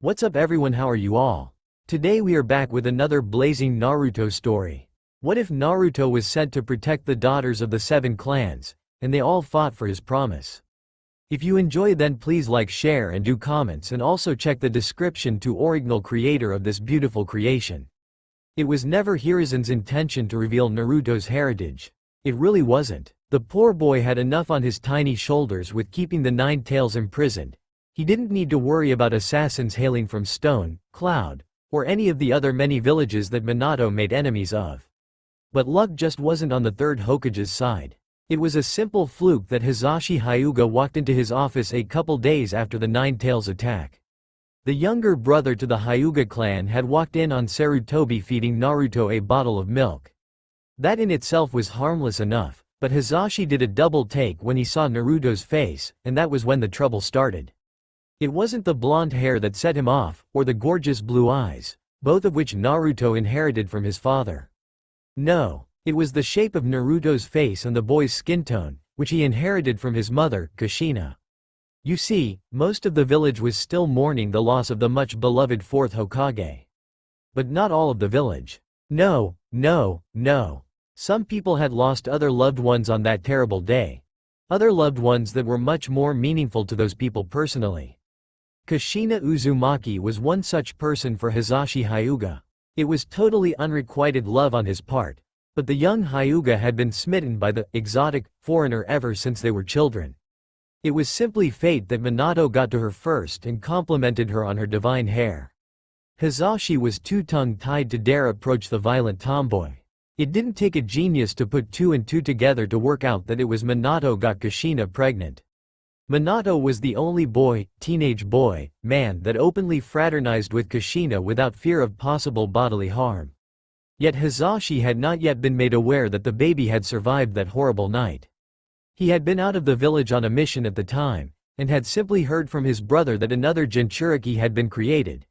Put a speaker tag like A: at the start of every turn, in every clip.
A: What's up everyone, how are you all? Today we are back with another blazing Naruto story. What if Naruto was sent to protect the daughters of the 7 clans, and they all fought for his promise? If you enjoy, then please like, share and do comments, and also check the description to original creator of this beautiful creation. It was never Hiruzen's intention to reveal Naruto's heritage. It really wasn't. The poor boy had enough on his tiny shoulders with keeping the 9 tails imprisoned. He didn't need to worry about assassins hailing from Stone, Cloud, or any of the other many villages that Minato made enemies of. But luck just wasn't on the 3rd Hokage's side. It was a simple fluke that Hisashi Hyuga walked into his office a couple days after the 9 tails attack. The younger brother to the Hyuga clan had walked in on Sarutobi feeding Naruto a bottle of milk. That in itself was harmless enough, but Hisashi did a double take when he saw Naruto's face, and that was when the trouble started. It wasn't the blonde hair that set him off, or the gorgeous blue eyes, both of which Naruto inherited from his father. No, it was the shape of Naruto's face and the boy's skin tone, which he inherited from his mother, Kushina. You see, most of the village was still mourning the loss of the much beloved 4th Hokage. But not all of the village. No. Some people had lost other loved ones on that terrible day. Other loved ones that were much more meaningful to those people personally. Kushina Uzumaki was one such person for Hisashi Hyuga. It was totally unrequited love on his part, but the young Hyuga had been smitten by the exotic foreigner ever since they were children. It was simply fate that Minato got to her first and complimented her on her divine hair. Hisashi was too tongue-tied to dare approach the violent tomboy. It didn't take a genius to put 2 and 2 together to work out that it was Minato got Kushina pregnant. Minato was the only teenage boy, man that openly fraternized with Kushina without fear of possible bodily harm. Yet Hisashi had not yet been made aware that the baby had survived that horrible night. He had been out of the village on a mission at the time, and had simply heard from his brother that another Jinchuriki had been created.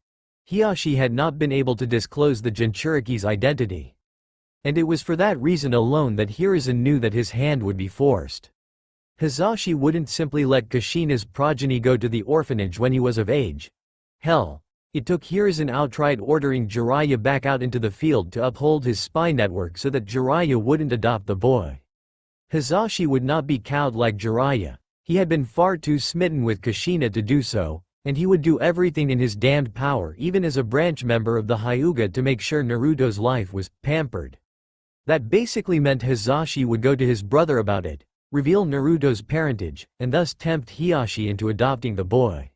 A: Hisashi had not been able to disclose the Jinchuriki's identity. And it was for that reason alone that Hiruzen knew that his hand would be forced. Hisashi wouldn't simply let Kushina's progeny go to the orphanage when he was of age. Hell, it took Hiruzen outright ordering Jiraiya back out into the field to uphold his spy network so that Jiraiya wouldn't adopt the boy. Hisashi would not be cowed like Jiraiya. He had been far too smitten with Kushina to do so, and he would do everything in his damned power, even as a branch member of the Hyuga, to make sure Naruto's life was pampered. That basically meant Hisashi would go to his brother about it, reveal Naruto's parentage, and thus tempt Hisashi into adopting the boy.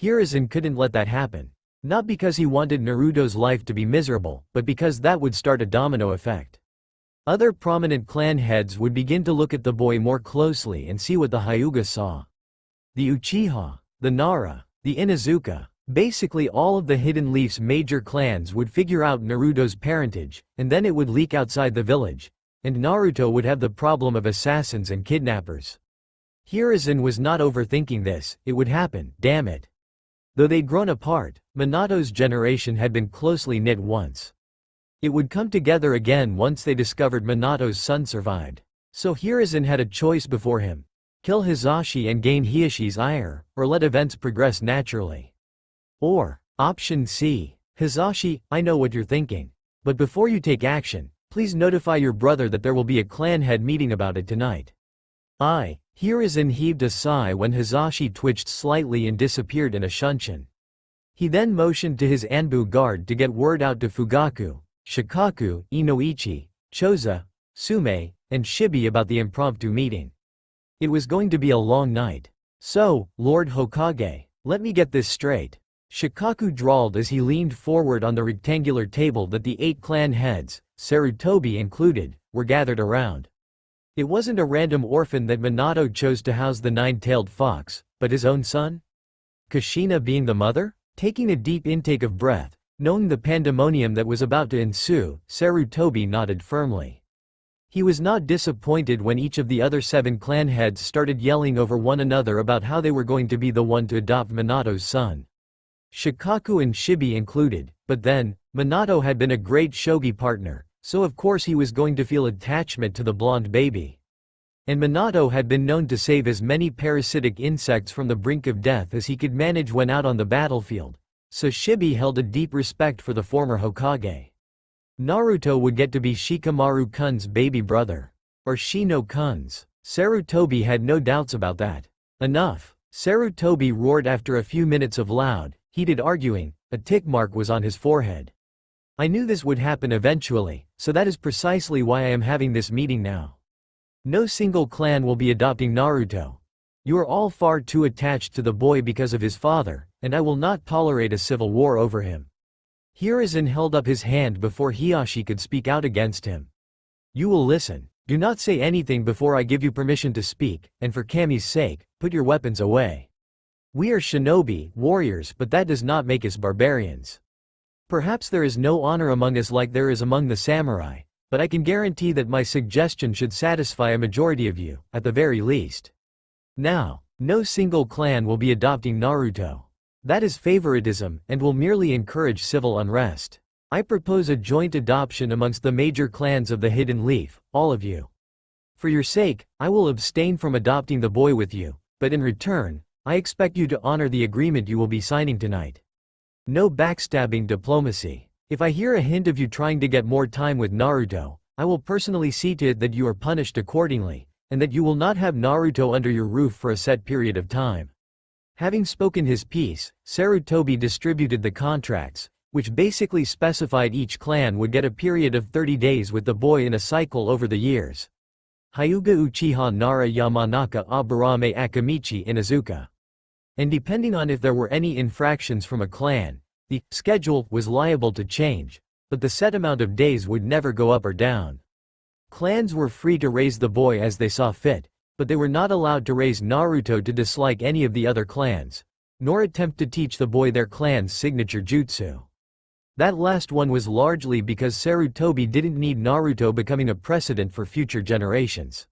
A: Hiruzen couldn't let that happen. Not because he wanted Naruto's life to be miserable, but because that would start a domino effect. Other prominent clan heads would begin to look at the boy more closely and see what the Hyuga saw. The Uchiha, the Nara, the Inuzuka, basically all of the Hidden Leaf's major clans would figure out Naruto's parentage, and then it would leak outside the village, and Naruto would have the problem of assassins and kidnappers. Hiruzen was not overthinking this, it would happen, damn it. Though they'd grown apart, Minato's generation had been closely knit once. It would come together again once they discovered Minato's son survived. So Hiruzen had a choice before him: kill Hisashi and gain Hiyashi's ire, or let events progress naturally. Or, option C, Hisashi, I know what you're thinking. But before you take action, please notify your brother that there will be a clan head meeting about it tonight. Hiruzen heaved a sigh when Hisashi twitched slightly and disappeared in a shunshin. He then motioned to his Anbu guard to get word out to Fugaku, Shikaku, Inoichi, Choza, Sume, and Shibi about the impromptu meeting. It was going to be a long night. So, Lord Hokage, let me get this straight. Shikaku drawled as he leaned forward on the rectangular table that the 8 clan heads, Sarutobi included, were gathered around. It wasn't a random orphan that Minato chose to house the 9-tailed fox, but his own son? Kushina being the mother? Taking a deep intake of breath, knowing the pandemonium that was about to ensue, Sarutobi nodded firmly. He was not disappointed when each of the other 7 clan heads started yelling over one another about how they were going to be the one to adopt Minato's son. Shikaku and Shibi included, but then, Minato had been a great shogi partner, so of course he was going to feel attachment to the blonde baby. And Minato had been known to save as many parasitic insects from the brink of death as he could manage when out on the battlefield, so Shibi held a deep respect for the former Hokage. Naruto would get to be Shikamaru-kun's baby brother. Or Shino-kun's. Sarutobi had no doubts about that. Enough. Sarutobi roared after a few minutes of loud, heated arguing. A tick mark was on his forehead. I knew this would happen eventually, so that is precisely why I am having this meeting now. No single clan will be adopting Naruto. You are all far too attached to the boy because of his father, and I will not tolerate a civil war over him. Hiruzen held up his hand before Hiashi could speak out against him. You will listen. Do not say anything before I give you permission to speak, and for Kami's sake, put your weapons away. We are shinobi, warriors, but that does not make us barbarians. Perhaps there is no honor among us like there is among the samurai, but I can guarantee that my suggestion should satisfy a majority of you, at the very least. Now, no single clan will be adopting Naruto. That is favoritism, and will merely encourage civil unrest. I propose a joint adoption amongst the major clans of the Hidden Leaf, all of you. For your sake, I will abstain from adopting the boy with you, but in return, I expect you to honor the agreement you will be signing tonight. No backstabbing diplomacy. If I hear a hint of you trying to get more time with Naruto, I will personally see to it that you are punished accordingly, and that you will not have Naruto under your roof for a set period of time. Having spoken his piece, Sarutobi distributed the contracts, which basically specified each clan would get a period of 30 days with the boy in a cycle over the years. Hyuga Uchiha Nara Yamanaka Aburame Akamichi Inazuka. And depending on if there were any infractions from a clan, the schedule was liable to change, but the set amount of days would never go up or down. Clans were free to raise the boy as they saw fit, but they were not allowed to raise Naruto to dislike any of the other clans, nor attempt to teach the boy their clan's signature jutsu. That last one was largely because Sarutobi didn't need Naruto becoming a precedent for future generations.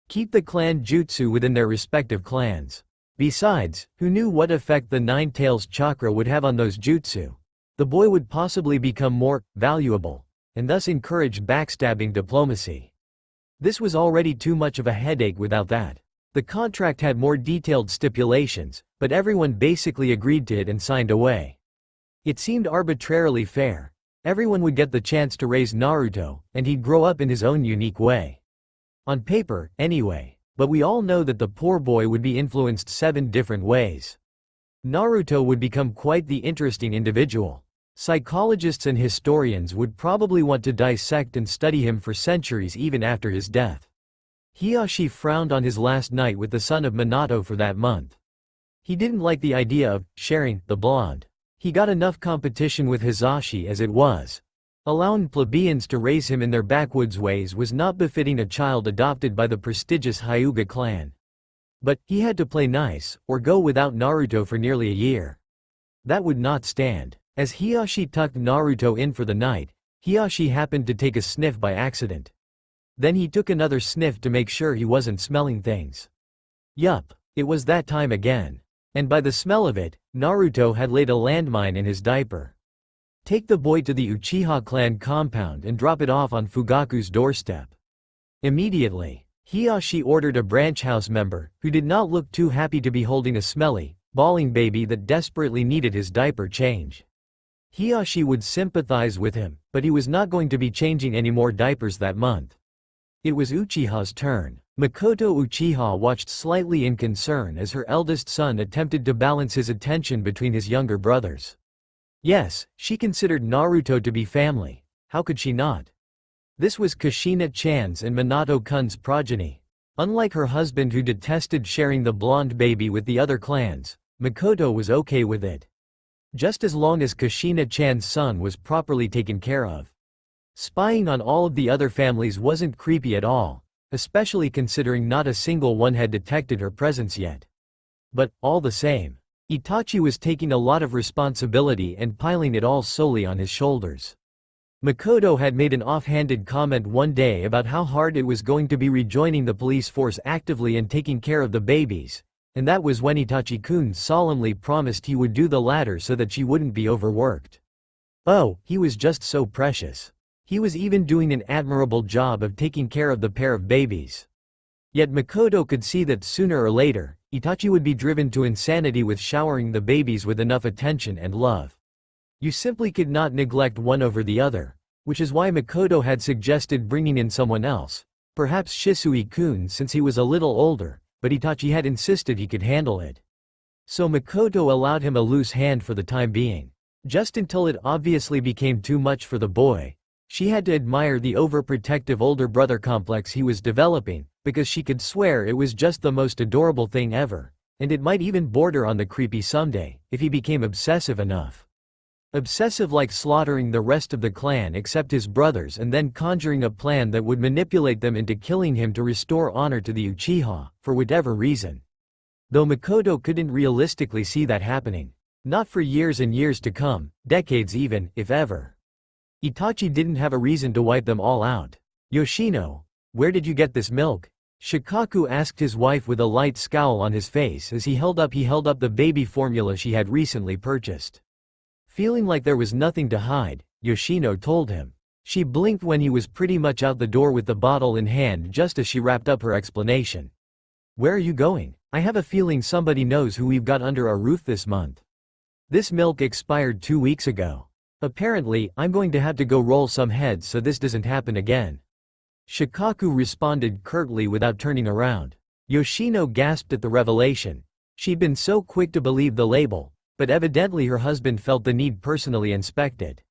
A: Keep the clan jutsu within their respective clans. Besides, who knew what effect the Nine Tails chakra would have on those jutsu? The boy would possibly become more valuable, and thus encourage backstabbing diplomacy. This was already too much of a headache without that. The contract had more detailed stipulations, but everyone basically agreed to it and signed away. It seemed arbitrarily fair. Everyone would get the chance to raise Naruto, and he'd grow up in his own unique way. On paper, anyway. But we all know that the poor boy would be influenced 7 different ways. Naruto would become quite the interesting individual. Psychologists and historians would probably want to dissect and study him for centuries even after his death. Hiashi frowned on his last night with the son of Minato for that month. He didn't like the idea of sharing the blonde. He got enough competition with Hisashi as it was. Allowing plebeians to raise him in their backwoods ways was not befitting a child adopted by the prestigious Hyuga clan. But, he had to play nice, or go without Naruto for nearly a year. That would not stand. As Hiashi tucked Naruto in for the night, Hiashi happened to take a sniff by accident. Then he took another sniff to make sure he wasn't smelling things. Yup, it was that time again. And by the smell of it, Naruto had laid a landmine in his diaper. Take the boy to the Uchiha clan compound and drop it off on Fugaku's doorstep. Immediately, Hiashi ordered a branch house member, who did not look too happy to be holding a smelly, bawling baby that desperately needed his diaper change. Hiashi would sympathize with him, but he was not going to be changing any more diapers that month. It was Uchiha's turn. Makoto Uchiha watched slightly in concern as her eldest son attempted to balance his attention between his younger brothers. Yes, she considered Naruto to be family. How could she not? This was Kushina-chan's and Minato-kun's progeny. Unlike her husband who detested sharing the blonde baby with the other clans, Makoto was okay with it. Just as long as Kushina-chan's son was properly taken care of. Spying on all of the other families wasn't creepy at all, especially considering not a single one had detected her presence yet. But, all the same, Itachi was taking a lot of responsibility and piling it all solely on his shoulders. Makoto had made an offhanded comment one day about how hard it was going to be rejoining the police force actively and taking care of the babies, and that was when Itachi-kun solemnly promised he would do the latter so that she wouldn't be overworked. Oh, he was just so precious. He was even doing an admirable job of taking care of the pair of babies. Yet Makoto could see that sooner or later, Itachi would be driven to insanity with showering the babies with enough attention and love. You simply could not neglect one over the other, which is why Makoto had suggested bringing in someone else, perhaps Shisui-kun since he was a little older, but Itachi had insisted he could handle it. So Makoto allowed him a loose hand for the time being. Just until it obviously became too much for the boy. She had to admire the overprotective older brother complex he was developing, because she could swear it was just the most adorable thing ever, and it might even border on the creepy someday, if he became obsessive enough. Obsessive like slaughtering the rest of the clan except his brothers and then conjuring a plan that would manipulate them into killing him to restore honor to the Uchiha, for whatever reason. Though Makoto couldn't realistically see that happening. Not for years and years to come, decades even, if ever. Itachi didn't have a reason to wipe them all out. Yoshino, where did you get this milk? Shikaku asked his wife with a light scowl on his face as he held up the baby formula she had recently purchased. Feeling like there was nothing to hide, Yoshino told him. She blinked when he was pretty much out the door with the bottle in hand just as she wrapped up her explanation. Where are you going? I have a feeling somebody knows who we've got under our roof this month. This milk expired 2 weeks ago. Apparently, I'm going to have to go roll some heads so this doesn't happen again. Shikaku responded curtly without turning around. Yoshino gasped at the revelation. She'd been so quick to believe the label, but evidently her husband felt the need personally inspect it.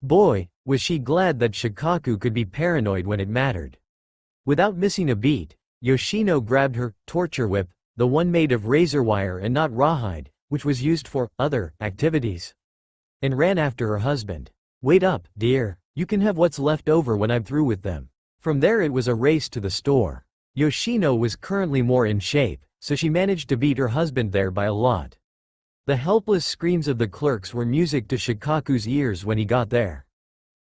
A: Boy, was she glad that Shikaku could be paranoid when it mattered. Without missing a beat, Yoshino grabbed her torture whip, the one made of razor wire and not rawhide, which was used for other activities, and ran after her husband. Wait up, dear, you can have what's left over when I'm through with them. From there it was a race to the store. Yoshino was currently more in shape, so she managed to beat her husband there by a lot. The helpless screams of the clerks were music to Shikaku's ears when he got there.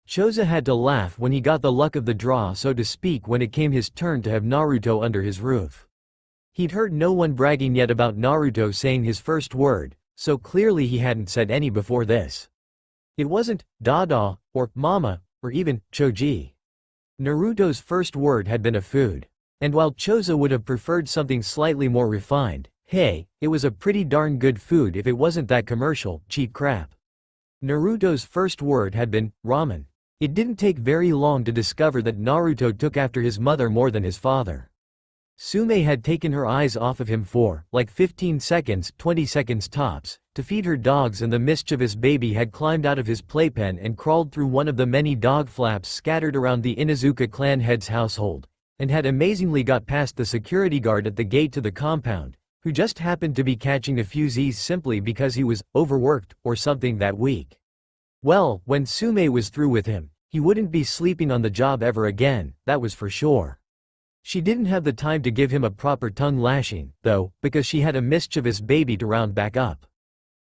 A: Choza had to laugh when he got the luck of the draw, so to speak, when it came his turn to have Naruto under his roof. He'd heard no one bragging yet about Naruto saying his first word, so clearly he hadn't said any before this. It wasn't Dada, or Mama, or even Choji. Naruto's first word had been a food. And while Choza would have preferred something slightly more refined, hey, it was a pretty darn good food if it wasn't that commercial, cheap crap. Naruto's first word had been ramen. It didn't take very long to discover that Naruto took after his mother more than his father. Sume had taken her eyes off of him for, like 15 seconds, 20 seconds tops, to feed her dogs, and the mischievous baby had climbed out of his playpen and crawled through one of the many dog flaps scattered around the Inuzuka clan head's household, and had amazingly got past the security guard at the gate to the compound, who just happened to be catching a few Z's simply because he was overworked or something that week. Well, when Sume was through with him, he wouldn't be sleeping on the job ever again, that was for sure. She didn't have the time to give him a proper tongue lashing, though, because she had a mischievous baby to round back up.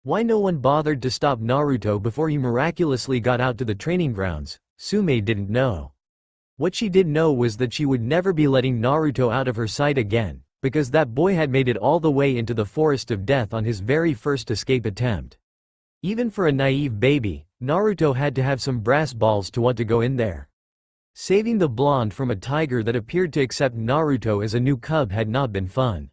A: Why no one bothered to stop Naruto before he miraculously got out to the training grounds, Sume didn't know. What she did know was that she would never be letting Naruto out of her sight again, because that boy had made it all the way into the forest of death on his very first escape attempt. Even for a naive baby, Naruto had to have some brass balls to want to go in there. Saving the blonde from a tiger that appeared to accept Naruto as a new cub had not been fun.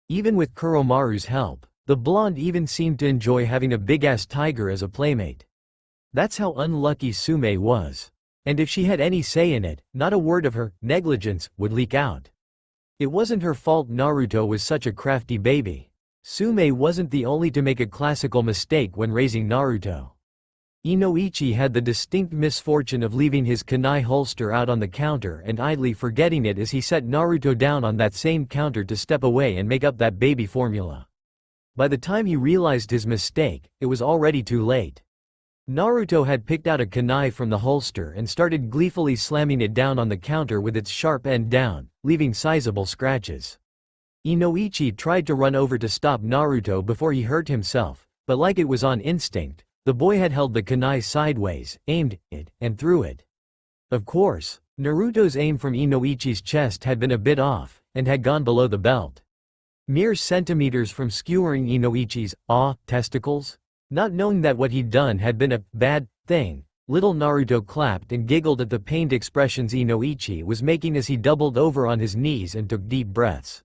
A: Even with Kuromaru's help, the blonde even seemed to enjoy having a big-ass tiger as a playmate. That's how unlucky Sume was. And if she had any say in it, not a word of her negligence would leak out. It wasn't her fault Naruto was such a crafty baby. Sume wasn't the only to make a classical mistake when raising Naruto. Inoichi had the distinct misfortune of leaving his kunai holster out on the counter and idly forgetting it as he set Naruto down on that same counter to step away and make up that baby formula. By the time he realized his mistake, it was already too late. Naruto had picked out a kunai from the holster and started gleefully slamming it down on the counter with its sharp end down, leaving sizable scratches. Inoichi tried to run over to stop Naruto before he hurt himself, but like it was on instinct, the boy had held the kunai sideways, aimed it, and threw it. Of course, Naruto's aim from Inoichi's chest had been a bit off, and had gone below the belt. Mere centimeters from skewering Inoichi's testicles. Not knowing that what he'd done had been a bad thing, little Naruto clapped and giggled at the pained expressions Inoichi was making as he doubled over on his knees and took deep breaths.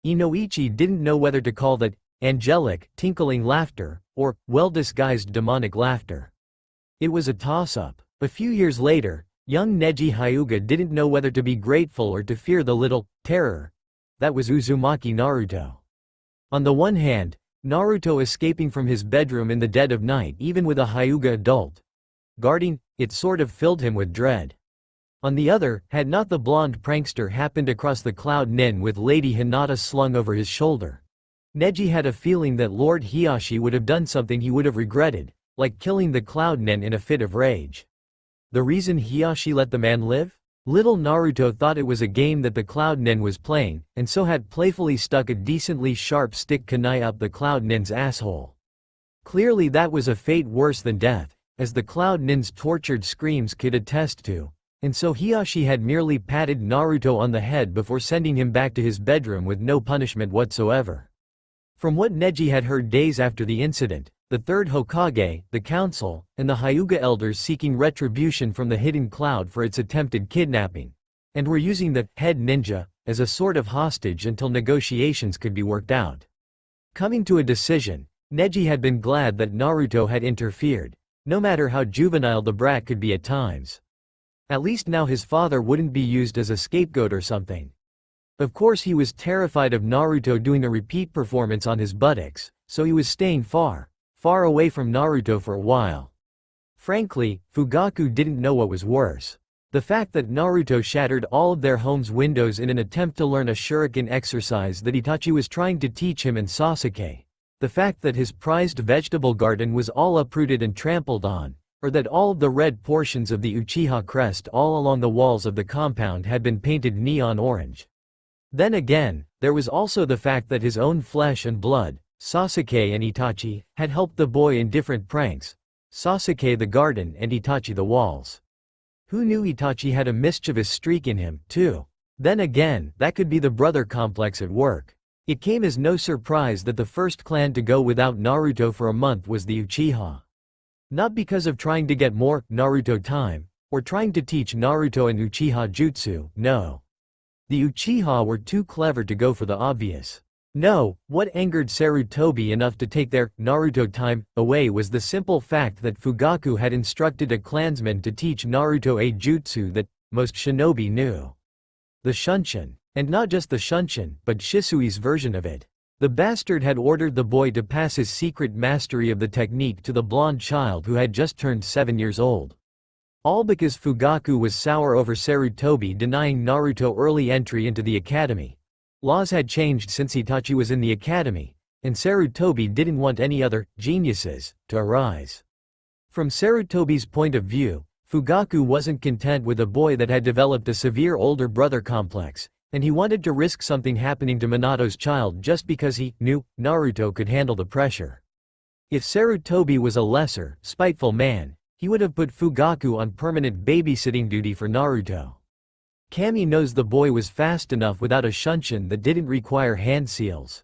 A: Inoichi didn't know whether to call that angelic, tinkling laughter, or well-disguised demonic laughter. It was a toss-up. A few years later, young Neji Hyuga didn't know whether to be grateful or to fear the little terror that was Uzumaki Naruto. On the one hand, Naruto escaping from his bedroom in the dead of night even with a Hyuga adult guarding, it sort of filled him with dread. On the other, had not the blonde prankster happened across the Cloud Nin with Lady Hinata slung over his shoulder, Neji had a feeling that Lord Hiashi would have done something he would have regretted, like killing the Cloud Nin in a fit of rage. The reason Hiashi let the man live? Little Naruto thought it was a game that the Cloud Nin was playing, and so had playfully stuck a decently sharp stick kunai up the Cloud Nin's asshole. Clearly that was a fate worse than death, as the Cloud Nin's tortured screams could attest to, and so Hiashi had merely patted Naruto on the head before sending him back to his bedroom with no punishment whatsoever. From what Neji had heard days after the incident, the third Hokage, the council, and the Hyuga elders seeking retribution from the hidden cloud for its attempted kidnapping, and were using the head ninja as a sort of hostage until negotiations could be worked out. Coming to a decision, Neji had been glad that Naruto had interfered, no matter how juvenile the brat could be at times. At least now his father wouldn't be used as a scapegoat or something. Of course he was terrified of Naruto doing a repeat performance on his buttocks, so he was staying far away from Naruto for a while. Frankly, Fugaku didn't know what was worse. The fact that Naruto shattered all of their home's windows in an attempt to learn a shuriken exercise that Itachi was trying to teach him, and Sasuke. The fact that his prized vegetable garden was all uprooted and trampled on, or that all of the red portions of the Uchiha crest all along the walls of the compound had been painted neon orange. Then again, there was also the fact that his own flesh and blood, Sasuke and Itachi, had helped the boy in different pranks. Sasuke the garden and Itachi the walls. Who knew Itachi had a mischievous streak in him, too? Then again, that could be the brother complex at work. It came as no surprise that the first clan to go without Naruto for a month was the Uchiha. Not because of trying to get more Naruto time, or trying to teach Naruto and Uchiha jutsu, no. The Uchiha were too clever to go for the obvious. No, what angered Sarutobi enough to take their Naruto time away was the simple fact that Fugaku had instructed a clansman to teach Naruto a jutsu that most shinobi knew. The Shunshin. And not just the Shunshin, but Shisui's version of it. The bastard had ordered the boy to pass his secret mastery of the technique to the blonde child who had just turned 7 years old. All because Fugaku was sour over Sarutobi denying Naruto early entry into the academy. Laws had changed since Itachi was in the academy, and Sarutobi didn't want any other geniuses to arise. From Sarutobi's point of view, Fugaku wasn't content with a boy that had developed a severe older brother complex, and he wanted to risk something happening to Minato's child just because he knew Naruto could handle the pressure. If Sarutobi was a lesser, spiteful man, he would have put Fugaku on permanent babysitting duty for Naruto. Kami knows the boy was fast enough without a Shunshin that didn't require hand seals.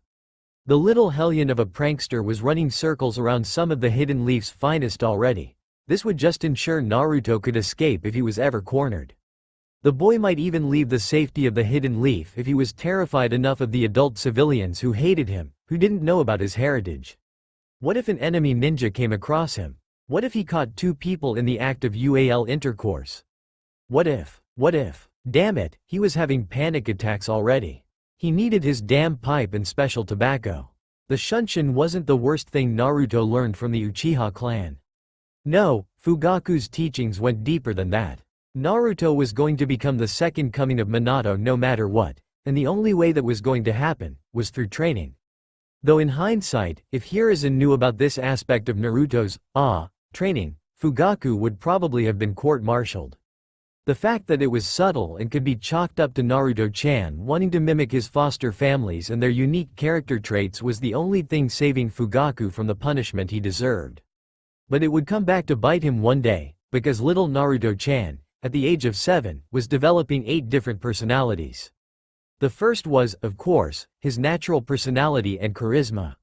A: The little hellion of a prankster was running circles around some of the Hidden Leaf's finest already. This would just ensure Naruto could escape if he was ever cornered. The boy might even leave the safety of the Hidden Leaf if he was terrified enough of the adult civilians who hated him, who didn't know about his heritage. What if an enemy ninja came across him? What if he caught 2 people in the act of UAL intercourse? What if? Damn it, he was having panic attacks already. He needed his damn pipe and special tobacco. The Shunshin wasn't the worst thing Naruto learned from the Uchiha clan. No, Fugaku's teachings went deeper than that. Naruto was going to become the second coming of Minato no matter what, and the only way that was going to happen was through training. Though in hindsight, if Hiruzen knew about this aspect of Naruto's training, Fugaku would probably have been court-martialed. The fact that it was subtle and could be chalked up to Naruto-chan wanting to mimic his foster families and their unique character traits was the only thing saving Fugaku from the punishment he deserved. But it would come back to bite him one day, because little Naruto-chan, at the age of 7, was developing 8 different personalities. The first was, of course, his natural personality and charisma.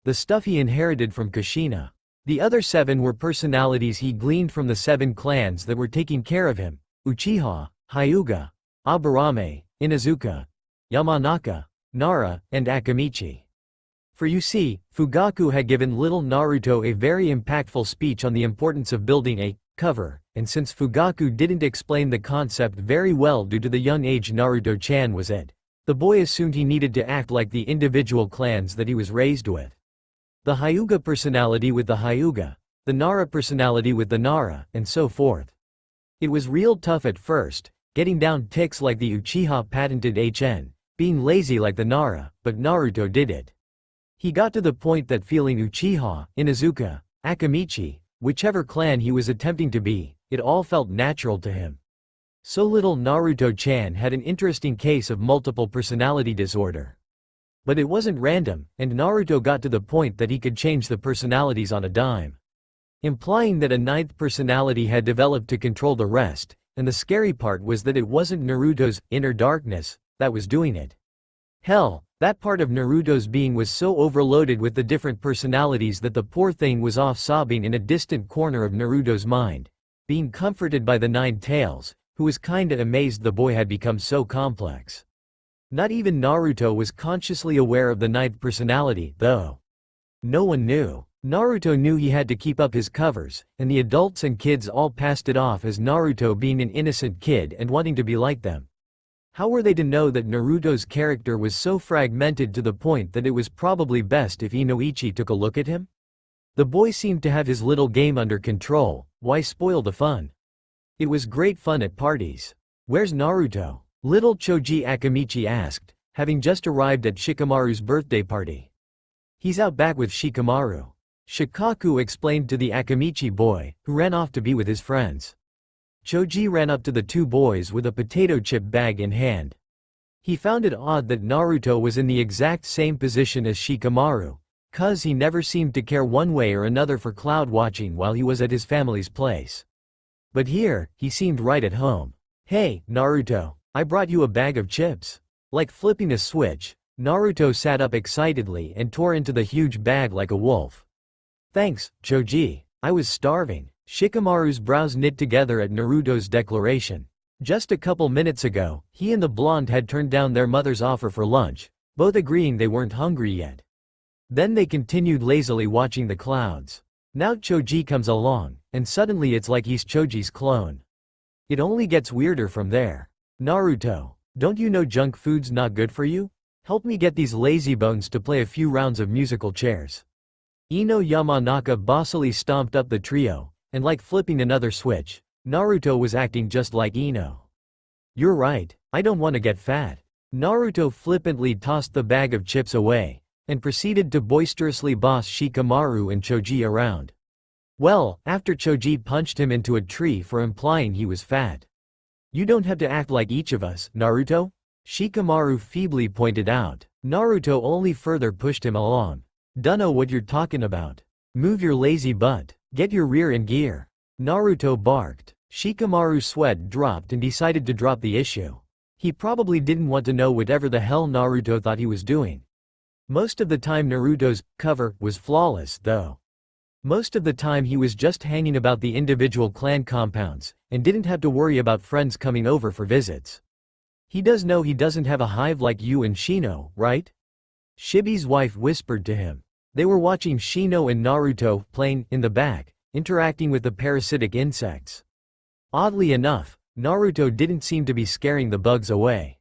A: The stuff he inherited from Kushina. The other 7 were personalities he gleaned from the 7 clans that were taking care of him: Uchiha, Hyuga, Aburame, Inuzuka, Yamanaka, Nara, and Akamichi. For you see, Fugaku had given little Naruto a very impactful speech on the importance of building a cover, and since Fugaku didn't explain the concept very well due to the young age Naruto-chan was at, the boy assumed he needed to act like the individual clans that he was raised with. The Hyuga personality with the Hyuga, the Nara personality with the Nara, and so forth. It was real tough at first, getting down ticks like the Uchiha patented HN, being lazy like the Nara, but Naruto did it. He got to the point that feeling Uchiha, Inuzuka, Akamichi, whichever clan he was attempting to be, it all felt natural to him. So little Naruto-chan had an interesting case of multiple personality disorder. But it wasn't random, and Naruto got to the point that he could change the personalities on a dime. Implying that a ninth personality had developed to control the rest, and the scary part was that it wasn't Naruto's inner darkness that was doing it. Hell, that part of Naruto's being was so overloaded with the different personalities that the poor thing was off sobbing in a distant corner of Naruto's mind, being comforted by the Nine Tails, who was kinda amazed the boy had become so complex. Not even Naruto was consciously aware of the ninth personality, though. No one knew. Naruto knew he had to keep up his covers, and the adults and kids all passed it off as Naruto being an innocent kid and wanting to be like them. How were they to know that Naruto's character was so fragmented to the point that it was probably best if Inoichi took a look at him? The boy seemed to have his little game under control, why spoil the fun? It was great fun at parties. Where's Naruto? Little Choji Akamichi asked, having just arrived at Shikamaru's birthday party. He's out back with Shikamaru. Shikaku explained to the Akamichi boy, who ran off to be with his friends. Choji ran up to the two boys with a potato chip bag in hand. He found it odd that Naruto was in the exact same position as Shikamaru, cause he never seemed to care one way or another for cloud watching while he was at his family's place. But here, he seemed right at home. Hey, Naruto, I brought you a bag of chips. Like flipping a switch, Naruto sat up excitedly and tore into the huge bag like a wolf. Thanks, Choji. I was starving. Shikamaru's brows knit together at Naruto's declaration. Just a couple minutes ago, he and the blonde had turned down their mother's offer for lunch, both agreeing they weren't hungry yet. Then they continued lazily watching the clouds. Now Choji comes along, and suddenly it's like he's Choji's clone. It only gets weirder from there. Naruto, don't you know junk food's not good for you? Help me get these lazybones to play a few rounds of musical chairs. Ino Yamanaka bossily stomped up the trio, and like flipping another switch, Naruto was acting just like Ino. You're right, I don't want to get fat. Naruto flippantly tossed the bag of chips away, and proceeded to boisterously boss Shikamaru and Choji around. Well, after Choji punched him into a tree for implying he was fat. You don't have to act like each of us, Naruto? Shikamaru feebly pointed out. Naruto only further pushed him along. Dunno what you're talking about. Move your lazy butt. Get your rear in gear. Naruto barked. Shikamaru's sweat dropped and decided to drop the issue. He probably didn't want to know whatever the hell Naruto thought he was doing. Most of the time Naruto's cover was flawless, though. Most of the time he was just hanging about the individual clan compounds, and didn't have to worry about friends coming over for visits. He does know he doesn't have a hive like you and Shino, right? Shibi's wife whispered to him. They were watching Shino and Naruto playing in the back, interacting with the parasitic insects. Oddly enough, Naruto didn't seem to be scaring the bugs away.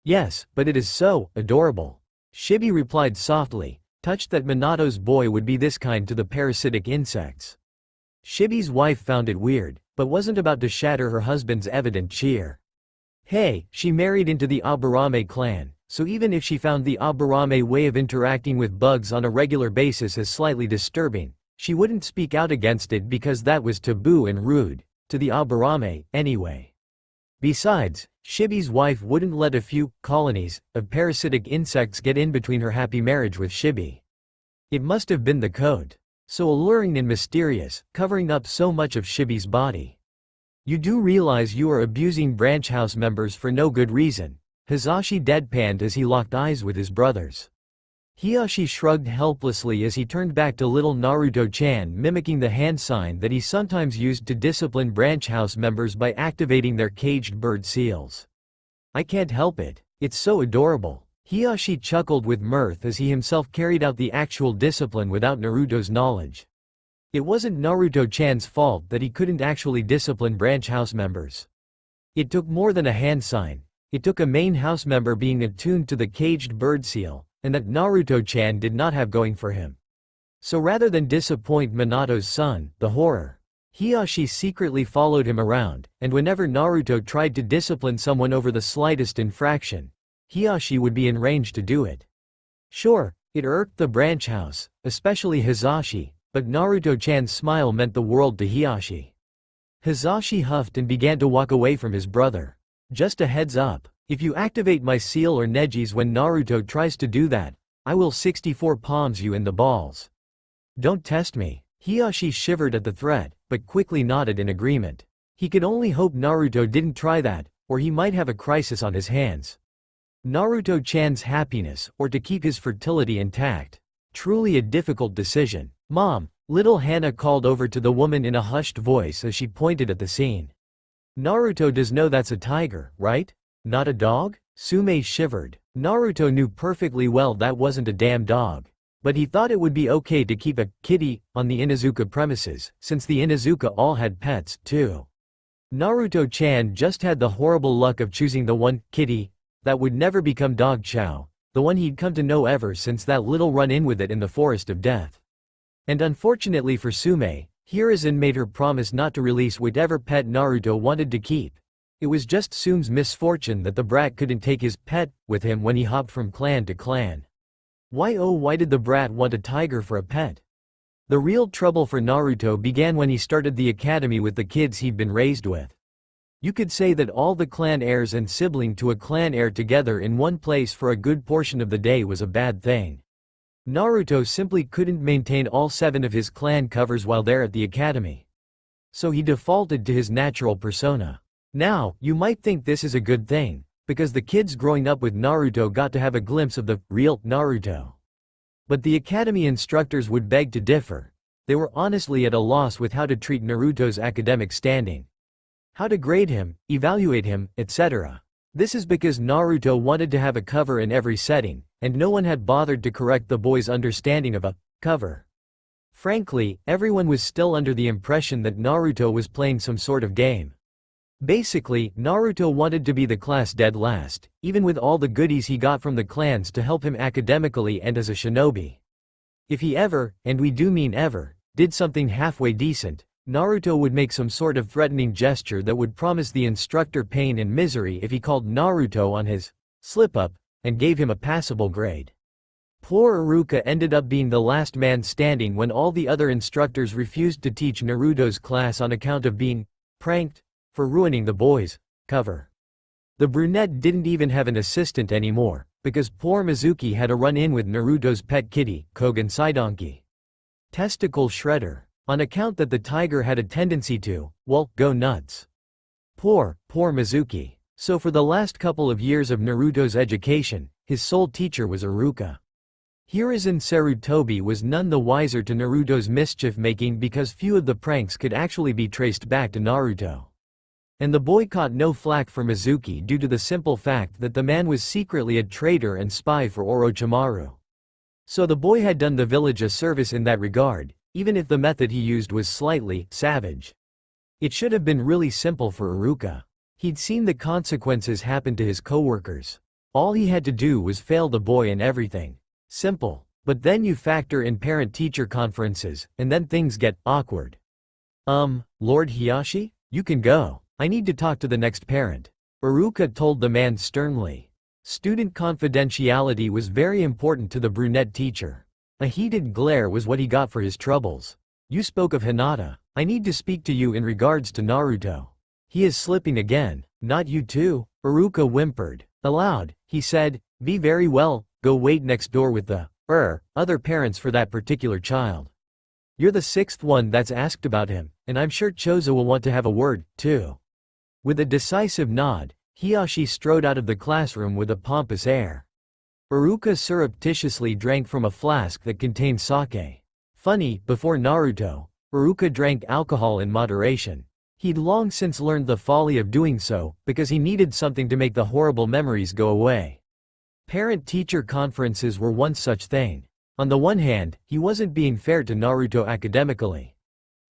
A: Yes, but it is so adorable. Shibi replied softly, touched that Minato's boy would be this kind to the parasitic insects. Shibi's wife found it weird, but wasn't about to shatter her husband's evident cheer. Hey, she married into the Aburame clan, so even if she found the Aburame way of interacting with bugs on a regular basis as slightly disturbing, she wouldn't speak out against it because that was taboo and rude, to the Aburame, anyway. Besides, Shibi's wife wouldn't let a few colonies of parasitic insects get in between her happy marriage with Shibi. It must have been the code. So alluring and mysterious, covering up so much of Shibi's body. You do realize you are abusing branch house members for no good reason, Hisashi deadpanned as he locked eyes with his brothers. Hisashi shrugged helplessly as he turned back to little Naruto-chan, mimicking the hand sign that he sometimes used to discipline branch house members by activating their caged bird seals. I can't help it, it's so adorable. Hiyashi chuckled with mirth as he himself carried out the actual discipline without Naruto's knowledge. It wasn't Naruto-chan's fault that he couldn't actually discipline branch house members. It took more than a hand sign. It took a main house member being attuned to the caged bird seal, and that Naruto-chan did not have going for him. So rather than disappoint Minato's son, the horror, Hiyashi secretly followed him around, and whenever Naruto tried to discipline someone over the slightest infraction, Hiyashi would be in range to do it. Sure, it irked the branch house, especially Hizashi, but Naruto-chan's smile meant the world to Hiyashi. Hizashi huffed and began to walk away from his brother. Just a heads up, if you activate my seal or Neji's when Naruto tries to do that, I will 64 palms you in the balls. Don't test me. Hiyashi shivered at the threat, but quickly nodded in agreement. He could only hope Naruto didn't try that, or he might have a crisis on his hands. Naruto-chan's happiness, or to keep his fertility intact. Truly a difficult decision. Mom, little Hana called over to the woman in a hushed voice as she pointed at the scene. Naruto does know that's a tiger, right? Not a dog? Sume shivered. Naruto knew perfectly well that wasn't a damn dog. But he thought it would be okay to keep a kitty on the Inuzuka premises, since the Inuzuka all had pets, too. Naruto-chan just had the horrible luck of choosing the one kitty that would never become Dog Chow, the one he'd come to know ever since that little run-in with it in the Forest of Death. And unfortunately for Sume, Hiruzen made her promise not to release whatever pet Naruto wanted to keep. It was just Sume's misfortune that the brat couldn't take his pet with him when he hopped from clan to clan. Why did the brat want a tiger for a pet? The real trouble for Naruto began when he started the academy with the kids he'd been raised with. You could say that all the clan heirs and sibling to a clan heir together in one place for a good portion of the day was a bad thing. Naruto simply couldn't maintain all 7 of his clan covers while there at the academy. So he defaulted to his natural persona. Now, you might think this is a good thing, because the kids growing up with Naruto got to have a glimpse of the real Naruto. But the academy instructors would beg to differ. They were honestly at a loss with how to treat Naruto's academic standing. How to grade him, evaluate him, etc. This is because Naruto wanted to have a cover in every setting, and no one had bothered to correct the boy's understanding of a cover. Frankly, everyone was still under the impression that Naruto was playing some sort of game. Basically, Naruto wanted to be the class dead last, even with all the goodies he got from the clans to help him academically and as a shinobi. If he ever, and we do mean ever, did something halfway decent, Naruto would make some sort of threatening gesture that would promise the instructor pain and misery if he called Naruto on his slip-up and gave him a passable grade. Poor Iruka ended up being the last man standing when all the other instructors refused to teach Naruto's class on account of being pranked for ruining the boys' cover. The brunette didn't even have an assistant anymore, because poor Mizuki had a run-in with Naruto's pet kitty, Kogan Saidanki. Testicle shredder. On account that the tiger had a tendency to, well, go nuts. Poor Mizuki. So for the last couple of years of Naruto's education, his sole teacher was Iruka. Hiruzen Sarutobi was none the wiser to Naruto's mischief-making because few of the pranks could actually be traced back to Naruto. And the boy caught no flack for Mizuki due to the simple fact that the man was secretly a traitor and spy for Orochimaru. So the boy had done the village a service in that regard, even if the method he used was slightly savage. It should have been really simple for Iruka. He'd seen the consequences happen to his coworkers. All he had to do was fail the boy and everything. Simple. But then you factor in parent-teacher conferences, and then things get awkward. Lord Hiyashi? You can go. I need to talk to the next parent. Iruka told the man sternly. Student confidentiality was very important to the brunette teacher. A heated glare was what he got for his troubles. You spoke of Hinata. I need to speak to you in regards to Naruto. He is slipping again. Not you too? Iruka whimpered. Aloud, he said, be very well, go wait next door with the, other parents for that particular child. You're the 6th one that's asked about him, and I'm sure Chozo will want to have a word, too. With a decisive nod, Hiyashi strode out of the classroom with a pompous air. Iruka surreptitiously drank from a flask that contained sake. Funny, before Naruto, Iruka drank alcohol in moderation. He'd long since learned the folly of doing so, because he needed something to make the horrible memories go away. Parent-teacher conferences were one such thing. On the one hand, he wasn't being fair to Naruto academically.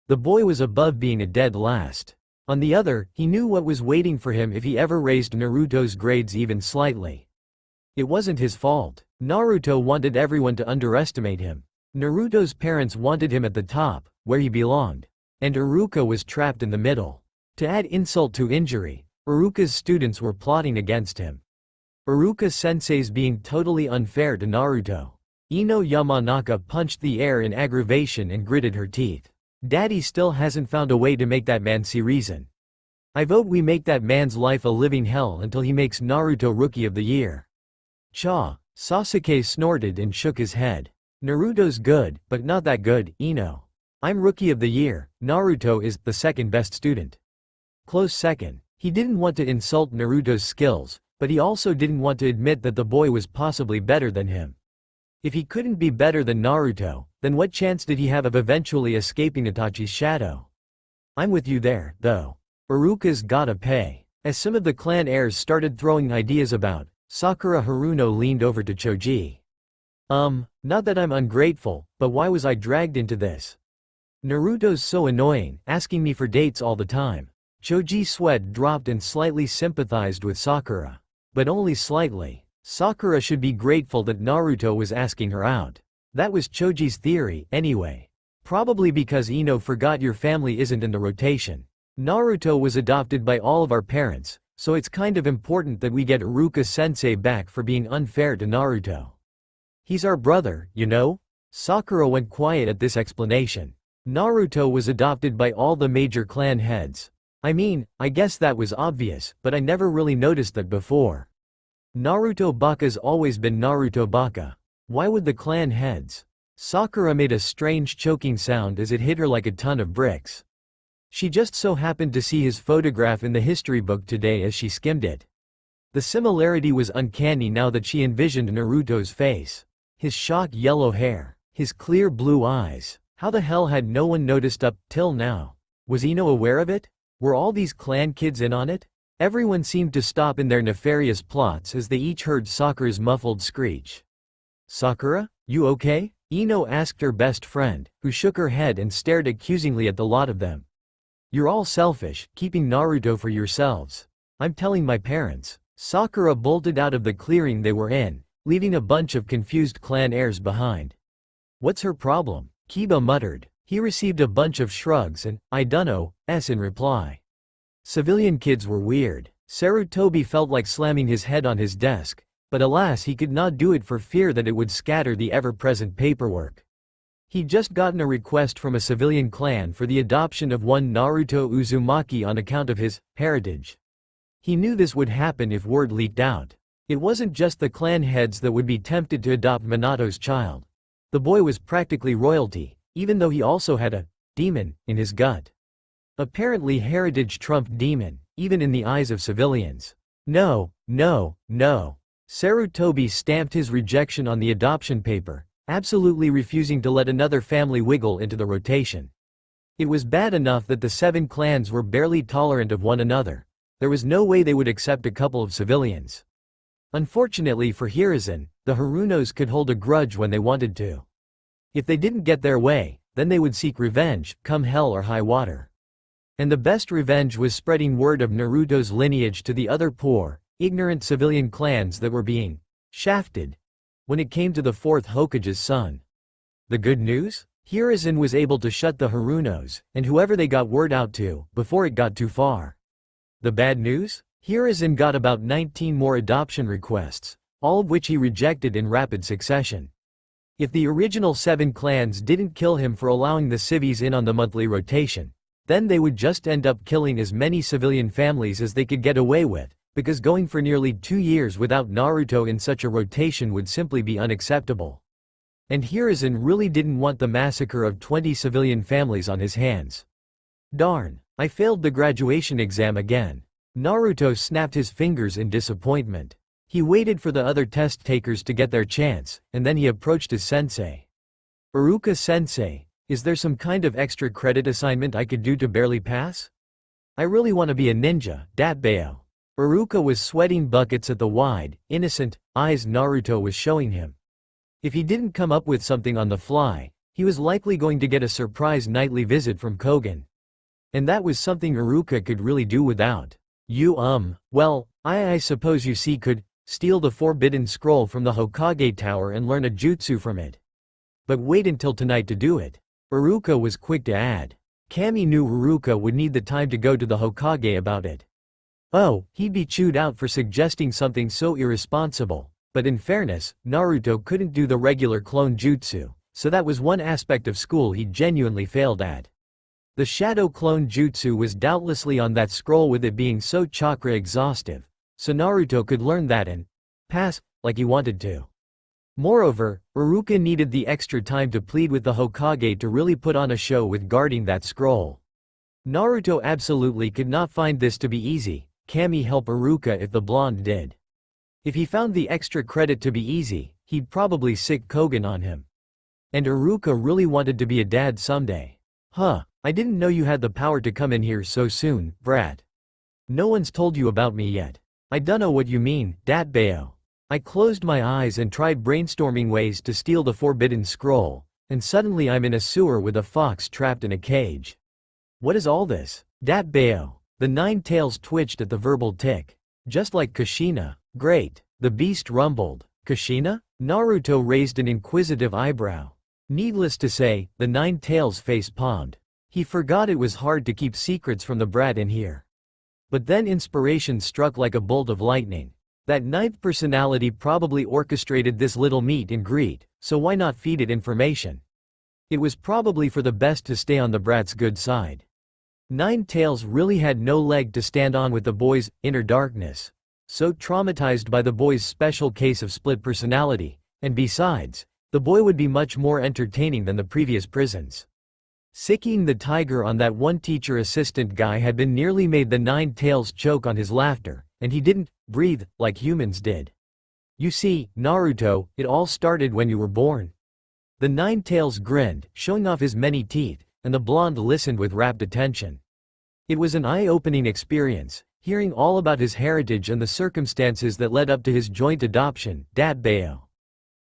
A: The boy was above being a dead last. On the other, he knew what was waiting for him if he ever raised Naruto's grades even slightly. It wasn't his fault. Naruto wanted everyone to underestimate him. Naruto's parents wanted him at the top, where he belonged. And Iruka was trapped in the middle. To add insult to injury, Iruka's students were plotting against him. Iruka-sensei's being totally unfair to Naruto. Ino Yamanaka punched the air in aggravation and gritted her teeth. Daddy still hasn't found a way to make that man see reason. I vote we make that man's life a living hell until he makes Naruto Rookie of the Year. Cha, Sasuke snorted and shook his head. Naruto's good, but not that good, Ino. I'm Rookie of the Year, Naruto is the second best student. Close second. He didn't want to insult Naruto's skills, but he also didn't want to admit that the boy was possibly better than him. If he couldn't be better than Naruto, then what chance did he have of eventually escaping Itachi's shadow? I'm with you there, though. Iruka's gotta pay. As some of the clan heirs started throwing ideas about, Sakura Haruno leaned over to Choji. Not that I'm ungrateful, but why was I dragged into this? Naruto's so annoying, asking me for dates all the time. Choji's sweat dropped and slightly sympathized with Sakura. But only slightly. Sakura should be grateful that Naruto was asking her out. That was Choji's theory, anyway. Probably because Ino forgot your family isn't in the rotation. Naruto was adopted by all of our parents, so it's kind of important that we get Iruka-sensei back for being unfair to Naruto. He's our brother, you know? Sakura went quiet at this explanation. Naruto was adopted by all the major clan heads. I mean, I guess that was obvious, but I never really noticed that before. Naruto Baka's always been Naruto Baka. Why would the clan heads? Sakura made a strange choking sound as it hit her like a ton of bricks. She just so happened to see his photograph in the history book today as she skimmed it. The similarity was uncanny now that she envisioned Naruto's face. His shock yellow hair. His clear blue eyes. How the hell had no one noticed up till now? Was Ino aware of it? Were all these clan kids in on it? Everyone seemed to stop in their nefarious plots as they each heard Sakura's muffled screech. Sakura, you okay? Ino asked her best friend, who shook her head and stared accusingly at the lot of them. You're all selfish, keeping Naruto for yourselves. I'm telling my parents. Sakura bolted out of the clearing they were in, leaving a bunch of confused clan heirs behind. What's her problem? Kiba muttered. He received a bunch of shrugs and, I dunno, in reply. Civilian kids were weird. Sarutobi felt like slamming his head on his desk, but alas he could not do it for fear that it would scatter the ever-present paperwork. He'd just gotten a request from a civilian clan for the adoption of one Naruto Uzumaki on account of his heritage. He knew this would happen if word leaked out. It wasn't just the clan heads that would be tempted to adopt Minato's child. The boy was practically royalty, even though he also had a demon in his gut. Apparently heritage trumped demon, even in the eyes of civilians. No, no, no. Sarutobi stamped his rejection on the adoption paper, absolutely refusing to let another family wiggle into the rotation. It was bad enough that the 7 clans were barely tolerant of one another. There was no way they would accept a couple of civilians. Unfortunately for Hiruzen, the Harunos could hold a grudge when they wanted to. If they didn't get their way, then they would seek revenge, come hell or high water. And the best revenge was spreading word of Naruto's lineage to the other poor, ignorant civilian clans that were being shafted when it came to the 4th Hokage's son. The good news? Hiruzen was able to shut the Harunos, and whoever they got word out to, before it got too far. The bad news? Hiruzen got about 19 more adoption requests, all of which he rejected in rapid succession. If the original 7 clans didn't kill him for allowing the civvies in on the monthly rotation, then they would just end up killing as many civilian families as they could get away with, because going for nearly 2 years without Naruto in such a rotation would simply be unacceptable. And Hiruzen really didn't want the massacre of 20 civilian families on his hands. Darn, I failed the graduation exam again. Naruto snapped his fingers in disappointment. He waited for the other test takers to get their chance, and then he approached his sensei. Iruka-sensei, is there some kind of extra credit assignment I could do to barely pass? I really want to be a ninja, Datbeo. Iruka was sweating buckets at the wide, innocent eyes Naruto was showing him. If he didn't come up with something on the fly, he was likely going to get a surprise nightly visit from Kogan. And that was something Iruka could really do without. Well, I suppose you see could steal the forbidden scroll from the Hokage tower and learn a jutsu from it. But wait until tonight to do it. Iruka was quick to add. Kami knew Iruka would need the time to go to the Hokage about it. Oh, he'd be chewed out for suggesting something so irresponsible, but in fairness, Naruto couldn't do the regular clone jutsu, so that was one aspect of school he genuinely failed at. The shadow clone jutsu was doubtlessly on that scroll, with it being so chakra exhaustive, so Naruto could learn that and pass like he wanted to. Moreover, Iruka needed the extra time to plead with the Hokage to really put on a show with guarding that scroll. Naruto absolutely could not find this to be easy. Kami help Iruka if the blonde did. If he found the extra credit to be easy, he'd probably sick Kogan on him. And Iruka really wanted to be a dad someday. Huh, I didn't know you had the power to come in here so soon, brat. No one's told you about me yet. I dunno what you mean, Datbeo. I closed my eyes and tried brainstorming ways to steal the forbidden scroll, and suddenly I'm in a sewer with a fox trapped in a cage. What is all this? Datbeo. The nine tails twitched at the verbal tick. Just like Kushina. Great. The beast rumbled. Kushina? Naruto raised an inquisitive eyebrow. Needless to say, the nine tails face-palmed. He forgot it was hard to keep secrets from the brat in here. But then inspiration struck like a bolt of lightning. That ninth personality probably orchestrated this little meet and greet, so why not feed it information? It was probably for the best to stay on the brat's good side. Nine Tails really had no leg to stand on with the boy's inner darkness. So traumatized by the boy's special case of split personality, and besides, the boy would be much more entertaining than the previous prisons. Sicking the tiger on that one teacher assistant guy had been nearly made the Nine Tails choke on his laughter, and he didn't breathe like humans did. You see, Naruto, it all started when you were born. The Nine Tails grinned, showing off his many teeth, and the blonde listened with rapt attention. It was an eye-opening experience, hearing all about his heritage and the circumstances that led up to his joint adoption, Datbeo.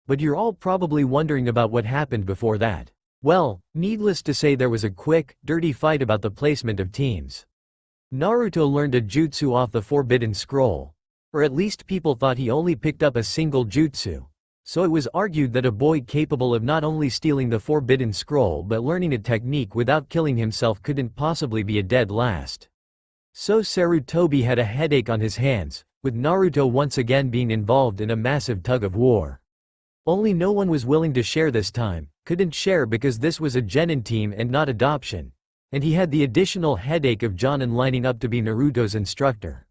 A: But you're all probably wondering about what happened before that. Well, needless to say, there was a quick, dirty fight about the placement of teams. Naruto learned a jutsu off the forbidden scroll. Or at least people thought he only picked up a single jutsu. So it was argued that a boy capable of not only stealing the forbidden scroll but learning a technique without killing himself couldn't possibly be a dead last. So Sarutobi had a headache on his hands, with Naruto once again being involved in a massive tug-of-war. Only no one was willing to share this time, couldn't share because this was a genin team and not adoption. And he had the additional headache of Jonin lining up to be Naruto's instructor.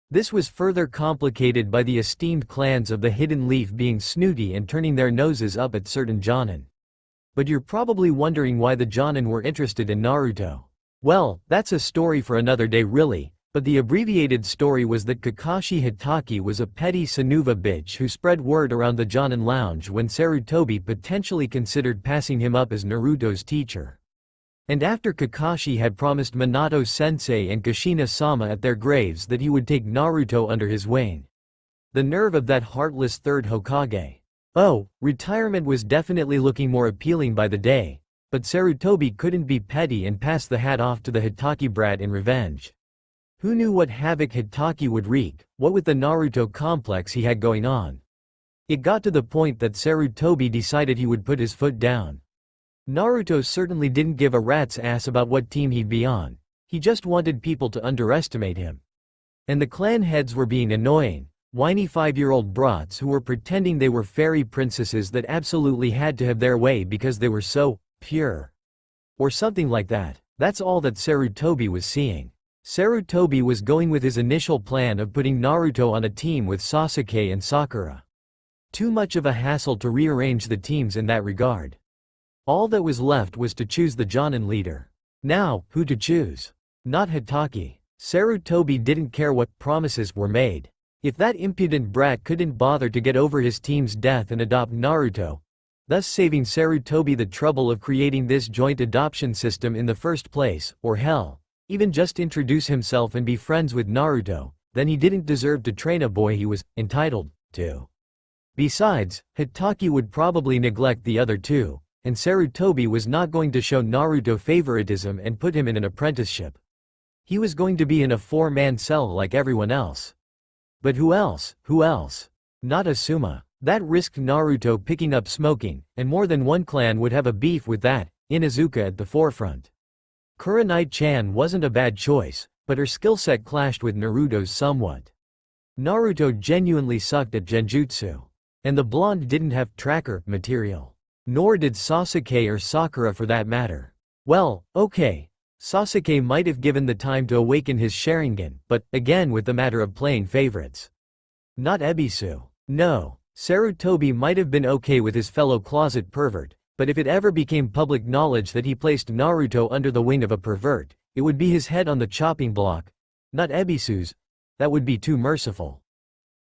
A: This was further complicated by the esteemed clans of the Hidden Leaf being snooty and turning their noses up at certain Jonin. But you're probably wondering why the Jonin were interested in Naruto. Well, that's a story for another day really, but the abbreviated story was that Kakashi Hitaki was a petty Sanuva bitch who spread word around the Jonin lounge when Sarutobi potentially considered passing him up as Naruto's teacher. And after Kakashi had promised Minato-sensei and Kushina-sama at their graves that he would take Naruto under his wing. The nerve of that heartless third Hokage. Oh, retirement was definitely looking more appealing by the day, but Sarutobi couldn't be petty and pass the hat off to the Hitaki brat in revenge. Who knew what havoc Hitaki would wreak, what with the Naruto complex he had going on. It got to the point that Sarutobi decided he would put his foot down. Naruto certainly didn't give a rat's ass about what team he'd be on, he just wanted people to underestimate him. And the clan heads were being annoying, whiny 5-year-old brats who were pretending they were fairy princesses that absolutely had to have their way because they were so pure. Or something like that. That's all that Sarutobi was seeing. Sarutobi was going with his initial plan of putting Naruto on a team with Sasuke and Sakura. Too much of a hassle to rearrange the teams in that regard. All that was left was to choose the Jonin leader. Now, who to choose? Not Hitaki. Sarutobi didn't care what promises were made. If that impudent brat couldn't bother to get over his team's death and adopt Naruto, thus saving Sarutobi the trouble of creating this joint adoption system in the first place, or hell, even just introduce himself and be friends with Naruto, then he didn't deserve to train a boy he was entitled to. Besides, Hitaki would probably neglect the other two, and Sarutobi was not going to show Naruto favoritism and put him in an apprenticeship. He was going to be in a four-man cell like everyone else. But who else? Who else? Not Asuma. That risked Naruto picking up smoking, and more than one clan would have a beef with that, Inuzuka at the forefront. Kurenai-chan wasn't a bad choice, but her skill set clashed with Naruto's somewhat. Naruto genuinely sucked at genjutsu. And the blonde didn't have tracker material. Nor did Sasuke or Sakura for that matter. Well, okay. Sasuke might have given the time to awaken his Sharingan, but, again with the matter of playing favorites. Not Ebisu. No. Sarutobi might have been okay with his fellow closet pervert, but if it ever became public knowledge that he placed Naruto under the wing of a pervert, it would be his head on the chopping block. Not Ebisu's. That would be too merciful.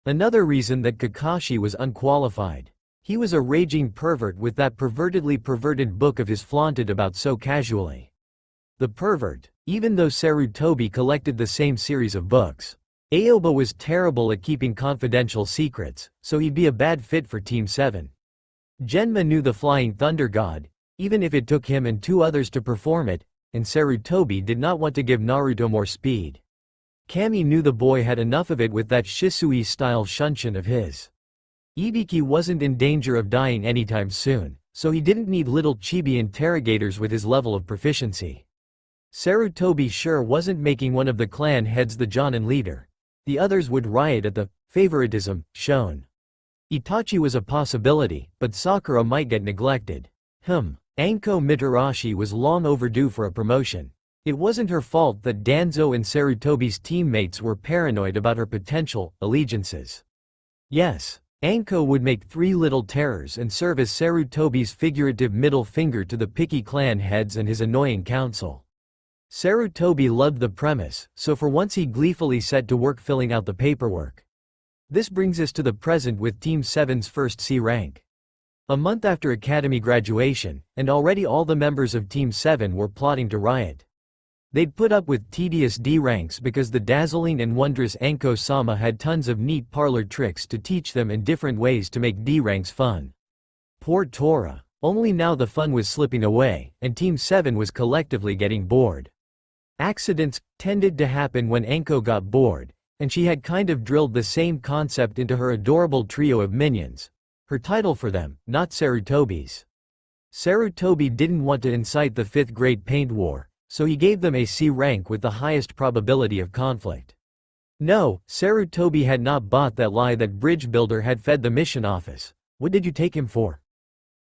A: Another reason that Kakashi was unqualified. He was a raging pervert with that pervertedly perverted book of his flaunted about so casually. The pervert, even though Sarutobi collected the same series of books. Aoba was terrible at keeping confidential secrets, so he'd be a bad fit for Team 7. Genma knew the Flying Thunder God, even if it took him and two others to perform it, and Sarutobi did not want to give Naruto more speed. Kami knew the boy had enough of it with that Shisui-style shunshin of his. Ibiki wasn't in danger of dying anytime soon, so he didn't need little chibi interrogators with his level of proficiency. Sarutobi sure wasn't making one of the clan heads the Jonin leader. The others would riot at the favoritism shown. Itachi was a possibility, but Sakura might get neglected. Anko Mitarashi was long overdue for a promotion. It wasn't her fault that Danzo and Sarutobi's teammates were paranoid about her potential allegiances. Yes, Anko would make three little terrors and serve as Sarutobi's figurative middle finger to the picky clan heads and his annoying council. Sarutobi loved the premise, so for once he gleefully set to work filling out the paperwork. This brings us to the present with Team 7's first C rank. A month after academy graduation, and already all the members of Team 7 were plotting to riot. They'd put up with tedious D ranks because the dazzling and wondrous Anko-sama had tons of neat parlor tricks to teach them in different ways to make D ranks fun. Poor Tora. Only now the fun was slipping away, and Team 7 was collectively getting bored. Accidents tended to happen when Anko got bored, and she had kind of drilled the same concept into her adorable trio of minions. Her title for them, not Sarutobi's. Sarutobi didn't want to incite the 5th grade paint war, so he gave them a C rank with the highest probability of conflict. No, Sarutobi had not bought that lie that Bridge Builder had fed the mission office. What did you take him for?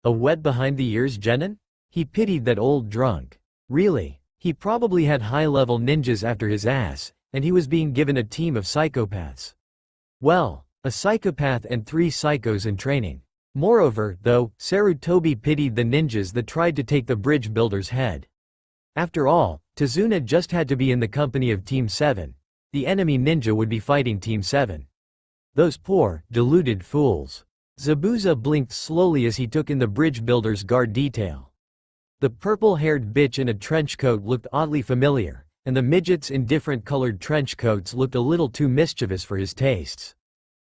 A: A wet behind the ears genin? He pitied that old drunk. Really, he probably had high-level ninjas after his ass, and he was being given a team of psychopaths. Well, a psychopath and 3 psychos in training. Moreover, though, Sarutobi pitied the ninjas that tried to take the Bridge Builder's head. After all, Tazuna just had to be in the company of Team 7. The enemy ninja would be fighting Team 7. Those poor, deluded fools. Zabuza blinked slowly as he took in the Bridge Builder's guard detail. The purple-haired bitch in a trench coat looked oddly familiar, and the midgets in different colored trench coats looked a little too mischievous for his tastes.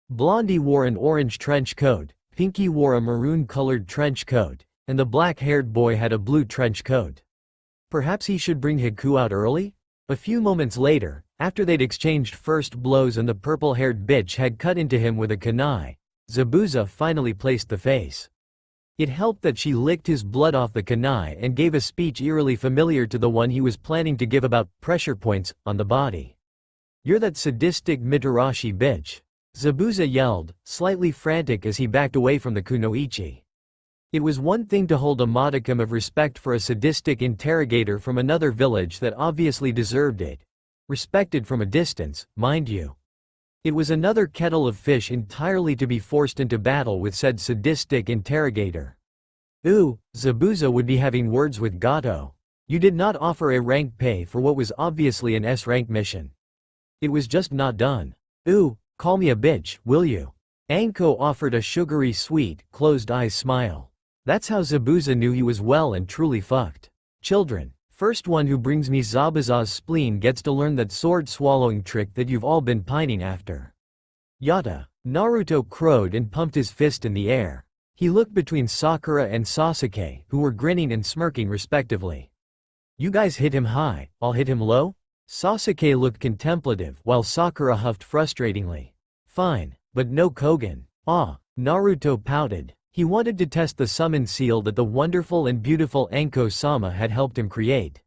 A: Blondie wore an orange trench coat, Pinky wore a maroon-colored trench coat, and the black-haired boy had a blue trench coat. Perhaps he should bring Hiku out early? A few moments later, after they'd exchanged first blows and the purple-haired bitch had cut into him with a kunai, Zabuza finally placed the face. It helped that she licked his blood off the kunai and gave a speech eerily familiar to the one he was planning to give about pressure points on the body. "You're that sadistic Mitarashi bitch," Zabuza yelled, slightly frantic as he backed away from the kunoichi. It was one thing to hold a modicum of respect for a sadistic interrogator from another village that obviously deserved it. Respected from a distance, mind you. It was another kettle of fish entirely to be forced into battle with said sadistic interrogator. Ooh, Zabuza would be having words with Gato. You did not offer a rank pay for what was obviously an S-rank mission. It was just not done. Ooh, call me a bitch, will you? Anko offered a sugary sweet, closed-eyes smile. That's how Zabuza knew he was well and truly fucked. Children, First one who brings me Zabuza's spleen gets to learn that sword-swallowing trick that you've all been pining after. Yata. Naruto crowed and pumped his fist in the air. He looked between Sakura and Sasuke, who were grinning and smirking respectively. You guys hit him high, I'll hit him low? Sasuke looked contemplative while Sakura huffed frustratingly. Fine, but no Kogen. Naruto pouted. He wanted to test the summon seal that the wonderful and beautiful Anko-sama had helped him create.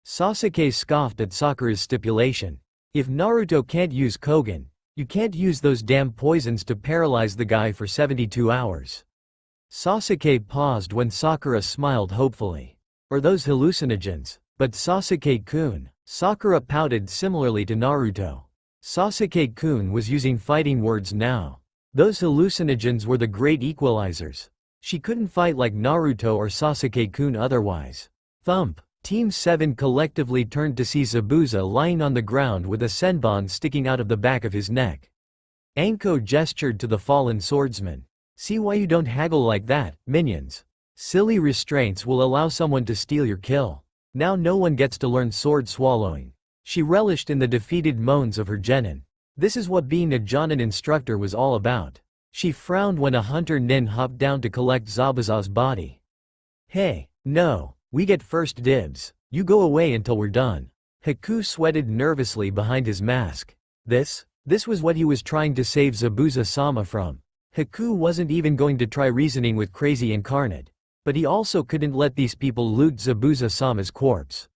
A: Sasuke scoffed at Sakura's stipulation. If Naruto can't use Kogen, you can't use those damn poisons to paralyze the guy for 72 hours. Sasuke paused when Sakura smiled hopefully. Or those hallucinogens. But Sasuke-kun. Sakura pouted similarly to Naruto. Sasuke-kun was using fighting words now. Those hallucinogens were the great equalizers. She couldn't fight like Naruto or Sasuke-kun otherwise. Thump. Team 7 collectively turned to see Zabuza lying on the ground with a senbon sticking out of the back of his neck. Anko gestured to the fallen swordsman. See why you don't haggle like that, minions. Silly restraints will allow someone to steal your kill. Now no one gets to learn sword swallowing. She relished in the defeated moans of her genin. This is what being a jonin instructor was all about. She frowned when a hunter nin hopped down to collect Zabuza's body. Hey, no, we get first dibs. You go away until we're done. Haku sweated nervously behind his mask. This was what he was trying to save Zabuza-sama from. Haku wasn't even going to try reasoning with Crazy Incarnate. But he also couldn't let these people loot Zabuza-sama's corpse.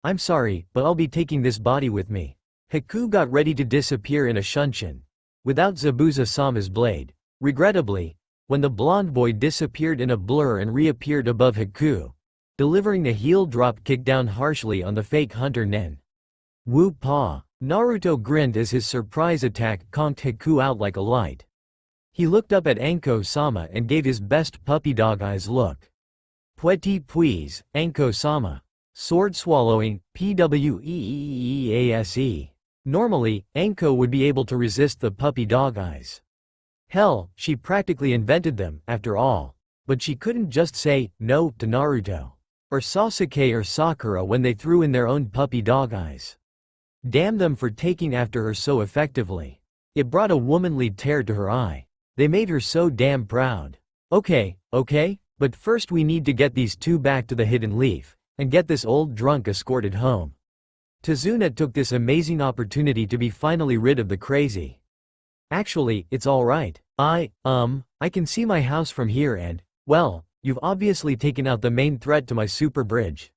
A: I'm sorry, but I'll be taking this body with me. Haku got ready to disappear in a shunshin. Without Zabuza-sama's blade. Regrettably, when the blonde boy disappeared in a blur and reappeared above Haku, delivering a heel drop kick down harshly on the fake hunter nin. Woo pa. Naruto grinned as his surprise attack conked Haku out like a light. He looked up at Anko-sama and gave his best puppy dog eyes look. Petit puis, Anko-sama. Sword swallowing, pweease. Normally, Anko would be able to resist the puppy dog eyes. Hell, she practically invented them, after all. But she couldn't just say no to Naruto. Or Sasuke or Sakura when they threw in their own puppy dog eyes. Damn them for taking after her so effectively. It brought a womanly tear to her eye. They made her so damn proud. Okay, but first we need to get these two back to the Hidden Leaf, and get this old drunk escorted home. Tazuna took this amazing opportunity to be finally rid of the crazy. Actually, it's alright. I can see my house from here and, well, you've obviously taken out the main threat to my super bridge.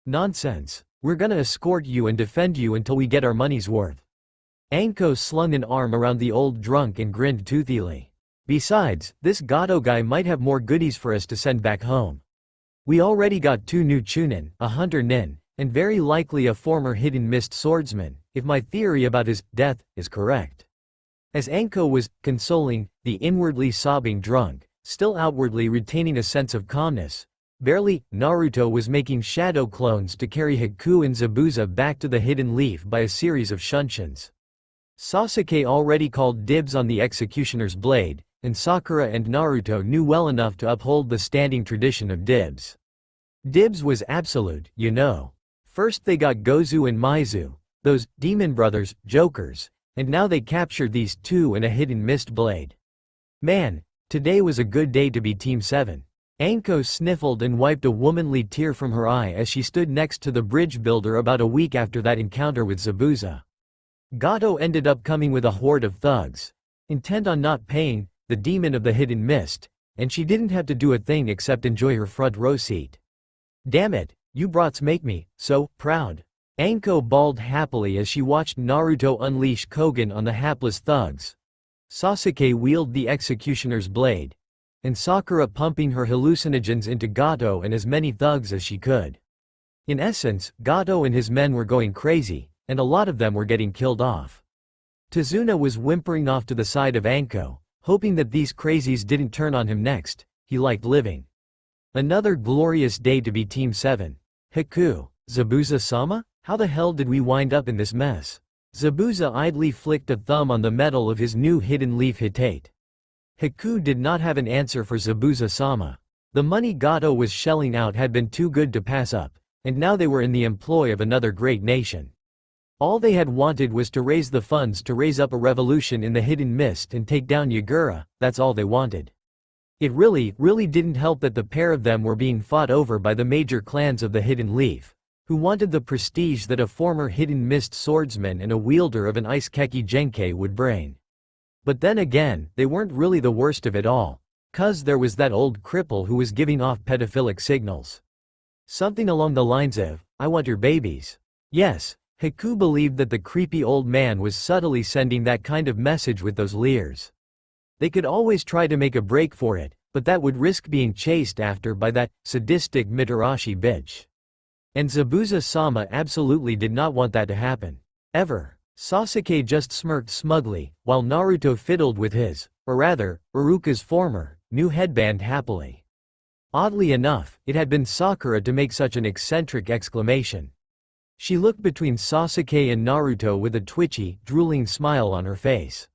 A: Nonsense. We're gonna escort you and defend you until we get our money's worth. Anko slung an arm around the old drunk and grinned toothily. Besides, this Gato guy might have more goodies for us to send back home. We already got 2 new chunin, a hunter nin, and very likely a former hidden mist swordsman, if my theory about his death is correct. As Anko was consoling the inwardly sobbing drunk, still outwardly retaining a sense of calmness, barely, Naruto was making shadow clones to carry Haku and Zabuza back to the Hidden Leaf by a series of shunshins. Sasuke already called dibs on the executioner's blade, and Sakura and Naruto knew well enough to uphold the standing tradition of dibs. Dibs was absolute, you know. First they got Gozu and Maizu, those demon brothers, jokers, and now they captured these two in a hidden mist blade. Man, today was a good day to be Team 7. Anko sniffled and wiped a womanly tear from her eye as she stood next to the bridge builder about a week after that encounter with Zabuza. Gato ended up coming with a horde of thugs, intent on not paying the demon of the hidden mist, and she didn't have to do a thing except enjoy her front row seat. Damn it, you brats make me so proud. Anko bawled happily as she watched Naruto unleash Kogen on the hapless thugs. Sasuke wielded the executioner's blade, and Sakura pumping her hallucinogens into Gato and as many thugs as she could. In essence, Gato and his men were going crazy, and a lot of them were getting killed off. Tazuna was whimpering off to the side of Anko, hoping that these crazies didn't turn on him next. He liked living. Another glorious day to be Team 7. Haku. Zabuza-sama? How the hell did we wind up in this mess? Zabuza idly flicked a thumb on the metal of his new hidden leaf hitate. Haku did not have an answer for Zabuza-sama. The money Gato was shelling out had been too good to pass up, and now they were in the employ of another great nation. All they had wanted was to raise the funds to raise up a revolution in the Hidden Mist and take down Yagura. That's all they wanted. It really didn't help that the pair of them were being fought over by the major clans of the Hidden Leaf, who wanted the prestige that a former Hidden Mist swordsman and a wielder of an ice keki genkai would bring. But then again, they weren't really the worst of it all, 'cause there was that old cripple who was giving off pedophilic signals. Something along the lines of, "I want your babies." Yes, Haku believed that the creepy old man was subtly sending that kind of message with those leers. They could always try to make a break for it, but that would risk being chased after by that sadistic Mitarashi bitch. And Zabuza-sama absolutely did not want that to happen. Ever. Sasuke just smirked smugly, while Naruto fiddled with his, or rather, Iruka's former, new headband happily. Oddly enough, it had been Sakura to make such an eccentric exclamation. She looked between Sasuke and Naruto with a twitchy, drooling smile on her face.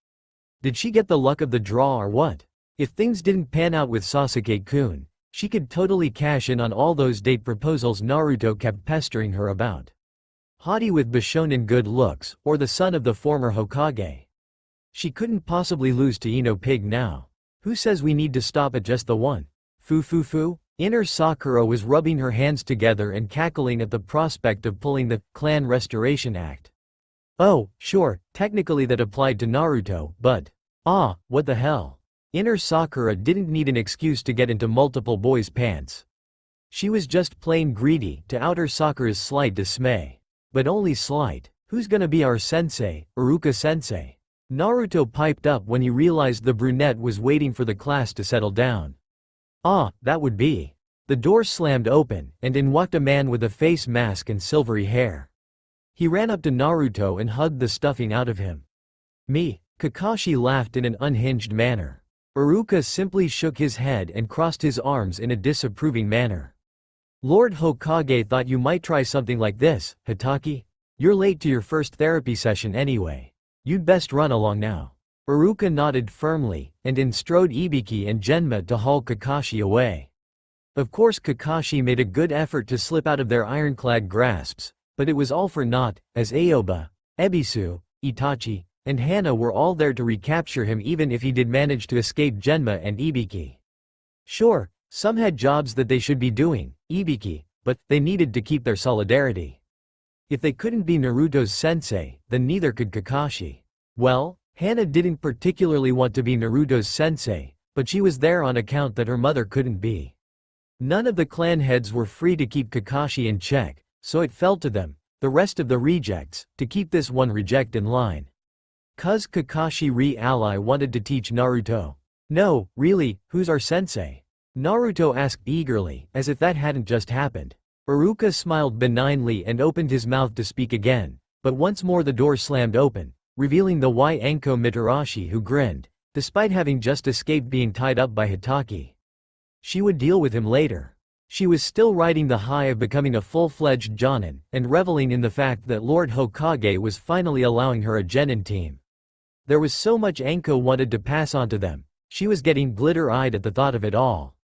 A: Did she get the luck of the draw or what? If things didn't pan out with Sasuke-kun, she could totally cash in on all those date proposals Naruto kept pestering her about. Haughty with Bishonen good looks, or the son of the former Hokage. She couldn't possibly lose to Ino Pig now. Who says we need to stop at just the one? Foo. Inner Sakura was rubbing her hands together and cackling at the prospect of pulling the Clan Restoration Act. Oh, sure, technically that applied to Naruto, but what the hell? Inner Sakura didn't need an excuse to get into multiple boys' pants. She was just plain greedy, to outer Sakura's slight dismay. But only slight. Who's gonna be our sensei, Iruka-sensei? Naruto piped up when he realized the brunette was waiting for the class to settle down. That would be. The door slammed open, and in walked a man with a face mask and silvery hair. He ran up to Naruto and hugged the stuffing out of him. Me? Kakashi laughed in an unhinged manner. Iruka simply shook his head and crossed his arms in a disapproving manner. Lord Hokage thought you might try something like this, Hitaki. You're late to your first therapy session anyway. You'd best run along now. Iruka nodded firmly, and instrode Ibiki and Genma to haul Kakashi away. Of course Kakashi made a good effort to slip out of their ironclad grasps, but it was all for naught, as Aoba, Ebisu, Itachi, and Hana were all there to recapture him even if he did manage to escape Genma and Ibiki. Sure, some had jobs that they should be doing, Ibiki, but they needed to keep their solidarity. If they couldn't be Naruto's sensei, then neither could Kakashi. Well, Hana didn't particularly want to be Naruto's sensei, but she was there on account that her mother couldn't be. None of the clan heads were free to keep Kakashi in check, so it fell to them, the rest of the rejects, to keep this one reject in line. 'Cause Kakashi ally wanted to teach Naruto. No, really, who's our sensei? Naruto asked eagerly, as if that hadn't just happened. Iruka smiled benignly and opened his mouth to speak again, but once more the door slammed open, revealing the Enko Mitarashi who grinned, despite having just escaped being tied up by Hitaki. She would deal with him later. She was still riding the high of becoming a full-fledged Jonin, and reveling in the fact that Lord Hokage was finally allowing her a genin team. There was so much Enko wanted to pass on to them, she was getting glitter-eyed at the thought of it all.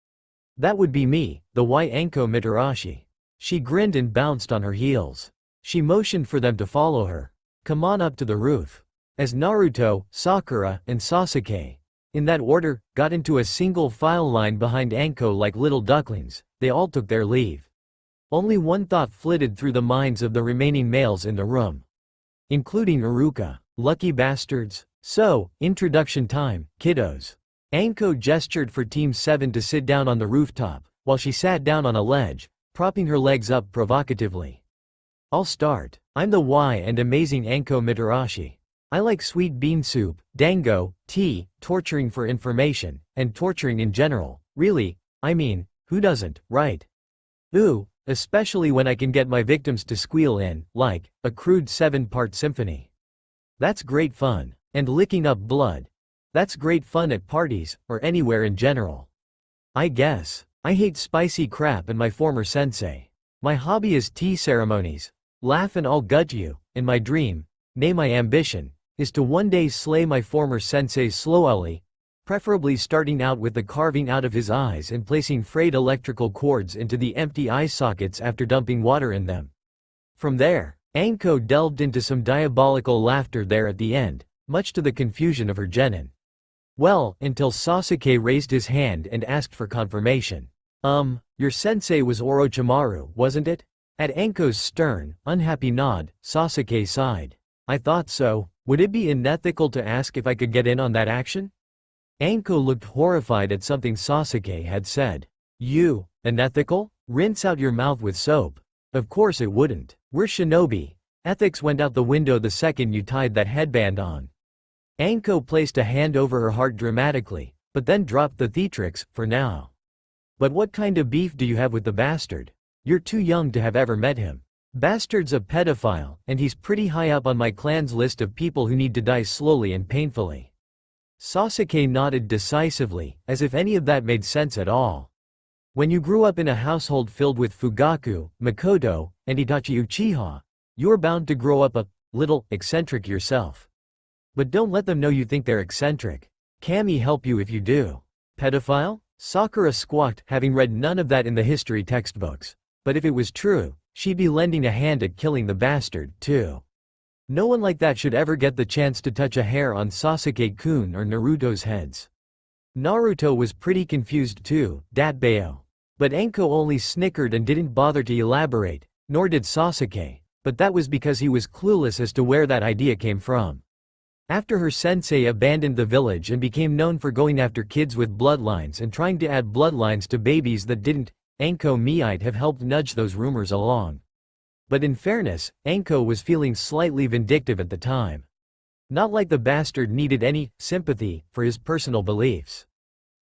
A: That would be me, the Enko Mitarashi. She grinned and bounced on her heels. She motioned for them to follow her. Come on up to the roof. As Naruto, Sakura, and Sasuke, in that order, got into a single file line behind Enko like little ducklings, they all took their leave. Only one thought flitted through the minds of the remaining males in the room, including Iruka. Lucky bastards. So, introduction time, kiddos. Enko gestured for Team 7 to sit down on the rooftop, while she sat down on a ledge, propping her legs up provocatively. I'll start. I'm the and amazing Enko Mitarashi. I like sweet bean soup, dango, tea, torturing for information, and torturing in general. Really, I mean, who doesn't, right? Ooh, especially when I can get my victims to squeal in, like, a crude 7-part symphony. That's great fun. And licking up blood. That's great fun at parties, or anywhere in general. I guess. I hate spicy crap and my former sensei. My hobby is tea ceremonies. Laugh and I'll gut you, and my dream, nay my ambition, is to one day slay my former sensei slowly, preferably starting out with the carving out of his eyes and placing frayed electrical cords into the empty eye sockets after dumping water in them. From there, Anko delved into some diabolical laughter there at the end, much to the confusion of her genin. Well, until Sasuke raised his hand and asked for confirmation. Your sensei was Orochimaru, wasn't it? At Anko's stern, unhappy nod, Sasuke sighed. I thought so. Would it be unethical to ask if I could get in on that action? Anko looked horrified at something Sasuke had said. You, unethical? Rinse out your mouth with soap. Of course it wouldn't. We're shinobi. Ethics went out the window the second you tied that headband on. Anko placed a hand over her heart dramatically, but then dropped the theatrics, for now. But what kind of beef do you have with the bastard? You're too young to have ever met him. Bastard's a pedophile, and he's pretty high up on my clan's list of people who need to die slowly and painfully. Sasuke nodded decisively, as if any of that made sense at all. When you grew up in a household filled with Fugaku, Makoto, and Itachi Uchiha, you're bound to grow up a little eccentric yourself. But don't let them know you think they're eccentric. Kami help you if you do. Pedophile? Sakura squawked, having read none of that in the history textbooks. But if it was true, she'd be lending a hand at killing the bastard, too. No one like that should ever get the chance to touch a hair on Sasuke-kun or Naruto's heads. Naruto was pretty confused too, Datbeo. But Anko only snickered and didn't bother to elaborate, nor did Sasuke, but that was because he was clueless as to where that idea came from. After her sensei abandoned the village and became known for going after kids with bloodlines and trying to add bloodlines to babies that didn't, Anko might have helped nudge those rumors along. But in fairness, Anko was feeling slightly vindictive at the time. Not like the bastard needed any sympathy for his personal beliefs.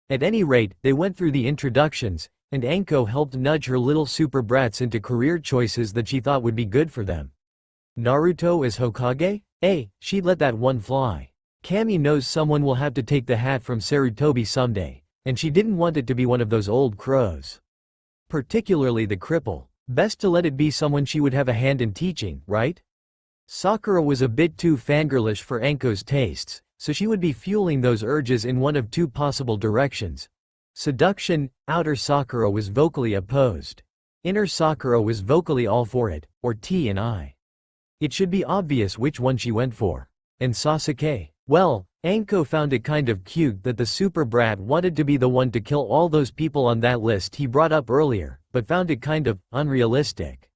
A: At any rate, they went through the introductions, and Anko helped nudge her little super brats into career choices that she thought would be good for them. Naruto as Hokage? She'd let that one fly. Kami knows someone will have to take the hat from Sarutobi someday, and she didn't want it to be one of those old crows. Particularly the cripple. Best to let it be someone she would have a hand in teaching, right? Sakura was a bit too fangirlish for Anko's tastes, so she would be fueling those urges in one of two possible directions. Seduction. Outer Sakura was vocally opposed. Inner Sakura was vocally all for it, or T and I. It should be obvious which one she went for. And Sasuke? Well, Anko found it kind of cute that the super brat wanted to be the one to kill all those people on that list he brought up earlier, but found it kind of unrealistic.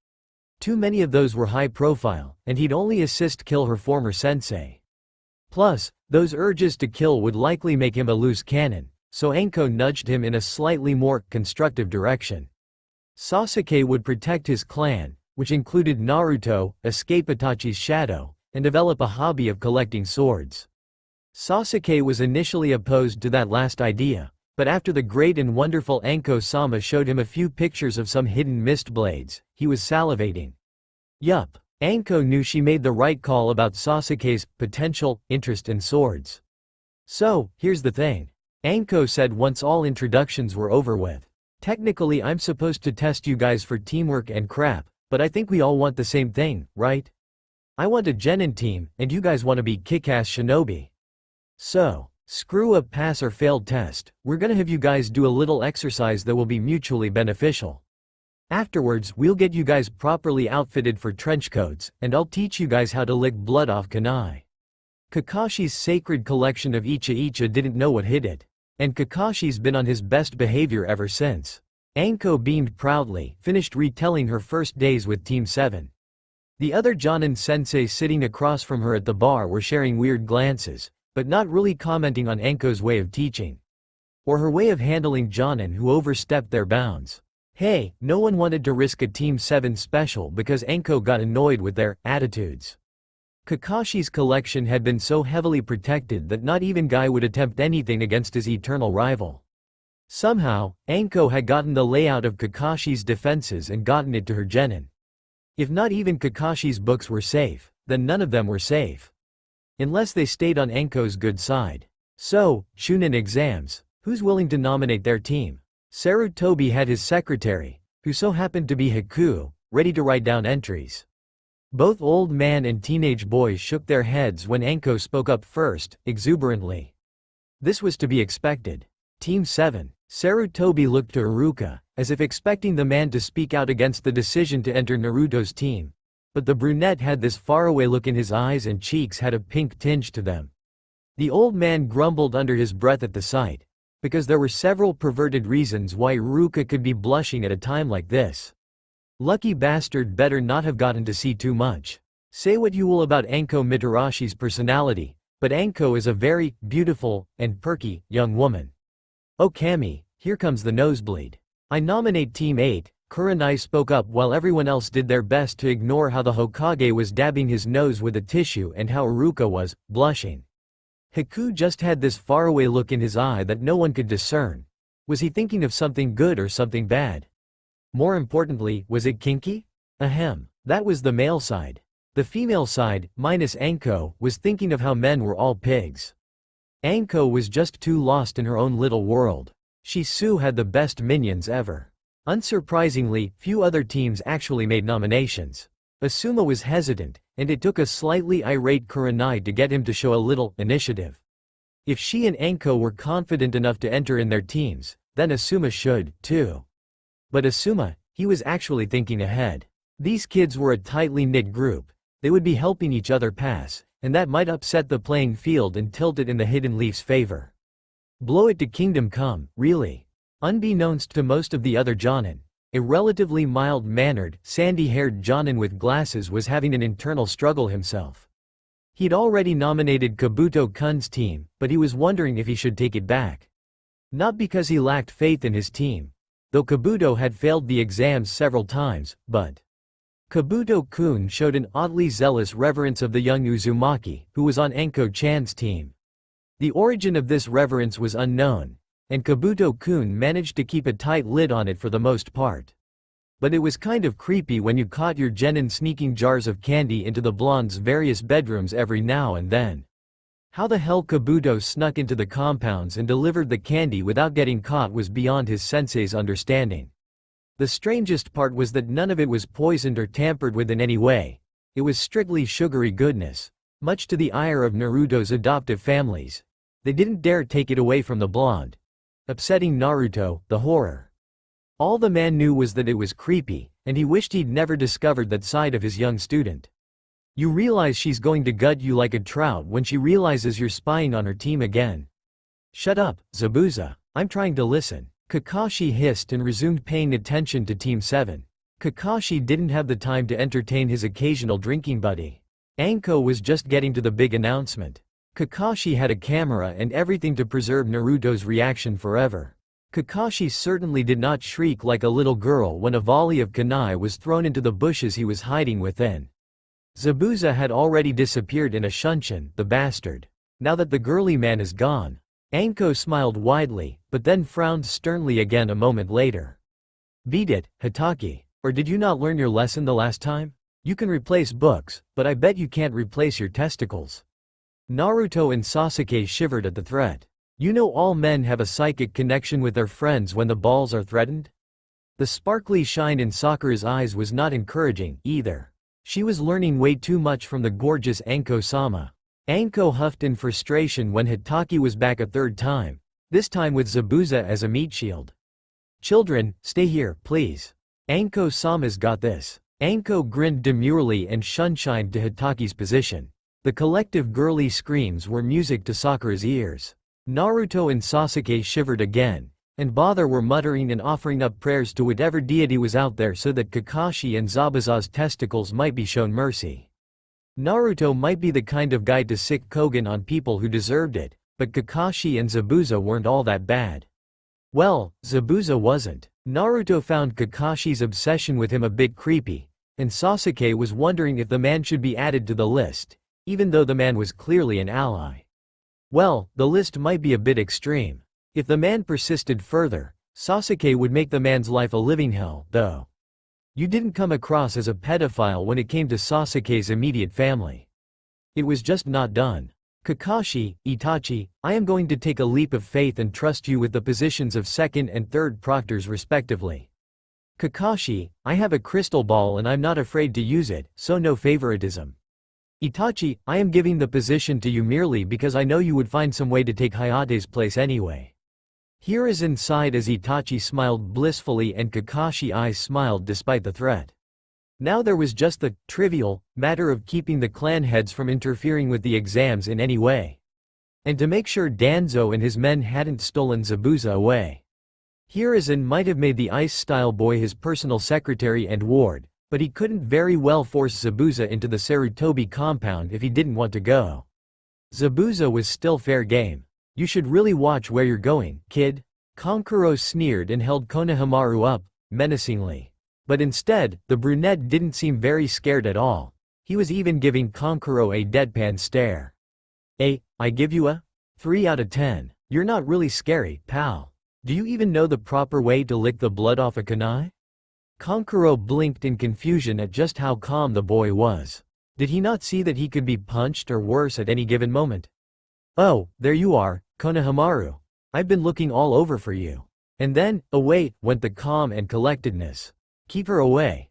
A: Too many of those were high profile, and he'd only assist kill her former sensei. Plus, those urges to kill would likely make him a loose cannon, so Anko nudged him in a slightly more constructive direction. Sasuke would protect his clan, which included Naruto, escape Itachi's shadow, and develop a hobby of collecting swords. Sasuke was initially opposed to that last idea, but after the great and wonderful Anko-sama showed him a few pictures of some hidden mist blades, he was salivating. Yup, Anko knew she made the right call about Sasuke's potential interest in swords. So, here's the thing. Anko said once all introductions were over with. Technically I'm supposed to test you guys for teamwork and crap, but I think we all want the same thing, right? I want a genin team, and you guys want to be kick-ass shinobi. So, screw a pass or failed test, we're gonna have you guys do a little exercise that will be mutually beneficial. Afterwards, we'll get you guys properly outfitted for trench coats, and I'll teach you guys how to lick blood off kunai. Kakashi's sacred collection of Icha didn't know what hit it. And Kakashi's been on his best behavior ever since. Anko beamed proudly, finished retelling her first days with Team 7. The other Jonin sensei sitting across from her at the bar were sharing weird glances, but not really commenting on Anko's way of teaching. Or her way of handling Jonin who overstepped their bounds. Hey, no one wanted to risk a Team 7 special because Anko got annoyed with their attitudes. Kakashi's collection had been so heavily protected that not even Guy would attempt anything against his eternal rival. Somehow, Anko had gotten the layout of Kakashi's defenses and gotten it to her genin. If not even Kakashi's books were safe, then none of them were safe. Unless they stayed on Anko's good side. So, Chunin exams, who's willing to nominate their team? Sarutobi had his secretary, who so happened to be Haku, ready to write down entries. Both old man and teenage boys shook their heads when Anko spoke up first, exuberantly. This was to be expected. Team 7. Sarutobi looked to Iruka, as if expecting the man to speak out against the decision to enter Naruto's team. But the brunette had this faraway look in his eyes and cheeks had a pink tinge to them. The old man grumbled under his breath at the sight, because there were several perverted reasons why Iruka could be blushing at a time like this. Lucky bastard, better not have gotten to see too much. Say what you will about Anko Mitarashi's personality, but Anko is a very beautiful and perky young woman. Oh Kami, here comes the nosebleed. I nominate Team 8, Kurenai spoke up while everyone else did their best to ignore how the Hokage was dabbing his nose with a tissue and how Iruka was blushing. Haku just had this faraway look in his eye that no one could discern. Was he thinking of something good or something bad? More importantly, was it kinky? Ahem, that was the male side. The female side, minus Anko, was thinking of how men were all pigs. Anko was just too lost in her own little world. Shisu had the best minions ever. Unsurprisingly, few other teams actually made nominations. Asuma was hesitant, and it took a slightly irate Kurenai to get him to show a little initiative. If she and Anko were confident enough to enter in their teams, then Asuma should, too. But Asuma, he was actually thinking ahead. These kids were a tightly knit group. They would be helping each other pass, and that might upset the playing field and tilt it in the Hidden Leaf's favor. Blow it to Kingdom Come, really. Unbeknownst to most of the other Jonin, a relatively mild-mannered, sandy-haired Jonin with glasses was having an internal struggle himself. He'd already nominated Kabuto-kun's team, but he was wondering if he should take it back. Not because he lacked faith in his team, though Kabuto had failed the exams several times, but Kabuto-kun showed an oddly zealous reverence of the young Uzumaki, who was on Anko-chan's team. The origin of this reverence was unknown, and Kabuto-kun managed to keep a tight lid on it for the most part. But it was kind of creepy when you caught your genin sneaking jars of candy into the blonde's various bedrooms every now and then. How the hell Kabuto snuck into the compounds and delivered the candy without getting caught was beyond his sensei's understanding. The strangest part was that none of it was poisoned or tampered with in any way. It was strictly sugary goodness, much to the ire of Naruto's adoptive families. They didn't dare take it away from the blonde, upsetting Naruto, the horror. All the man knew was that it was creepy, and he wished he'd never discovered that side of his young student. You realize she's going to gut you like a trout when she realizes you're spying on her team again. Shut up, Zabuza, I'm trying to listen. Kakashi hissed and resumed paying attention to Team 7. Kakashi didn't have the time to entertain his occasional drinking buddy. Anko was just getting to the big announcement. Kakashi had a camera and everything to preserve Naruto's reaction forever. Kakashi certainly did not shriek like a little girl when a volley of kunai was thrown into the bushes he was hiding within. Zabuza had already disappeared in a shunshin, the bastard. Now that the girly man is gone. Anko smiled widely, but then frowned sternly again a moment later. Beat it, Hitaki. Or did you not learn your lesson the last time? You can replace books, but I bet you can't replace your testicles. Naruto and Sasuke shivered at the threat. You know all men have a psychic connection with their friends when the balls are threatened? The sparkly shine in Sakura's eyes was not encouraging, either. She was learning way too much from the gorgeous Anko-sama. Anko huffed in frustration when Hitaki was back a third time, this time with Zabuza as a meat shield. Children, stay here, please. Anko-sama's got this. Anko grinned demurely and shunshined to Hitaki's position. The collective girly screams were music to Sakura's ears. Naruto and Sasuke shivered again, and Bother were muttering and offering up prayers to whatever deity was out there so that Kakashi and Zabuza's testicles might be shown mercy. Naruto might be the kind of guy to sick Kogen on people who deserved it, but Kakashi and Zabuza weren't all that bad. Well, Zabuza wasn't. Naruto found Kakashi's obsession with him a bit creepy, and Sasuke was wondering if the man should be added to the list, even though the man was clearly an ally. Well, the list might be a bit extreme. If the man persisted further, Sasuke would make the man's life a living hell, though. You didn't come across as a pedophile when it came to Sasuke's immediate family. It was just not done. Kakashi, Itachi, I am going to take a leap of faith and trust you with the positions of second and third proctors respectively. Kakashi, I have a crystal ball and I'm not afraid to use it, so no favoritism. Itachi, I am giving the position to you merely because I know you would find some way to take Hayate's place anyway. Hiruzen sighed as Itachi smiled blissfully and Kakashi's eyes smiled despite the threat. Now there was just the trivial matter of keeping the clan heads from interfering with the exams in any way. And to make sure Danzo and his men hadn't stolen Zabuza away. Hiruzen might have made the Ice-style boy his personal secretary and ward, but he couldn't very well force Zabuza into the Sarutobi compound if he didn't want to go. Zabuza was still fair game. You should really watch where you're going, kid. Kankuro sneered and held Konohamaru up, menacingly. But instead, the brunette didn't seem very scared at all. He was even giving Kankuro a deadpan stare. I give you a 3 out of 10. You're not really scary, pal. Do you even know the proper way to lick the blood off a kunai? Kankuro blinked in confusion at just how calm the boy was. Did he not see that he could be punched or worse at any given moment? Oh, there you are, Konohamaru. I've been looking all over for you. And then, away, went the calm and collectedness. Keep her away,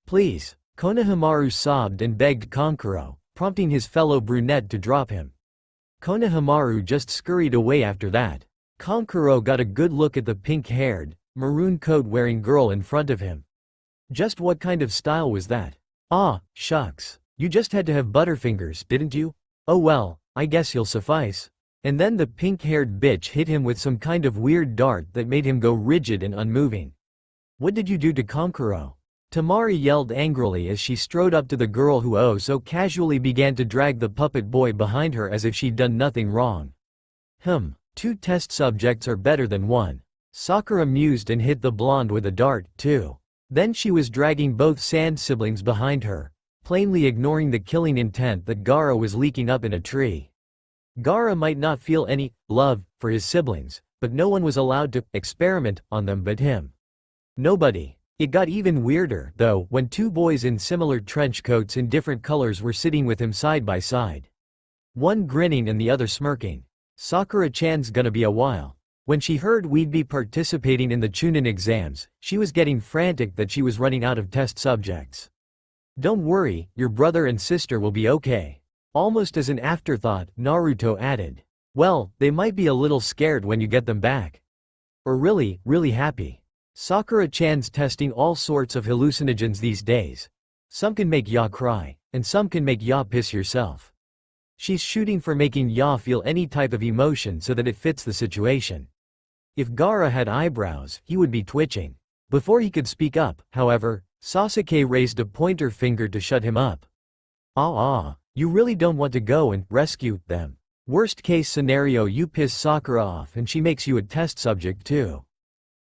A: please. Konohamaru sobbed and begged Kankuro, prompting his fellow brunette to drop him. Konohamaru just scurried away after that. Kankuro got a good look at the pink-haired, maroon coat-wearing girl in front of him. Just what kind of style was that? Ah, shucks. You just had to have butterfingers, didn't you? Oh well, I guess he'll suffice. And then the pink-haired bitch hit him with some kind of weird dart that made him go rigid and unmoving. What did you do to Kankuro? Tamari yelled angrily as she strode up to the girl who oh so casually began to drag the puppet boy behind her as if she'd done nothing wrong. 2 test subjects are better than 1. Sakura mused and hit the blonde with a dart, too. Then she was dragging both Sand siblings behind her, plainly ignoring the killing intent that Gaara was leaking up in a tree. Gaara might not feel any love for his siblings, but no one was allowed to experiment on them but him. Nobody. It got even weirder, though, when 2 boys in similar trench coats in different colors were sitting with him side by side. One grinning and the other smirking. Sakura-chan's gonna be a while. When she heard we'd be participating in the Chunin exams, she was getting frantic that she was running out of test subjects. Don't worry, your brother and sister will be okay. Almost as an afterthought, Naruto added. Well, they might be a little scared when you get them back. Or really, really happy. Sakura-chan's testing all sorts of hallucinogens these days. Some can make ya cry, and some can make ya piss yourself. She's shooting for making ya feel any type of emotion so that it fits the situation. If Gaara had eyebrows, he would be twitching. Before he could speak up, however, Sasuke raised a pointer finger to shut him up. You really don't want to go and rescue them. Worst case scenario, you piss Sakura off and she makes you a test subject too.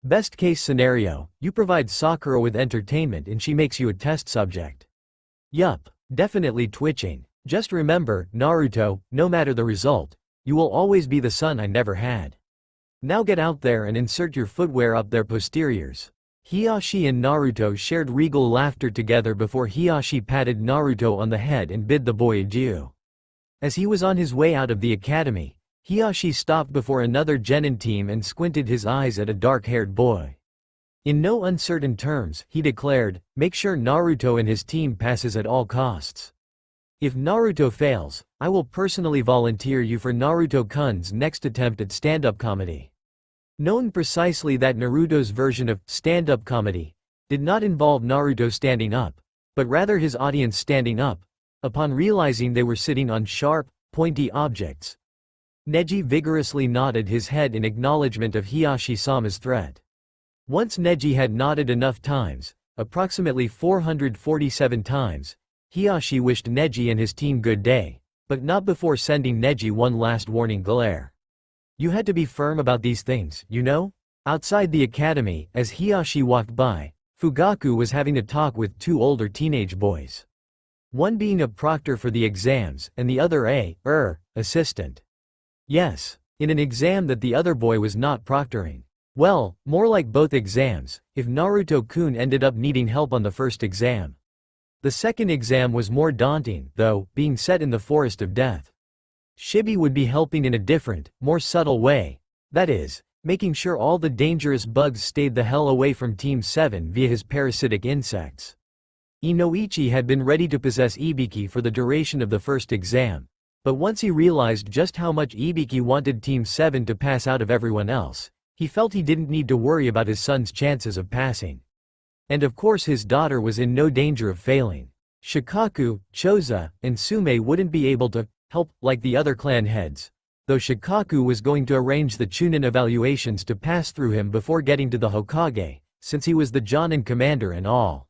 A: Best case scenario, you provide Sakura with entertainment and she makes you a test subject. Yup, definitely twitching. Just remember, Naruto, no matter the result, you will always be the son I never had. Now get out there and insert your footwear up their posteriors. Hiyashi and Naruto shared regal laughter together before Hiyashi patted Naruto on the head and bid the boy adieu. As he was on his way out of the academy, Hiyashi stopped before another genin team and squinted his eyes at a dark-haired boy. In no uncertain terms, he declared, make sure Naruto and his team passes at all costs. If Naruto fails, I will personally volunteer you for Naruto-kun's next attempt at stand-up comedy. Knowing precisely that Naruto's version of stand-up comedy did not involve Naruto standing up, but rather his audience standing up, upon realizing they were sitting on sharp, pointy objects, Neji vigorously nodded his head in acknowledgement of Hiyashi-sama's threat. Once Neji had nodded enough times, approximately 447 times, Hiyashi wished Neji and his team good day, but not before sending Neji one last warning glare. You had to be firm about these things, you know? Outside the academy, as Hiyashi walked by, Fugaku was having a talk with 2 older teenage boys. One being a proctor for the exams and the other assistant. Yes, in an exam that the other boy was not proctoring. Well, more like both exams, if Naruto-kun ended up needing help on the first exam. The second exam was more daunting, though, being set in the Forest of Death. Shibi would be helping in a different, more subtle way. That is, making sure all the dangerous bugs stayed the hell away from Team 7 via his parasitic insects. Inoichi had been ready to possess Ibiki for the duration of the first exam. But once he realized just how much Ibiki wanted Team 7 to pass out of everyone else, he felt he didn't need to worry about his son's chances of passing. And of course his daughter was in no danger of failing. Shikaku, Choza, and Sume wouldn't be able to help like the other clan heads, though Shikaku was going to arrange the Chunin evaluations to pass through him before getting to the Hokage, since he was the Jonin commander and all.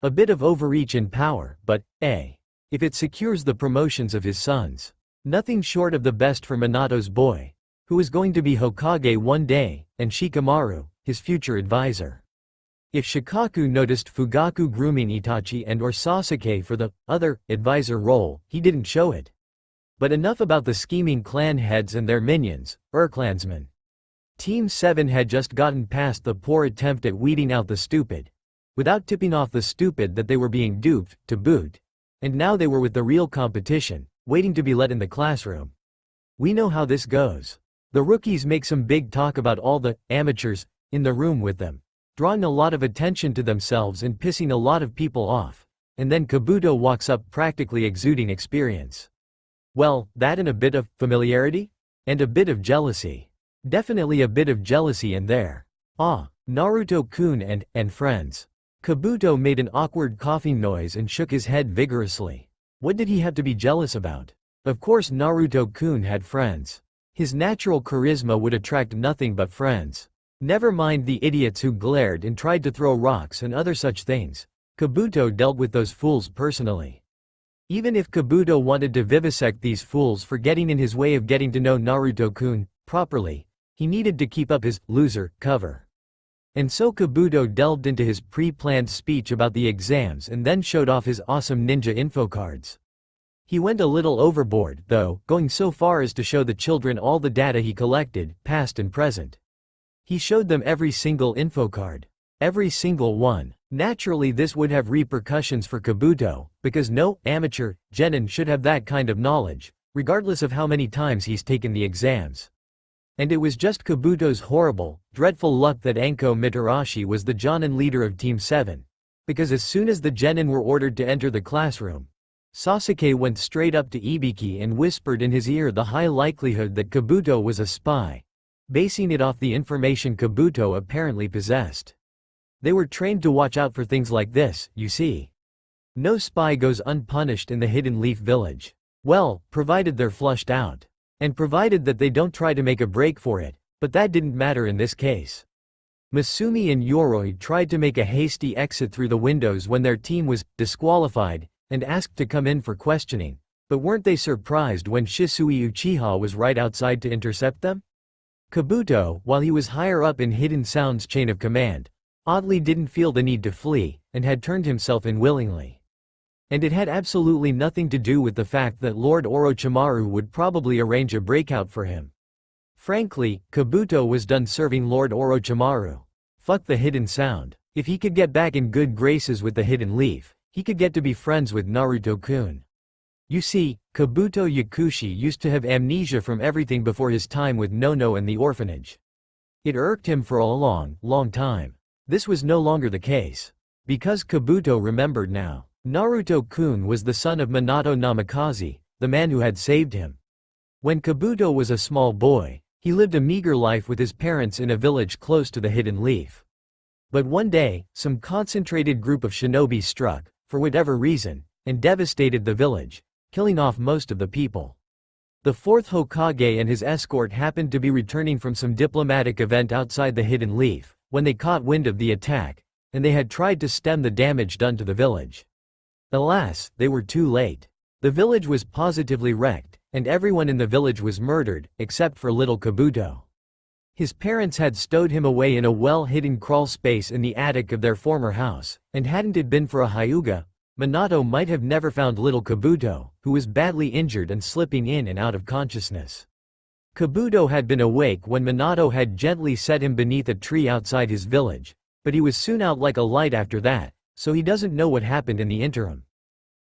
A: A bit of overreach in power, but, if it secures the promotions of his sons, nothing short of the best for Minato's boy, who is going to be Hokage one day, and Shikamaru, his future advisor. If Shikaku noticed Fugaku grooming Itachi and or Sasuke for the other advisor role, he didn't show it. But enough about the scheming clan heads and their minions, clansmen. Team 7 had just gotten past the poor attempt at weeding out the stupid, without tipping off the stupid that they were being duped, to boot. And now they were with the real competition, waiting to be let in the classroom. We know how this goes. The rookies make some big talk about all the amateurs in the room with them, drawing a lot of attention to themselves and pissing a lot of people off, and then Kabuto walks up practically exuding experience. Well, that and a bit of familiarity? And a bit of jealousy. Definitely a bit of jealousy in there. Naruto-kun and friends. Kabuto made an awkward coughing noise and shook his head vigorously. What did he have to be jealous about? Of course Naruto-kun had friends. His natural charisma would attract nothing but friends. Never mind the idiots who glared and tried to throw rocks and other such things. Kabuto dealt with those fools personally. Even if Kabuto wanted to vivisect these fools for getting in his way of getting to know Naruto-kun properly, he needed to keep up his loser cover. And so Kabuto delved into his pre-planned speech about the exams and then showed off his awesome ninja info cards. He went a little overboard, though, going so far as to show the children all the data he collected, past and present. He showed them every single info card. Every single one. Naturally this would have repercussions for Kabuto, because no amateur genin should have that kind of knowledge, regardless of how many times he's taken the exams. And it was just Kabuto's horrible, dreadful luck that Anko Mitarashi was the Jonin leader of Team 7. Because as soon as the genin were ordered to enter the classroom, Sasuke went straight up to Ibiki and whispered in his ear the high likelihood that Kabuto was a spy, basing it off the information Kabuto apparently possessed. They were trained to watch out for things like this, you see. No spy goes unpunished in the Hidden Leaf Village. Well, provided they're flushed out. And provided that they don't try to make a break for it, but that didn't matter in this case. Masumi and Yoroi tried to make a hasty exit through the windows when their team was disqualified and asked to come in for questioning, but weren't they surprised when Shisui Uchiha was right outside to intercept them? Kabuto, while he was higher up in Hidden Sound's chain of command, oddly didn't feel the need to flee, and had turned himself in willingly. And it had absolutely nothing to do with the fact that Lord Orochimaru would probably arrange a breakout for him. Frankly, Kabuto was done serving Lord Orochimaru. Fuck the Hidden Sound. If he could get back in good graces with the Hidden Leaf, he could get to be friends with Naruto-kun. You see, Kabuto Yakushi used to have amnesia from everything before his time with Nono and the orphanage. It irked him for a long time. This was no longer the case. Because Kabuto remembered now. Naruto-kun was the son of Minato Namikaze, the man who had saved him. When Kabuto was a small boy, he lived a meager life with his parents in a village close to the Hidden Leaf. But one day, some concentrated group of shinobi struck, for whatever reason, and devastated the village, killing off most of the people. The fourth Hokage and his escort happened to be returning from some diplomatic event outside the Hidden Leaf, when they caught wind of the attack, and they had tried to stem the damage done to the village. Alas, they were too late. The village was positively wrecked, and everyone in the village was murdered, except for little Kabuto. His parents had stowed him away in a well-hidden crawl space in the attic of their former house, and hadn't it been for a Hyuga, Minato might have never found little Kabuto, who was badly injured and slipping in and out of consciousness. Kabuto had been awake when Minato had gently set him beneath a tree outside his village, but he was soon out like a light after that, so he doesn't know what happened in the interim.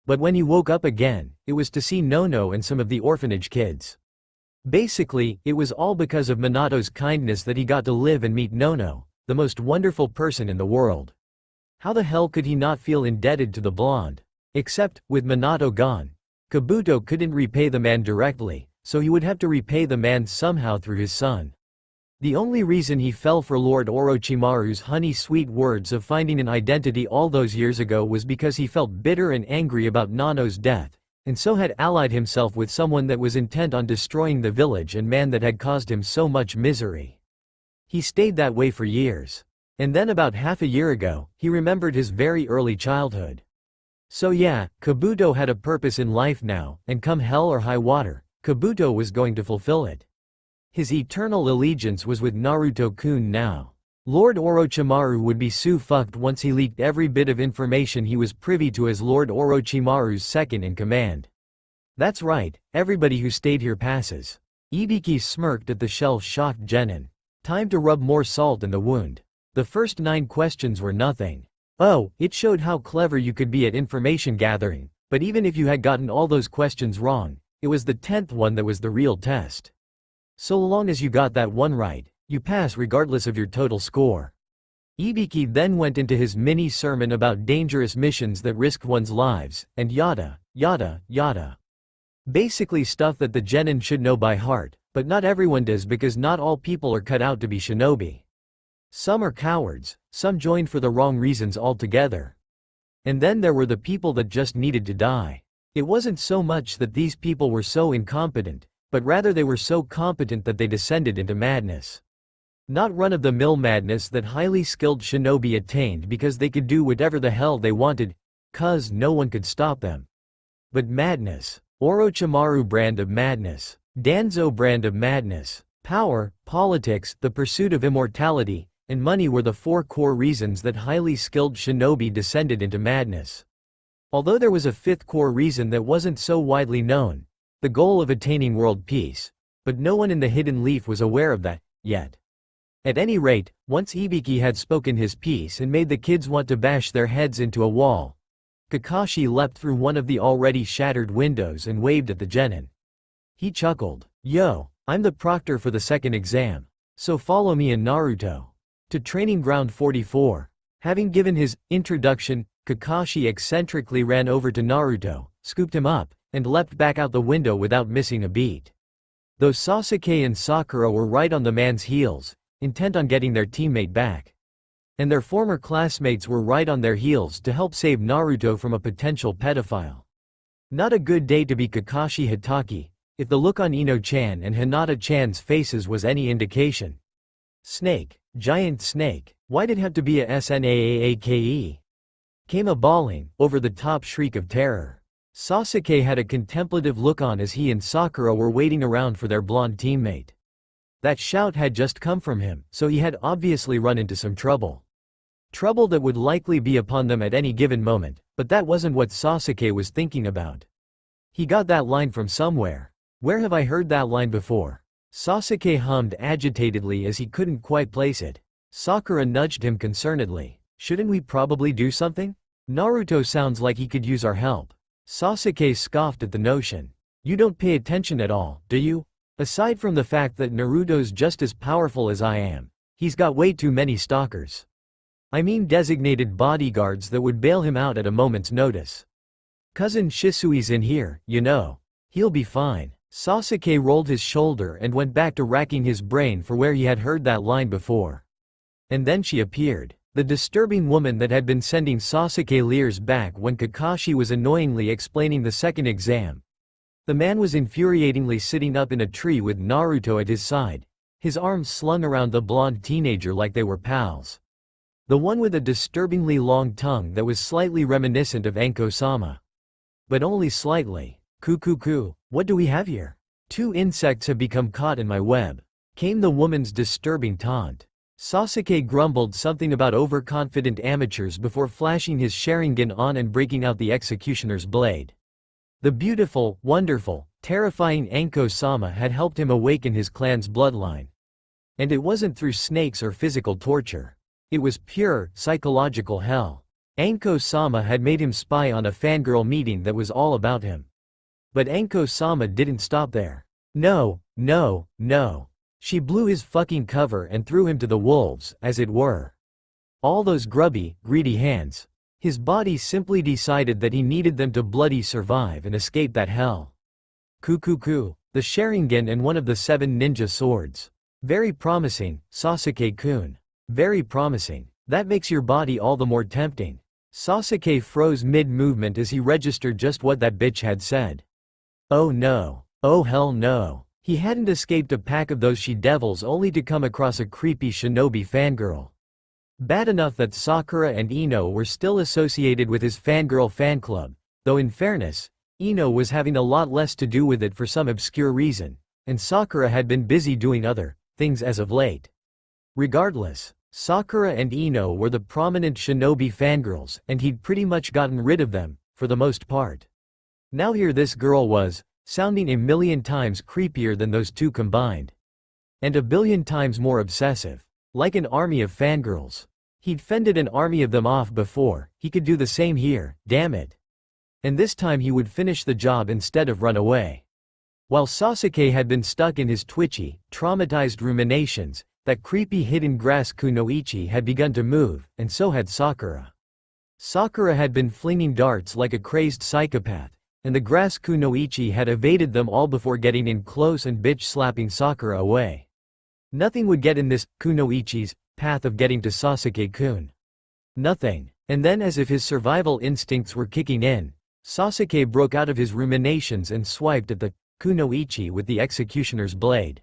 A: But when he woke up again, it was to see Nono and some of the orphanage kids. Basically, it was all because of Minato's kindness that he got to live and meet Nono, the most wonderful person in the world. How the hell could he not feel indebted to the blonde? Except, with Minato gone, Kabuto couldn't repay the man directly, so he would have to repay the man somehow through his son. The only reason he fell for Lord Orochimaru's honey-sweet words of finding an identity all those years ago was because he felt bitter and angry about Nano's death, and so had allied himself with someone that was intent on destroying the village and man that had caused him so much misery. He stayed that way for years. And then about half a year ago, he remembered his very early childhood. So yeah, Kabuto had a purpose in life now, and come hell or high water, Kabuto was going to fulfill it. His eternal allegiance was with Naruto-kun now. Lord Orochimaru would be fucked once he leaked every bit of information he was privy to as Lord Orochimaru's second-in-command. That's right, everybody who stayed here passes. Ibiki smirked at the shell-shocked Genin. Time to rub more salt in the wound. The first 9 questions were nothing. Oh, it showed how clever you could be at information gathering, but even if you had gotten all those questions wrong, it was the 10th one that was the real test. So long as you got that one right, you pass regardless of your total score. Ibiki then went into his mini-sermon about dangerous missions that risked one's lives, and yada, yada, yada. Basically stuff that the genin should know by heart, but not everyone does because not all people are cut out to be shinobi. Some are cowards, some joined for the wrong reasons altogether. And then there were the people that just needed to die. It wasn't so much that these people were so incompetent, but rather they were so competent that they descended into madness. Not run-of-the-mill madness that highly skilled shinobi attained because they could do whatever the hell they wanted, 'cause no one could stop them. But madness. Orochimaru brand of madness. Danzo brand of madness. Power, politics, the pursuit of immortality, and money were the 4 core reasons that highly skilled shinobi descended into madness. Although there was a 5th core reason that wasn't so widely known, the goal of attaining world peace, but no one in the Hidden Leaf was aware of that, yet. At any rate, once Ibiki had spoken his piece and made the kids want to bash their heads into a wall, Kakashi leapt through one of the already shattered windows and waved at the genin. He chuckled. Yo, I'm the proctor for the second exam. So follow me in Naruto. To Training Ground 44. Having given his introduction, Kakashi eccentrically ran over to Naruto, scooped him up, and leapt back out the window without missing a beat. Though Sasuke and Sakura were right on the man's heels, intent on getting their teammate back. And their former classmates were right on their heels to help save Naruto from a potential pedophile. Not a good day to be Kakashi Hitaki, if the look on Ino-chan and Hinata-chan's faces was any indication. Snake, giant snake, why'd it have to be a SNAAAKE? Came a bawling, over-the-top shriek of terror. Sasuke had a contemplative look on as he and Sakura were waiting around for their blonde teammate. That shout had just come from him, so he had obviously run into some trouble. Trouble that would likely be upon them at any given moment, but that wasn't what Sasuke was thinking about. He got that line from somewhere. Where have I heard that line before? Sasuke hummed agitatedly as he couldn't quite place it. Sakura nudged him concernedly. Shouldn't we probably do something? Naruto sounds like he could use our help. Sasuke scoffed at the notion. You don't pay attention at all, do you? Aside from the fact that Naruto's just as powerful as I am, he's got way too many stalkers. I mean designated bodyguards that would bail him out at a moment's notice. Cousin Shisui's in here, you know. He'll be fine. Sasuke rolled his shoulder and went back to racking his brain for where he had heard that line before. And then she appeared. The disturbing woman that had been sending Sasuke leers back when Kakashi was annoyingly explaining the second exam. The man was infuriatingly sitting up in a tree with Naruto at his side, his arms slung around the blonde teenager like they were pals. The one with a disturbingly long tongue that was slightly reminiscent of Anko-sama. But only slightly. Kukuku, what do we have here? 2 insects have become caught in my web. Came the woman's disturbing taunt. Sasuke grumbled something about overconfident amateurs before flashing his Sharingan on and breaking out the executioner's blade. The beautiful, wonderful, terrifying Anko-sama had helped him awaken his clan's bloodline. And it wasn't through snakes or physical torture. It was pure, psychological hell. Anko-sama had made him spy on a fangirl meeting that was all about him. But Anko-sama didn't stop there. No, no, no. She blew his fucking cover and threw him to the wolves, as it were. All those grubby, greedy hands. His body simply decided that he needed them to bloody survive and escape that hell. Kukuku, the Sharingan and one of the 7 ninja swords. Very promising, Sasuke-kun. Very promising. That makes your body all the more tempting. Sasuke froze mid-movement as he registered just what that bitch had said. Oh no. Oh hell no. He hadn't escaped a pack of those she-devils only to come across a creepy shinobi fangirl. Bad enough that Sakura and Ino were still associated with his fangirl fan club, though in fairness, Ino was having a lot less to do with it for some obscure reason, and Sakura had been busy doing other things as of late. Regardless, Sakura and Ino were the prominent shinobi fangirls and he'd pretty much gotten rid of them, for the most part. Now here this girl was, sounding a million times creepier than those two combined. And a billion times more obsessive. Like an army of fangirls. He'd fended an army of them off before, he could do the same here, damn it. And this time he would finish the job instead of run away. While Sasuke had been stuck in his twitchy, traumatized ruminations, that creepy hidden grass kunoichi had begun to move, and so had Sakura. Sakura had been flinging darts like a crazed psychopath, and the grass kunoichi had evaded them all before getting in close and bitch-slapping Sakura away. Nothing would get in this kunoichi's path of getting to Sasuke-kun. Nothing. And then, as if his survival instincts were kicking in, Sasuke broke out of his ruminations and swiped at the kunoichi with the executioner's blade.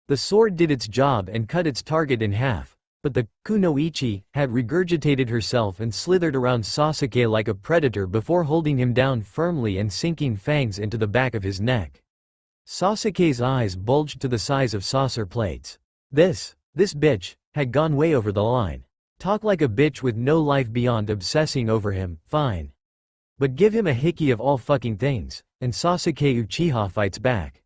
A: The sword did its job and cut its target in half, but the kunoichi had regurgitated herself and slithered around Sasuke like a predator before holding him down firmly and sinking fangs into the back of his neck. Sasuke's eyes bulged to the size of saucer plates. This bitch, had gone way over the line. Talk like a bitch with no life beyond obsessing over him, fine. But give him a hickey of all fucking things, and Sasuke Uchiha fights back.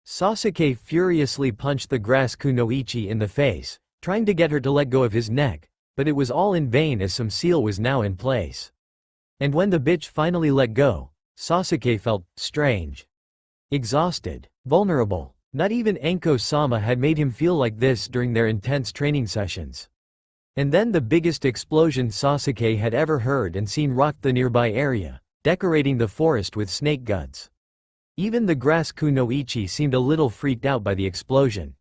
A: Sasuke furiously punched the grass kunoichi in the face, trying to get her to let go of his neck, but it was all in vain as some seal was now in place. And when the bitch finally let go, Sasuke felt strange. Exhausted. Vulnerable. Not even Enko-sama had made him feel like this during their intense training sessions. And then the biggest explosion Sasuke had ever heard and seen rocked the nearby area, decorating the forest with snake guts. Even the grass kunoichi seemed a little freaked out by the explosion.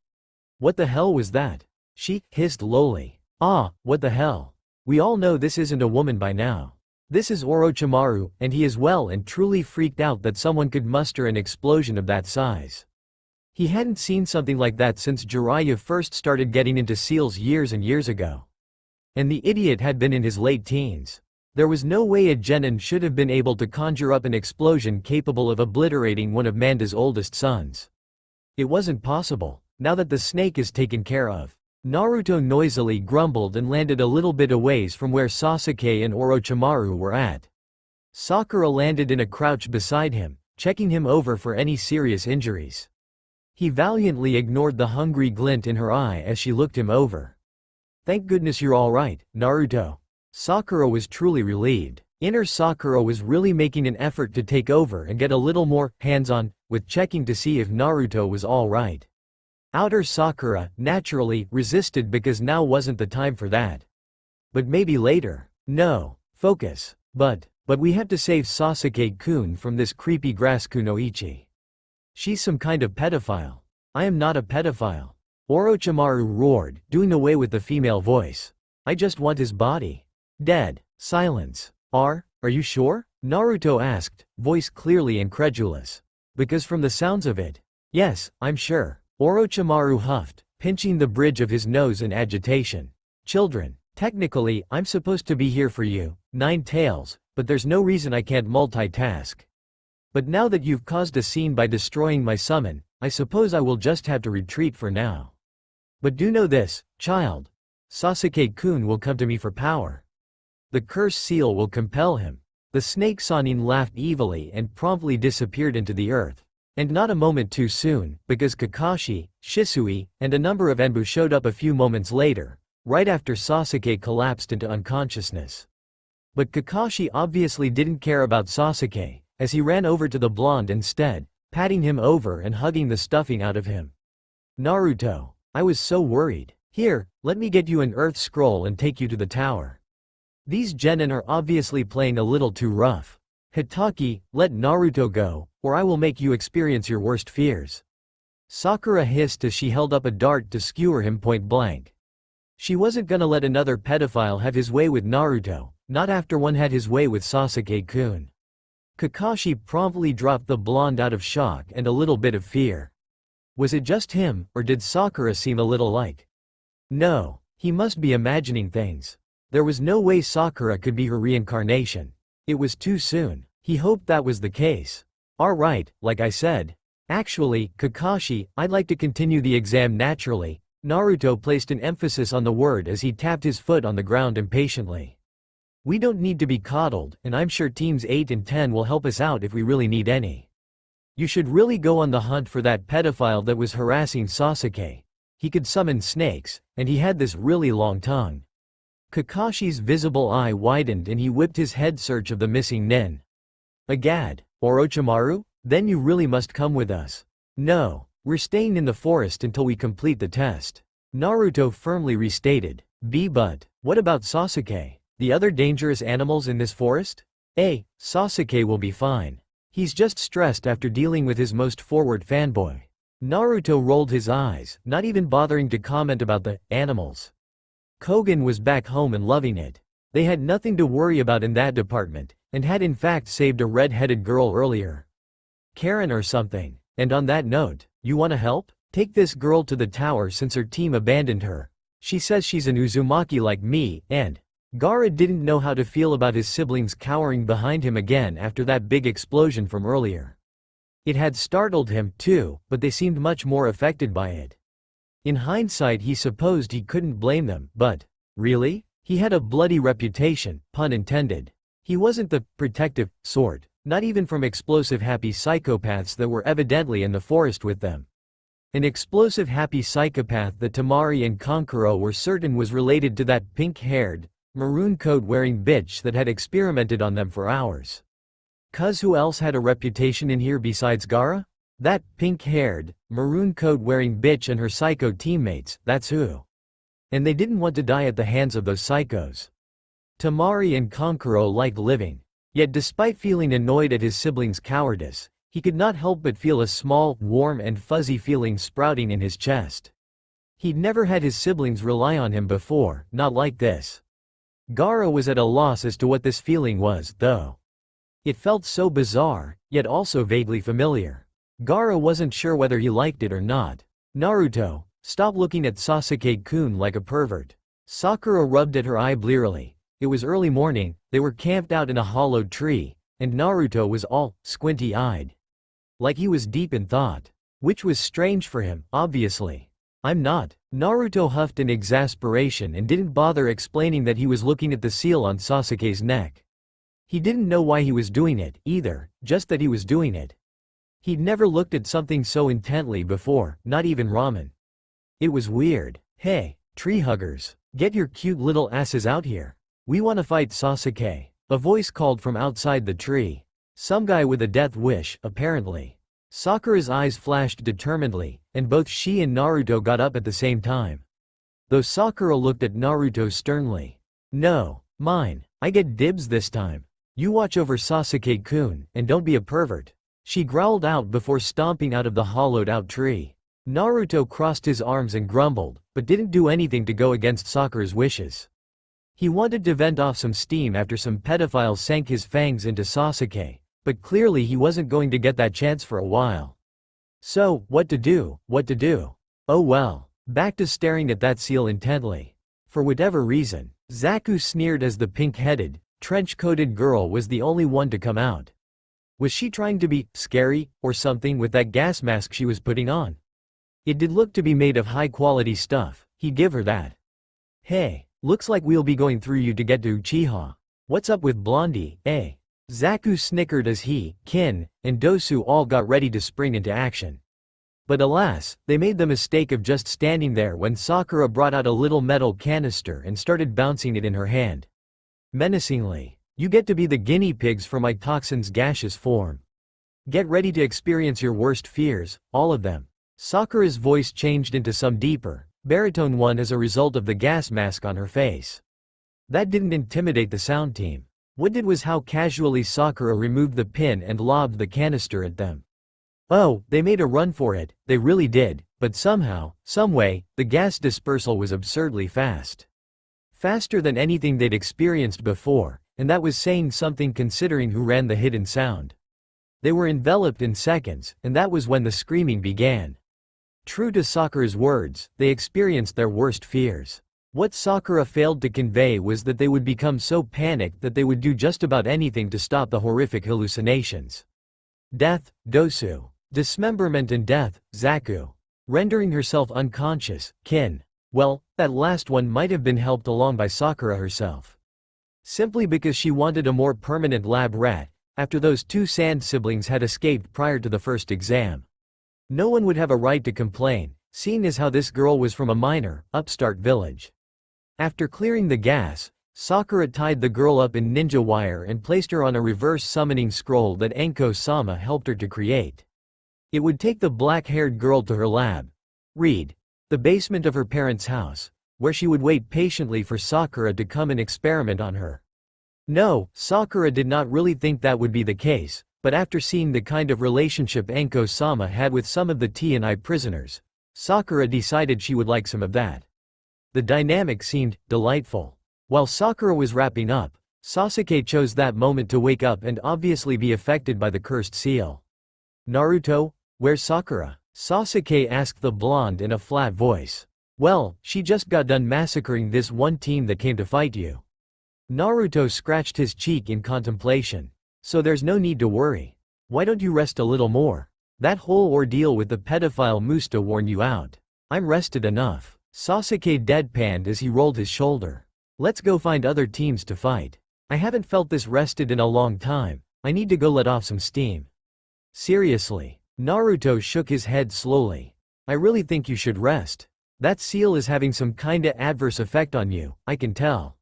A: What the hell was that? She hissed lowly. Ah, what the hell? We all know this isn't a woman by now. This is Orochimaru, and he is well and truly freaked out that someone could muster an explosion of that size. He hadn't seen something like that since Jiraiya first started getting into seals years and years ago. And the idiot had been in his late teens. There was no way a genin should have been able to conjure up an explosion capable of obliterating one of Manda's oldest sons. It wasn't possible, now that the snake is taken care of. Naruto noisily grumbled and landed a little bit away from where Sasuke and Orochimaru were at. Sakura landed in a crouch beside him, checking him over for any serious injuries. He valiantly ignored the hungry glint in her eye as she looked him over. Thank goodness you're all right, Naruto. Sakura was truly relieved. Inner Sakura was really making an effort to take over and get a little more hands-on with checking to see if Naruto was all right. Outer Sakura, naturally, resisted because now wasn't the time for that. But maybe later. No. Focus. But we have to save Sasuke-kun from this creepy grass kunoichi. She's some kind of pedophile. I am not a pedophile. Orochimaru roared, doing away with the female voice. I just want his body. Dead. Silence. Are you sure? Naruto asked, voice clearly incredulous. Because from the sounds of it. Yes, I'm sure. Orochimaru huffed, pinching the bridge of his nose in agitation. Children, technically, I'm supposed to be here for you, Nine Tails, but there's no reason I can't multitask. But now that you've caused a scene by destroying my summon, I suppose I will just have to retreat for now. But do know this, child. Sasuke-kun will come to me for power. The curse seal will compel him. The snake Sanin laughed evilly and promptly disappeared into the earth. And not a moment too soon, because Kakashi, Shisui, and a number of Enbu showed up a few moments later, right after Sasuke collapsed into unconsciousness. But Kakashi obviously didn't care about Sasuke, as he ran over to the blonde instead, patting him over and hugging the stuffing out of him. Naruto. I was so worried. Here, let me get you an earth scroll and take you to the tower. These genin are obviously playing a little too rough. Hitaki, let Naruto go, or I will make you experience your worst fears. Sakura hissed as she held up a dart to skewer him point blank. She wasn't gonna let another pedophile have his way with Naruto, not after one had his way with Sasuke-kun. Kakashi promptly dropped the blonde out of shock and a little bit of fear. Was it just him, or did Sakura seem a little like? No, he must be imagining things. There was no way Sakura could be her reincarnation. It was too soon. He hoped that was the case. Alright, like I said. Actually, Kakashi, I'd like to continue the exam naturally. Naruto placed an emphasis on the word as he tapped his foot on the ground impatiently. We don't need to be coddled, and I'm sure teams 8 and 10 will help us out if we really need any. You should really go on the hunt for that pedophile that was harassing Sasuke. He could summon snakes, and he had this really long tongue. Kakashi's visible eye widened and he whipped his head search of the missing nin. Agad, Orochimaru? Then you really must come with us. No, we're staying in the forest until we complete the test. Naruto firmly restated. But, what about Sasuke? The other dangerous animals in this forest? Sasuke will be fine. He's just stressed after dealing with his most forward fanboy. Naruto rolled his eyes, not even bothering to comment about the animals. Kogen was back home and loving it. They had nothing to worry about in that department, and had in fact saved a red-headed girl earlier. Karen or something. And on that note, you wanna help? Take this girl to the tower since her team abandoned her. She says she's an Uzumaki like me, and Gaara didn't know how to feel about his siblings cowering behind him again after that big explosion from earlier. It had startled him too, but they seemed much more affected by it. In hindsight he supposed he couldn't blame them, but really? He had a bloody reputation, pun intended. He wasn't the protective sort, not even from explosive happy psychopaths that were evidently in the forest with them. An explosive happy psychopath that Temari and Kankuro were certain was related to that pink-haired, maroon coat-wearing bitch that had experimented on them for hours. 'Cause who else had a reputation in here besides Gaara? That pink-haired, maroon coat-wearing bitch and her psycho teammates, that's who. And they didn't want to die at the hands of those psychos. Temari and Kankuro liked living. Yet despite feeling annoyed at his siblings' cowardice, he could not help but feel a small, warm and fuzzy feeling sprouting in his chest. He'd never had his siblings rely on him before, not like this. Gaara was at a loss as to what this feeling was, though. It felt so bizarre, yet also vaguely familiar. Gaara wasn't sure whether he liked it or not. Naruto, stop looking at Sasuke-kun like a pervert. Sakura rubbed at her eye blearily. It was early morning, they were camped out in a hollowed tree, and Naruto was all squinty-eyed. Like he was deep in thought. Which was strange for him, obviously. I'm not. Naruto huffed in exasperation and didn't bother explaining that he was looking at the seal on Sasuke's neck. He didn't know why he was doing it, either, just that he was doing it. He'd never looked at something so intently before, not even ramen. It was weird. Hey, tree huggers, get your cute little asses out here. We wanna fight Sasuke. A voice called from outside the tree. Some guy with a death wish, apparently. Sakura's eyes flashed determinedly, and both she and Naruto got up at the same time. Though Sakura looked at Naruto sternly. No, mine. I get dibs this time. You watch over Sasuke-kun, and don't be a pervert. She growled out before stomping out of the hollowed-out tree. Naruto crossed his arms and grumbled, but didn't do anything to go against Sakura's wishes. He wanted to vent off some steam after some pedophile sank his fangs into Sasuke, but clearly he wasn't going to get that chance for a while. So, what to do? Oh well, back to staring at that seal intently. For whatever reason, Zaku sneered as the pink-headed, trench-coated girl was the only one to come out. Was she trying to be scary, or something with that gas mask she was putting on? It did look to be made of high-quality stuff, he'd give her that. Hey, looks like we'll be going through you to get to Uchiha. What's up with Blondie, eh? Zaku snickered as he, Kin, and Dosu all got ready to spring into action. But alas, they made the mistake of just standing there when Sakura brought out a little metal canister and started bouncing it in her hand. Menacingly, you get to be the guinea pigs for my toxin's gaseous form. Get ready to experience your worst fears, all of them. Sakura's voice changed into some deeper, Baritone 1 as a result of the gas mask on her face. That didn't intimidate the sound team. What did was how casually Sakura removed the pin and lobbed the canister at them. Oh, they made a run for it, they really did, but somehow, someway, the gas dispersal was absurdly fast. Faster than anything they'd experienced before, and that was saying something considering who ran the hidden sound. They were enveloped in seconds, and that was when the screaming began. True to Sakura's words, they experienced their worst fears. What Sakura failed to convey was that they would become so panicked that they would do just about anything to stop the horrific hallucinations. Death, Dosu. Dismemberment and death, Zaku. Rendering herself unconscious, Kin. Well, that last one might have been helped along by Sakura herself. Simply because she wanted a more permanent lab rat, after those two sand siblings had escaped prior to the first exam. No one would have a right to complain, seeing as how this girl was from a minor, upstart village. After clearing the gas, Sakura tied the girl up in ninja wire and placed her on a reverse summoning scroll that Enko-sama helped her to create. It would take the black-haired girl to her lab. Read. The basement of her parents' house, where she would wait patiently for Sakura to come and experiment on her. No, Sakura did not really think that would be the case, but after seeing the kind of relationship Enko-sama had with some of the T&I prisoners, Sakura decided she would like some of that. The dynamic seemed delightful. While Sakura was wrapping up, Sasuke chose that moment to wake up and obviously be affected by the cursed seal. Naruto, where's Sakura? Sasuke asked the blonde in a flat voice. Well, she just got done massacring this one team that came to fight you. Naruto scratched his cheek in contemplation. So there's no need to worry. Why don't you rest a little more? That whole ordeal with the pedophile Musta worn you out. I'm rested enough. Sasuke deadpanned as he rolled his shoulder. Let's go find other teams to fight. I haven't felt this rested in a long time. I need to go let off some steam. Seriously. Naruto shook his head slowly. I really think you should rest. That seal is having some kinda adverse effect on you, I can tell.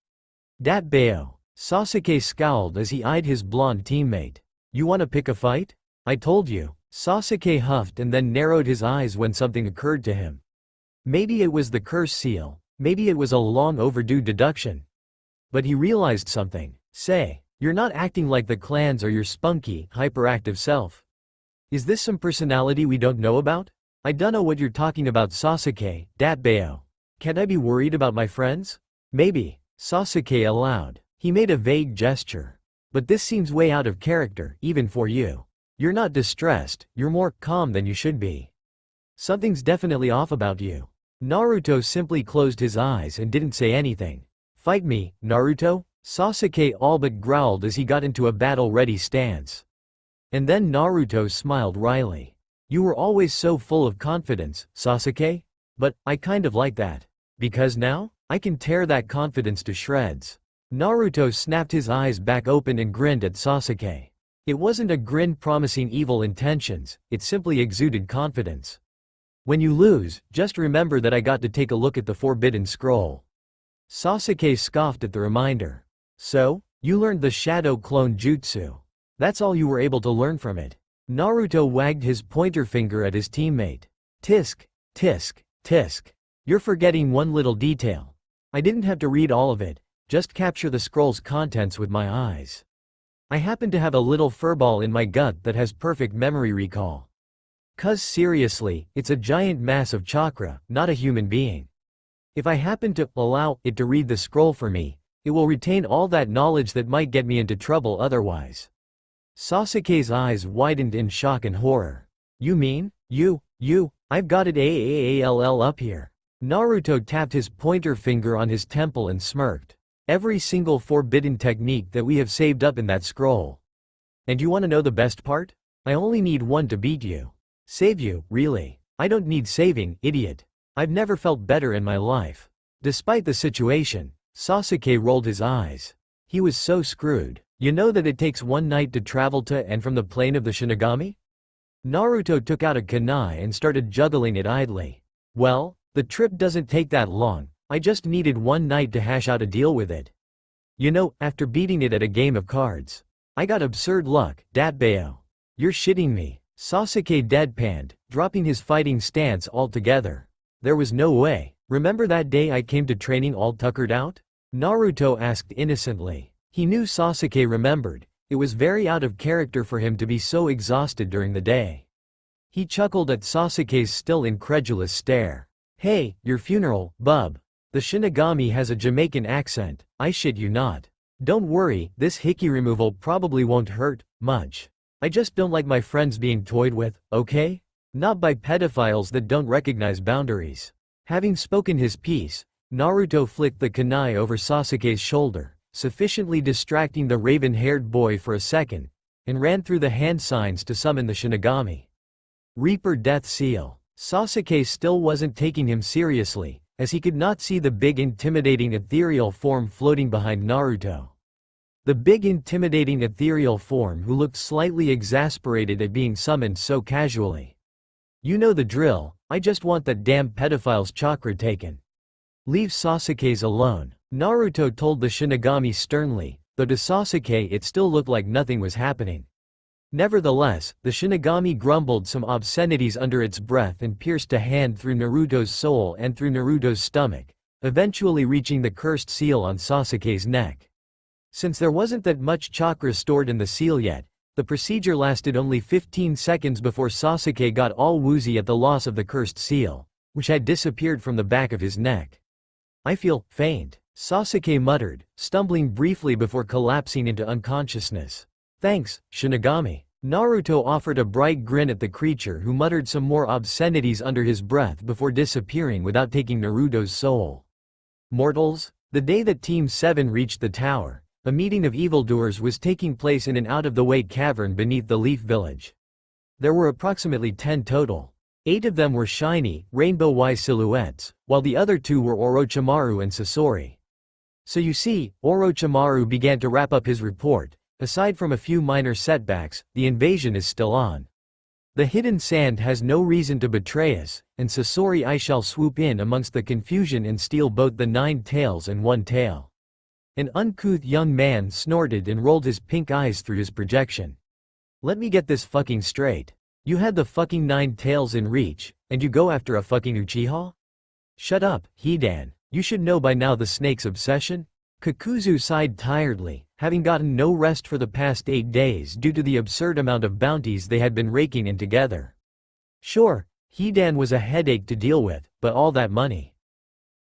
A: Dat Bayo. Sasuke scowled as he eyed his blonde teammate. You wanna pick a fight? I told you. Sasuke huffed and then narrowed his eyes when something occurred to him. Maybe it was the curse seal, maybe it was a long overdue deduction. But he realized something. Say, you're not acting like the clans or your spunky, hyperactive self. Is this some personality we don't know about? I dunno what you're talking about, Sasuke, Dat Bayo. Can't I be worried about my friends? Maybe. Sasuke allowed. He made a vague gesture. But this seems way out of character, even for you. You're not distressed, you're more calm than you should be. Something's definitely off about you. Naruto simply closed his eyes and didn't say anything. Fight me, Naruto? Sasuke all but growled as he got into a battle-ready stance. And then Naruto smiled wryly. You were always so full of confidence, Sasuke? But, I kind of like that. Because now, I can tear that confidence to shreds. Naruto snapped his eyes back open and grinned at Sasuke. It wasn't a grin promising evil intentions, it simply exuded confidence. When you lose, just remember that I got to take a look at the Forbidden Scroll. Sasuke scoffed at the reminder. So, you learned the Shadow Clone Jutsu. That's all you were able to learn from it. Naruto wagged his pointer finger at his teammate. Tisk, tisk, tisk. You're forgetting one little detail. I didn't have to read all of it, just capture the scroll's contents with my eyes. I happen to have a little furball in my gut that has perfect memory recall. 'Cause seriously, it's a giant mass of chakra, not a human being. If I happen to allow it to read the scroll for me, it will retain all that knowledge that might get me into trouble otherwise. Sasuke's eyes widened in shock and horror. You mean, I've got it AAALL up here. Naruto tapped his pointer finger on his temple and smirked. Every single forbidden technique that we have saved up in that scroll. And you want to know the best part? I only need one to beat you. Save you, really. I don't need saving, idiot. I've never felt better in my life. Despite the situation, Sasuke rolled his eyes. He was so screwed. You know that it takes one night to travel to and from the plane of the Shinigami? Naruto took out a kunai and started juggling it idly. Well, the trip doesn't take that long. I just needed one night to hash out a deal with it. You know, after beating it at a game of cards. I got absurd luck, Dat Bayo. You're shitting me. Sasuke deadpanned, dropping his fighting stance altogether. There was no way. Remember that day I came to training all tuckered out? Naruto asked innocently. He knew Sasuke remembered. It was very out of character for him to be so exhausted during the day. He chuckled at Sasuke's still incredulous stare. Hey, your funeral, bub. The Shinigami has a Jamaican accent, I shit you not. Don't worry, this hickey removal probably won't hurt much. I just don't like my friends being toyed with, okay? Not by pedophiles that don't recognize boundaries. Having spoken his piece, Naruto flicked the kunai over Sasuke's shoulder, sufficiently distracting the raven-haired boy for a second, and ran through the hand signs to summon the Shinigami. Reaper Death Seal. Sasuke still wasn't taking him seriously, as he could not see the big intimidating ethereal form floating behind Naruto. The big intimidating ethereal form who looked slightly exasperated at being summoned so casually. You know the drill, I just want that damn pedophile's chakra taken. Leave Sasuke's alone, Naruto told the Shinigami sternly, though to Sasuke it still looked like nothing was happening. Nevertheless, the Shinigami grumbled some obscenities under its breath and pierced a hand through Naruto's soul and through Naruto's stomach, eventually reaching the cursed seal on Sasuke's neck. Since there wasn't that much chakra stored in the seal yet, the procedure lasted only 15 seconds before Sasuke got all woozy at the loss of the cursed seal, which had disappeared from the back of his neck. I feel faint, Sasuke muttered, stumbling briefly before collapsing into unconsciousness. Thanks, Shinigami. Naruto offered a bright grin at the creature who muttered some more obscenities under his breath before disappearing without taking Naruto's soul. Mortals, the day that Team 7 reached the tower, a meeting of evildoers was taking place in an out-of-the-way cavern beneath the Leaf Village. There were approximately 10 total. 8 of them were shiny, rainbow-wise silhouettes, while the other 2 were Orochimaru and Sasori. So you see, Orochimaru began to wrap up his report. Aside from a few minor setbacks, the invasion is still on. The hidden sand has no reason to betray us, and Sasori I shall swoop in amongst the confusion and steal both the 9 tails and 1 tail. An uncouth young man snorted and rolled his pink eyes through his projection. Let me get this fucking straight. You had the fucking 9 tails in reach, and you go after a fucking Uchiha? Shut up, Hidan. You should know by now the snake's obsession? Kakuzu sighed tiredly, having gotten no rest for the past 8 days due to the absurd amount of bounties they had been raking in together. Sure, Hidan was a headache to deal with, but all that money.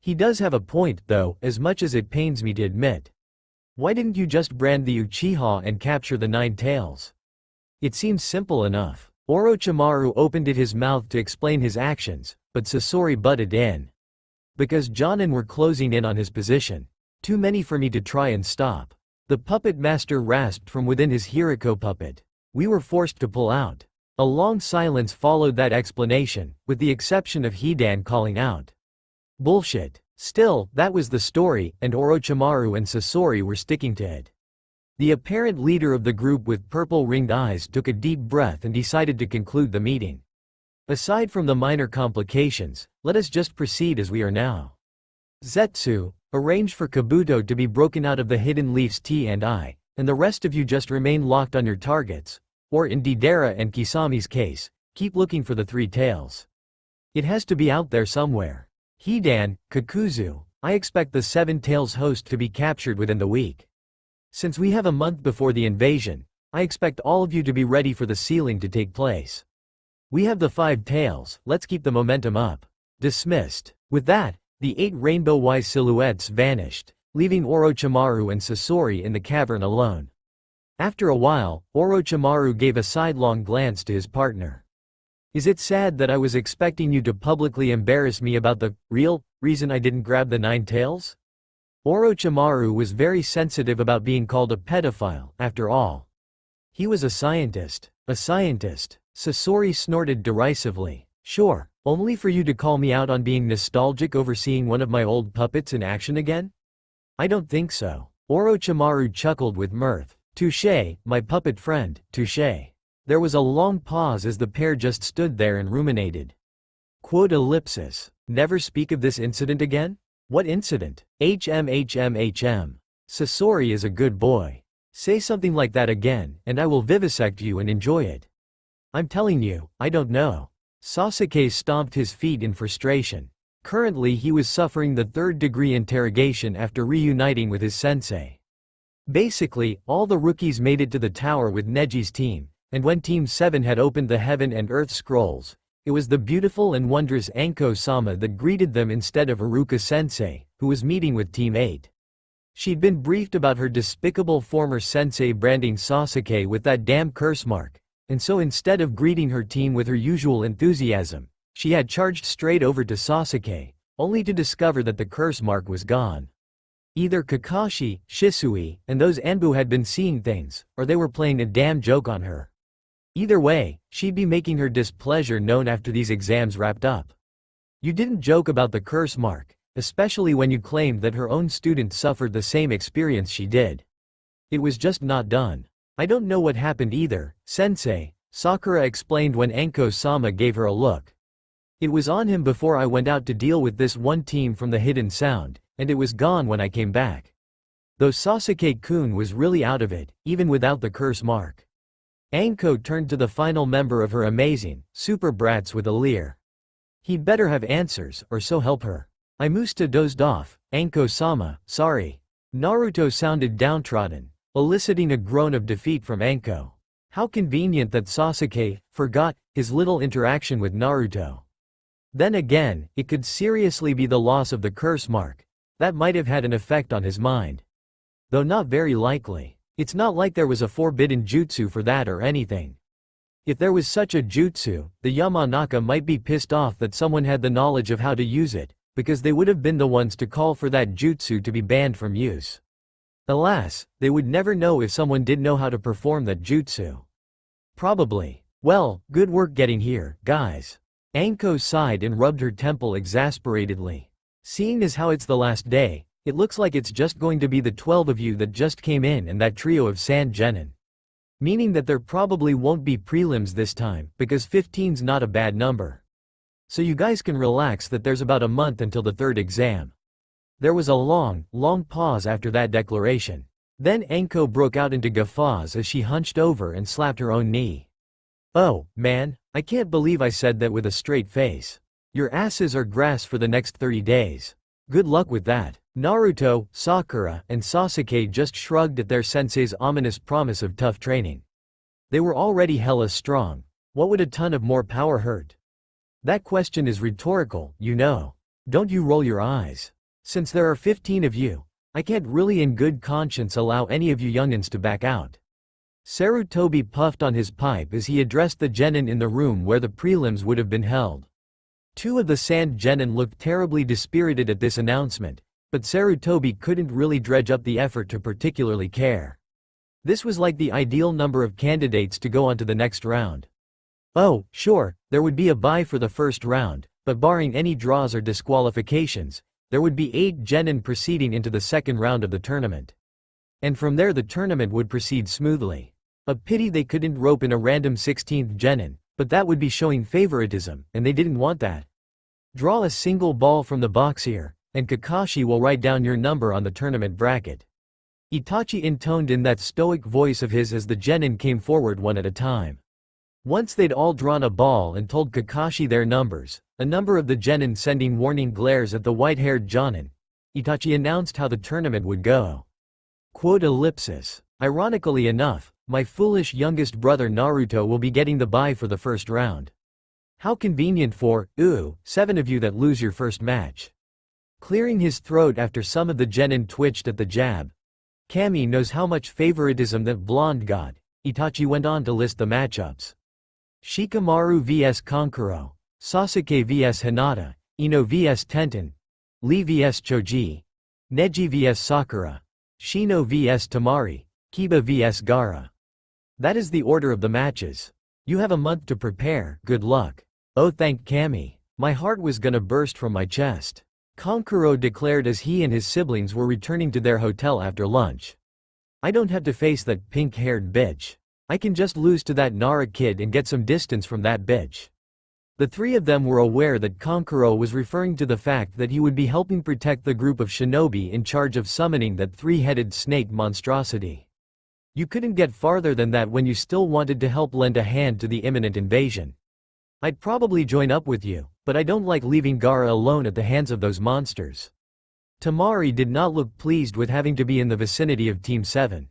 A: He does have a point, though, as much as it pains me to admit. Why didn't you just brand the Uchiha and capture the 9 tails? It seems simple enough. Orochimaru opened his mouth to explain his actions, but Sasori butted in. Because Jonin were closing in on his position. Too many for me to try and stop. The puppet master rasped from within his Hiriko puppet. We were forced to pull out. A long silence followed that explanation, with the exception of Hidan calling out. Bullshit. Still, that was the story, and Orochimaru and Sasori were sticking to it. The apparent leader of the group with purple-ringed eyes took a deep breath and decided to conclude the meeting. Aside from the minor complications, let us just proceed as we are now. Zetsu, arrange for Kabuto to be broken out of the Hidden Leaf's T&I, and the rest of you just remain locked on your targets, or in Deidara and Kisami's case, keep looking for the 3 tails. It has to be out there somewhere. Hidan, Kakuzu, I expect the 7 tails host to be captured within the week. Since we have a month before the invasion, I expect all of you to be ready for the sealing to take place. We have the 5 tails, let's keep the momentum up. Dismissed. With that, the 8 rainbow-wise silhouettes vanished, leaving Orochimaru and Sasori in the cavern alone. After a while, Orochimaru gave a sidelong glance to his partner. Is it sad that I was expecting you to publicly embarrass me about the real reason I didn't grab the 9 tails? Orochimaru was very sensitive about being called a pedophile, after all. He was a scientist. A scientist. Sasori snorted derisively. Sure, only for you to call me out on being nostalgic over seeing one of my old puppets in action again? I don't think so. Orochimaru chuckled with mirth. Touché, my puppet friend, touché. There was a long pause as the pair just stood there and ruminated. Quote ellipsis. Never speak of this incident again? What incident? HM. Sasori is a good boy. Say something like that again, and I will vivisect you and enjoy it. I'm telling you, I don't know. Sasuke stomped his feet in frustration. Currently he was suffering the third-degree interrogation after reuniting with his sensei. Basically, all the rookies made it to the tower with Neji's team, and when Team 7 had opened the Heaven and Earth scrolls, it was the beautiful and wondrous Anko-sama that greeted them instead of Iruka-sensei, who was meeting with Team 8. She'd been briefed about her despicable former sensei branding Sasuke with that damn curse mark, and so instead of greeting her team with her usual enthusiasm, she had charged straight over to Sasuke, only to discover that the curse mark was gone. Either Kakashi, Shisui, and those Anbu had been seeing things, or they were playing a damn joke on her. Either way, she'd be making her displeasure known after these exams wrapped up. You didn't joke about the curse mark, especially when you claimed that her own students suffered the same experience she did. It was just not done. I don't know what happened either, sensei, Sakura explained when Anko-sama gave her a look. It was on him before I went out to deal with this one team from the Hidden Sound, and it was gone when I came back. Though Sasuke-kun was really out of it, even without the curse mark. Anko turned to the final member of her amazing, super brats with a leer. He'd better have answers, or so help her. I musta dozed off, Anko-sama, sorry. Naruto sounded downtrodden, eliciting a groan of defeat from Anko. How convenient that Sasuke forgot his little interaction with Naruto. Then again, it could seriously be the loss of the curse mark. That might have had an effect on his mind. Though not very likely. It's not like there was a forbidden jutsu for that or anything. If there was such a jutsu, the Yamanaka might be pissed off that someone had the knowledge of how to use it, because they would have been the ones to call for that jutsu to be banned from use. Alas, they would never know if someone did know how to perform that jutsu. Probably. Well, good work getting here, guys. Anko sighed and rubbed her temple exasperatedly. Seeing as how it's the last day, it looks like it's just going to be the 12 of you that just came in and that trio of Sand Genin. Meaning that there probably won't be prelims this time, because 15's not a bad number. So you guys can relax that there's about a month until the third exam. There was a long pause after that declaration. Then Anko broke out into guffaws as she hunched over and slapped her own knee. Oh, man, I can't believe I said that with a straight face. Your asses are grass for the next 30 days. Good luck with that. Naruto, Sakura, and Sasuke just shrugged at their sensei's ominous promise of tough training. They were already hella strong. What would a ton of more power hurt? That question is rhetorical, you know. Don't you roll your eyes. Since there are 15 of you, I can't really in good conscience allow any of you youngins to back out. Sarutobi puffed on his pipe as he addressed the genin in the room where the prelims would have been held. Two of the Sand Genin looked terribly dispirited at this announcement, but Sarutobi couldn't really dredge up the effort to particularly care. This was like the ideal number of candidates to go on to the next round. Oh, sure, there would be a bye for the first round, but barring any draws or disqualifications, there would be 8 genin proceeding into the second round of the tournament. And from there the tournament would proceed smoothly. A pity they couldn't rope in a random 16th genin, but that would be showing favoritism, and they didn't want that. Draw a single ball from the box here, and Kakashi will write down your number on the tournament bracket. Itachi intoned in that stoic voice of his as the genin came forward one at a time. Once they'd all drawn a ball and told Kakashi their numbers, a number of the genin sending warning glares at the white-haired Jonin, Itachi announced how the tournament would go. Quote ellipsis. Ironically enough, my foolish youngest brother Naruto will be getting the bye for the first round. How convenient for, 7 of you that lose your first match. Clearing his throat after some of the genin twitched at the jab. Kami knows how much favoritism that blonde got. Itachi went on to list the matchups. Shikamaru vs Kankuro, Sasuke vs Hinata, Ino vs Tenten, Lee vs Choji, Neji vs Sakura, Shino vs Tamari, Kiba vs Gaara. That is the order of the matches. You have a month to prepare, good luck. Oh thank Kami. My heart was gonna burst from my chest. Kankuro declared as he and his siblings were returning to their hotel after lunch. I don't have to face that pink-haired bitch. I can just lose to that Nara kid and get some distance from that bitch. The three of them were aware that Kankuro was referring to the fact that he would be helping protect the group of shinobi in charge of summoning that three-headed snake monstrosity. You couldn't get farther than that when you still wanted to help lend a hand to the imminent invasion. I'd probably join up with you, but I don't like leaving Gaara alone at the hands of those monsters. Tamari did not look pleased with having to be in the vicinity of Team 7.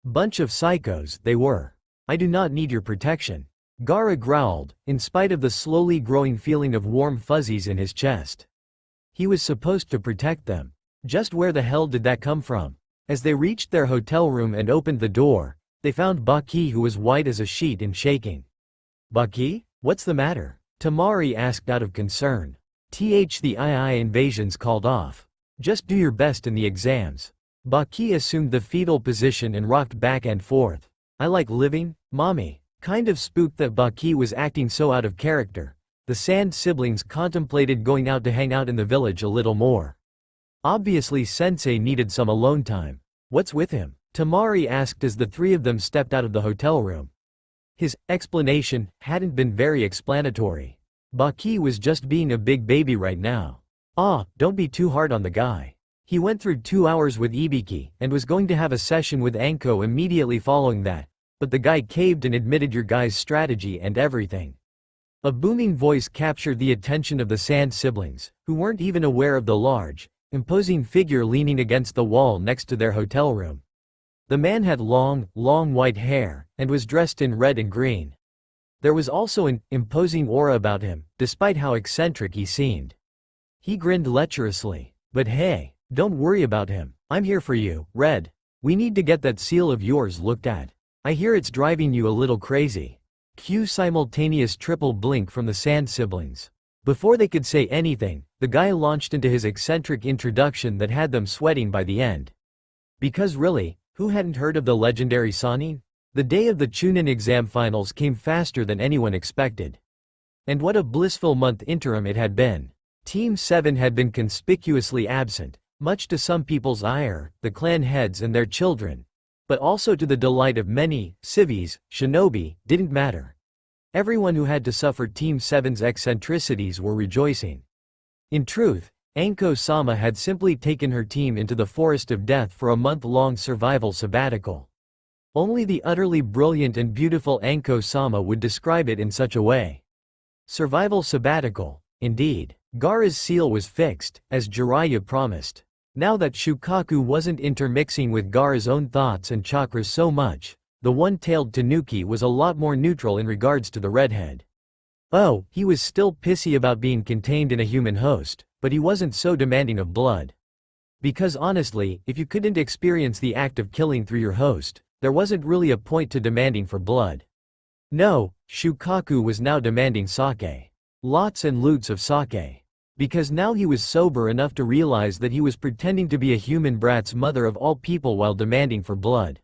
A: Bunch of psychos, they were. I do not need your protection. Gaara growled, in spite of the slowly growing feeling of warm fuzzies in his chest. He was supposed to protect them. Just where the hell did that come from? As they reached their hotel room and opened the door, they found Baki, who was white as a sheet and shaking. Baki? What's the matter? Tamari asked out of concern. The II invasion's called off. Just do your best in the exams. Baki assumed the fetal position and rocked back and forth. I like living, mommy. Kind of spooked that Baki was acting so out of character, the Sand siblings contemplated going out to hang out in the village a little more. Obviously Sensei needed some alone time. What's with him? Tamari asked as the three of them stepped out of the hotel room. His explanation hadn't been very explanatory. Baki was just being a big baby right now. Don't be too hard on the guy. He went through 2 hours with Ibiki and was going to have a session with Anko immediately following that, but the guy caved and admitted your guy's strategy and everything. A booming voice captured the attention of the Sand siblings, who weren't even aware of the large, imposing figure leaning against the wall next to their hotel room. The man had long white hair, and was dressed in red and green. There was also an imposing aura about him, despite how eccentric he seemed. He grinned lecherously. But hey, don't worry about him. I'm here for you, Red. We need to get that seal of yours looked at. I hear it's driving you a little crazy. Cue simultaneous triple blink from the Sand siblings. Before they could say anything, the guy launched into his eccentric introduction that had them sweating by the end. Because really, who hadn't heard of the legendary Sanin? The day of the Chunin exam finals came faster than anyone expected. And what a blissful month interim it had been. Team 7 had been conspicuously absent, much to some people's ire, the clan heads and their children. But also to the delight of many, civis, shinobi, didn't matter. Everyone who had to suffer Team 7's eccentricities were rejoicing. In truth, Anko-sama had simply taken her team into the forest of death for a month-long survival sabbatical. Only the utterly brilliant and beautiful Anko-sama would describe it in such a way. Survival sabbatical, indeed. Gaara's seal was fixed, as Jiraiya promised. Now that Shukaku wasn't intermixing with Gaara's own thoughts and chakras so much, the one-tailed Tanuki was a lot more neutral in regards to the redhead. Oh, he was still pissy about being contained in a human host, but he wasn't so demanding of blood. Because honestly, if you couldn't experience the act of killing through your host, there wasn't really a point to demanding for blood. No, Shukaku was now demanding sake. Lots and loots of sake. Because now he was sober enough to realize that he was pretending to be a human brat's mother of all people while demanding for blood.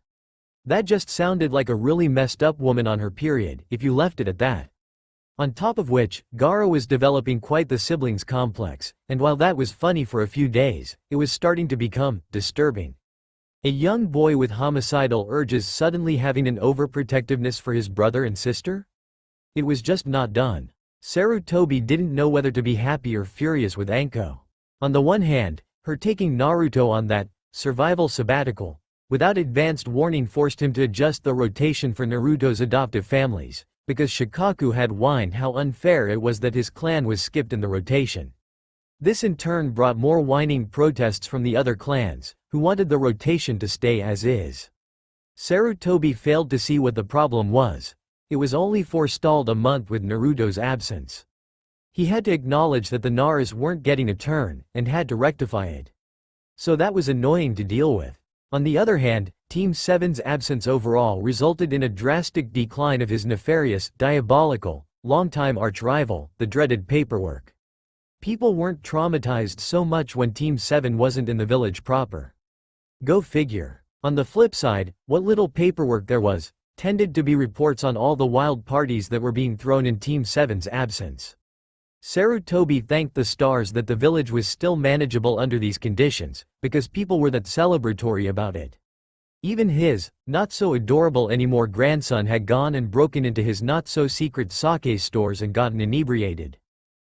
A: That just sounded like a really messed up woman on her period, if you left it at that. On top of which, Gaara was developing quite the siblings complex, and while that was funny for a few days, it was starting to become disturbing. A young boy with homicidal urges suddenly having an overprotectiveness for his brother and sister? It was just not done. Sarutobi didn't know whether to be happy or furious with Anko. On the one hand, her taking Naruto on that survival sabbatical without advanced warning forced him to adjust the rotation for Naruto's adoptive families, because Shikaku had whined how unfair it was that his clan was skipped in the rotation. This in turn brought more whining protests from the other clans, who wanted the rotation to stay as is. Sarutobi failed to see what the problem was. It was only forestalled a month with Naruto's absence. He had to acknowledge that the Naras weren't getting a turn, and had to rectify it. So that was annoying to deal with. On the other hand, Team 7's absence overall resulted in a drastic decline of his nefarious, diabolical, longtime arch-rival, the dreaded paperwork. People weren't traumatized so much when Team 7 wasn't in the village proper. Go figure. On the flip side, what little paperwork there was, tended to be reports on all the wild parties that were being thrown in Team 7's absence. Sarutobi thanked the stars that the village was still manageable under these conditions, because people were that celebratory about it. Even his, not-so-adorable anymore grandson had gone and broken into his not-so-secret sake stores and gotten inebriated.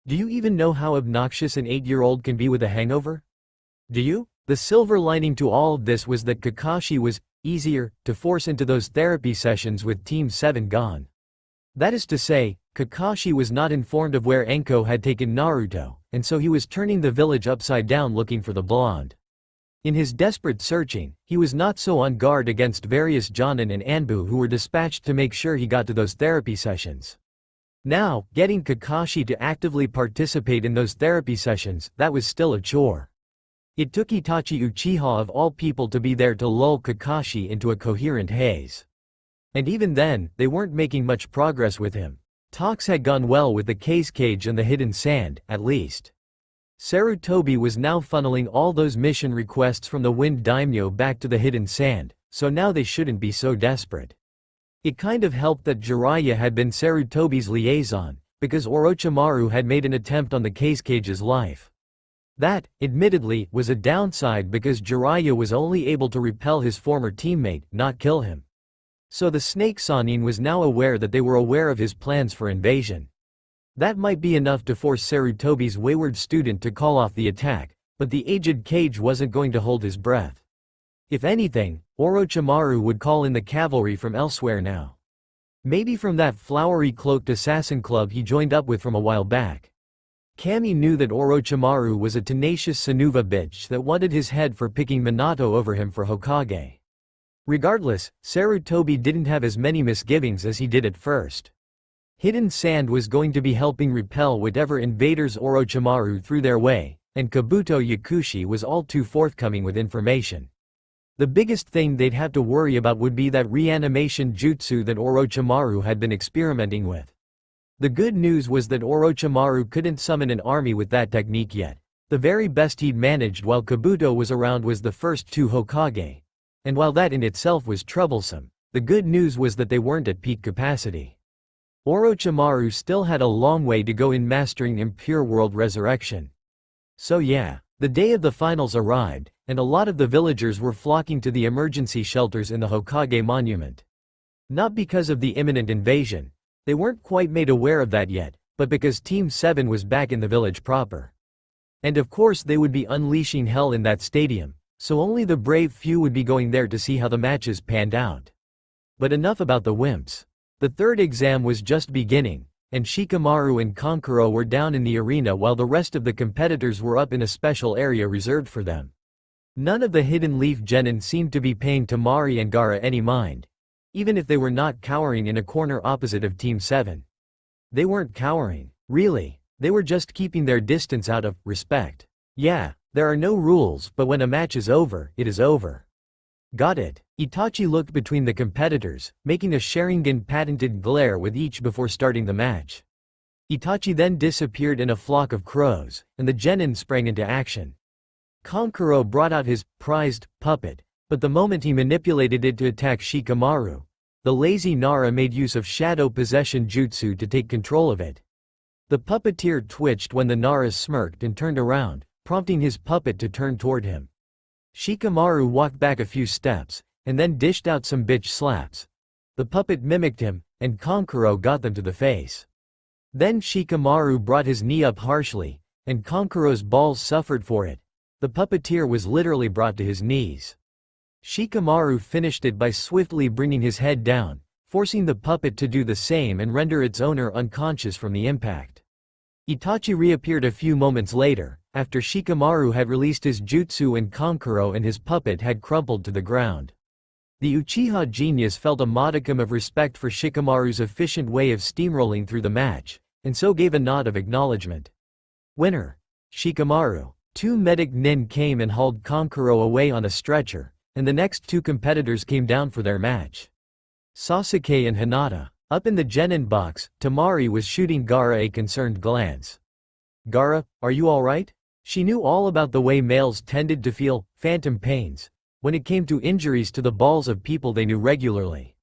A: Do you even know how obnoxious an 8-year-old can be with a hangover? Do you? The silver lining to all of this was that Kakashi was easier to force into those therapy sessions with Team 7 gone. That is to say, Kakashi was not informed of where Enko had taken Naruto, and so he was turning the village upside down looking for the blonde. In his desperate searching, he was not so on guard against various Jonin and Anbu who were dispatched to make sure he got to those therapy sessions. Now, getting Kakashi to actively participate in those therapy sessions, that was still a chore. It took Itachi Uchiha of all people to be there to lull Kakashi into a coherent haze. And even then, they weren't making much progress with him. Talks had gone well with the cage and the hidden sand, at least. Sarutobi was now funneling all those mission requests from the Wind Daimyo back to the hidden sand, so now they shouldn't be so desperate. It kind of helped that Jiraiya had been Sarutobi's liaison, because Orochimaru had made an attempt on the cage's life. That, admittedly, was a downside because Jiraiya was only able to repel his former teammate, not kill him. So the Snake Sanin was now aware that they were aware of his plans for invasion. That might be enough to force Sarutobi's wayward student to call off the attack, but the aged Cage wasn't going to hold his breath. If anything, Orochimaru would call in the cavalry from elsewhere now. Maybe from that flowery cloaked assassin club he joined up with from a while back. Kami knew that Orochimaru was a tenacious Sanuva bitch that wanted his head for picking Minato over him for Hokage. Regardless, Sarutobi didn't have as many misgivings as he did at first. Hidden Sand was going to be helping repel whatever invaders Orochimaru threw their way, and Kabuto Yakushi was all too forthcoming with information. The biggest thing they'd have to worry about would be that reanimation jutsu that Orochimaru had been experimenting with. The good news was that Orochimaru couldn't summon an army with that technique yet. The very best he'd managed while Kabuto was around was the first two Hokage. And while that in itself was troublesome, the good news was that they weren't at peak capacity. Orochimaru still had a long way to go in mastering Impure World Resurrection. So yeah, the day of the finals arrived, and a lot of the villagers were flocking to the emergency shelters in the Hokage Monument. Not because of the imminent invasion. They weren't quite made aware of that yet, but because Team 7 was back in the village proper. And of course they would be unleashing hell in that stadium, so only the brave few would be going there to see how the matches panned out. But enough about the wimps. The third exam was just beginning, and Shikamaru and Kankuro were down in the arena while the rest of the competitors were up in a special area reserved for them. None of the Hidden Leaf Genin seemed to be paying Temari and Gaara any mind. Even if they were not cowering in a corner opposite of Team 7. They weren't cowering, really, they were just keeping their distance out of respect. Yeah, there are no rules, but when a match is over, it is over. Got it. Itachi looked between the competitors, making a Sharingan-patented glare with each before starting the match. Itachi then disappeared in a flock of crows, and the genin sprang into action. Kankuro brought out his prized puppet, but the moment he manipulated it to attack Shikamaru, the lazy Nara made use of shadow possession jutsu to take control of it. The puppeteer twitched when the Nara smirked and turned around, prompting his puppet to turn toward him. Shikamaru walked back a few steps, and then dished out some bitch slaps. The puppet mimicked him, and Kankuro got them to the face. Then Shikamaru brought his knee up harshly, and Kankuro's balls suffered for it. The puppeteer was literally brought to his knees. Shikamaru finished it by swiftly bringing his head down, forcing the puppet to do the same and render its owner unconscious from the impact. Itachi reappeared a few moments later, after Shikamaru had released his jutsu and Kankuro and his puppet had crumpled to the ground. The Uchiha genius felt a modicum of respect for Shikamaru's efficient way of steamrolling through the match, and so gave a nod of acknowledgement. Winner. Shikamaru. Two medic nin came and hauled Kankuro away on a stretcher, and the next two competitors came down for their match. Sasuke and Hinata. Up in the genin box, Temari was shooting Gaara a concerned glance. Gaara, are you alright? She knew all about the way males tended to feel phantom pains when it came to injuries to the balls of people they knew regularly.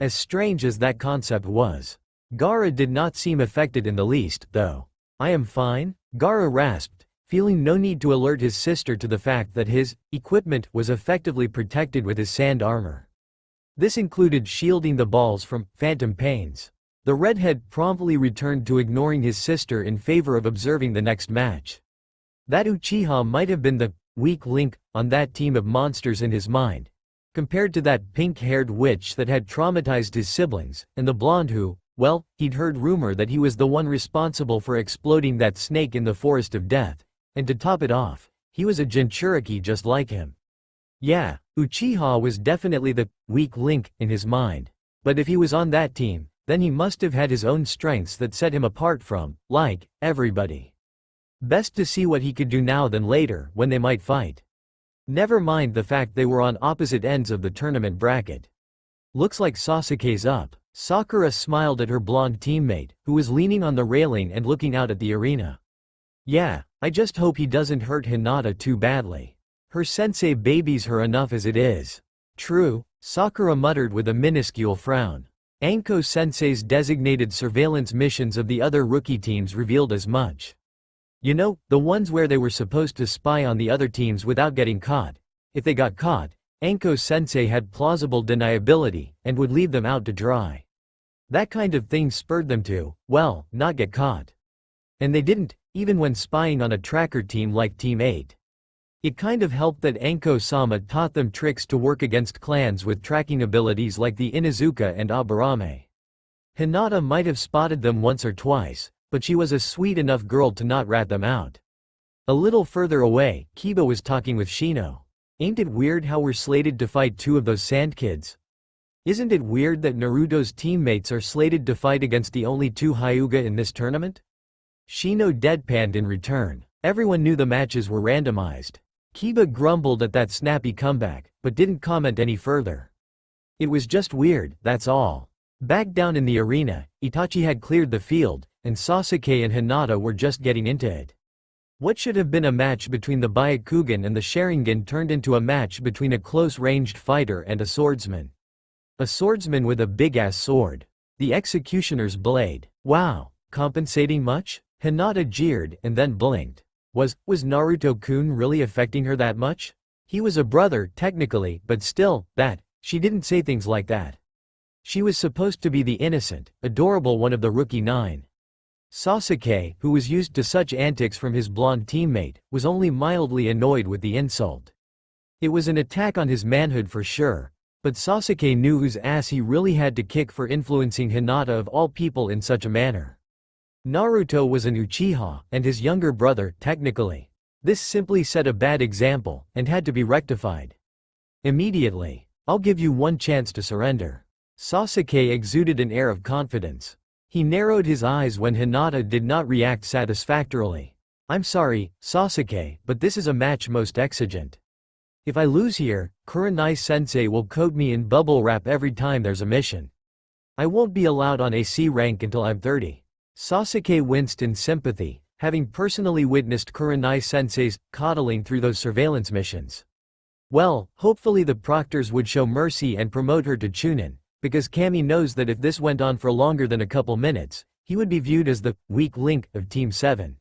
A: As strange as that concept was, Gaara did not seem affected in the least, though. I am fine, Gaara rasped, feeling no need to alert his sister to the fact that his equipment was effectively protected with his sand armor. This included shielding the balls from phantom pains. The redhead promptly returned to ignoring his sister in favor of observing the next match. That Uchiha might have been the weak link on that team of monsters in his mind, compared to that pink-haired witch that had traumatized his siblings, and the blonde who, Well, he'd heard rumor that he was the one responsible for exploding that snake in the Forest of Death, and to top it off, he was a Jinchuriki just like him. Yeah, Uchiha was definitely the weak link in his mind. But if he was on that team, then he must have had his own strengths that set him apart from, like, everybody. Best to see what he could do now than later, when they might fight. Never mind the fact they were on opposite ends of the tournament bracket. Looks like Sasuke's up. Sakura smiled at her blonde teammate, who was leaning on the railing and looking out at the arena. Yeah, I just hope he doesn't hurt Hinata too badly. Her sensei babies her enough as it is. True, Sakura muttered with a minuscule frown. Anko sensei's designated surveillance missions of the other rookie teams revealed as much. You know, the ones where they were supposed to spy on the other teams without getting caught. If they got caught, Anko sensei had plausible deniability, and would leave them out to dry. That kind of thing spurred them to, well, not get caught. And they didn't, even when spying on a tracker team like Team 8. It kind of helped that Anko-sama taught them tricks to work against clans with tracking abilities like the Inuzuka and Aburame. Hinata might have spotted them once or twice, but she was a sweet enough girl to not rat them out. A little further away, Kiba was talking with Shino. Ain't it weird how we're slated to fight two of those sand kids? Isn't it weird that Naruto's teammates are slated to fight against the only two Hyuga in this tournament? Shino deadpanned in return. Everyone knew the matches were randomized. Kiba grumbled at that snappy comeback, but didn't comment any further. It was just weird, that's all. Back down in the arena, Itachi had cleared the field, and Sasuke and Hinata were just getting into it. What should have been a match between the Byakugan and the Sharingan turned into a match between a close-ranged fighter and a swordsman. A swordsman with a big-ass sword. The executioner's blade. Wow, compensating much? Hinata jeered and then blinked. Was Naruto-kun really affecting her that much? He was a brother, technically, but still, she didn't say things like that. She was supposed to be the innocent, adorable one of the rookie 9. Sasuke, who was used to such antics from his blonde teammate, was only mildly annoyed with the insult. It was an attack on his manhood for sure, but Sasuke knew whose ass he really had to kick for influencing Hinata of all people in such a manner. Naruto was an Uchiha, and his younger brother, technically. This simply set a bad example, and had to be rectified. Immediately. I'll give you one chance to surrender. Sasuke exuded an air of confidence. He narrowed his eyes when Hinata did not react satisfactorily. I'm sorry, Sasuke, but this is a match most exigent. If I lose here, Kurenai-sensei will coat me in bubble wrap every time there's a mission. I won't be allowed on AC rank until I'm 30. Sasuke winced in sympathy, having personally witnessed Kurenai-sensei's coddling through those surveillance missions. Well, hopefully the proctors would show mercy and promote her to Chunin, because Kami knows that if this went on for longer than a couple minutes, he would be viewed as the weak link of Team 7.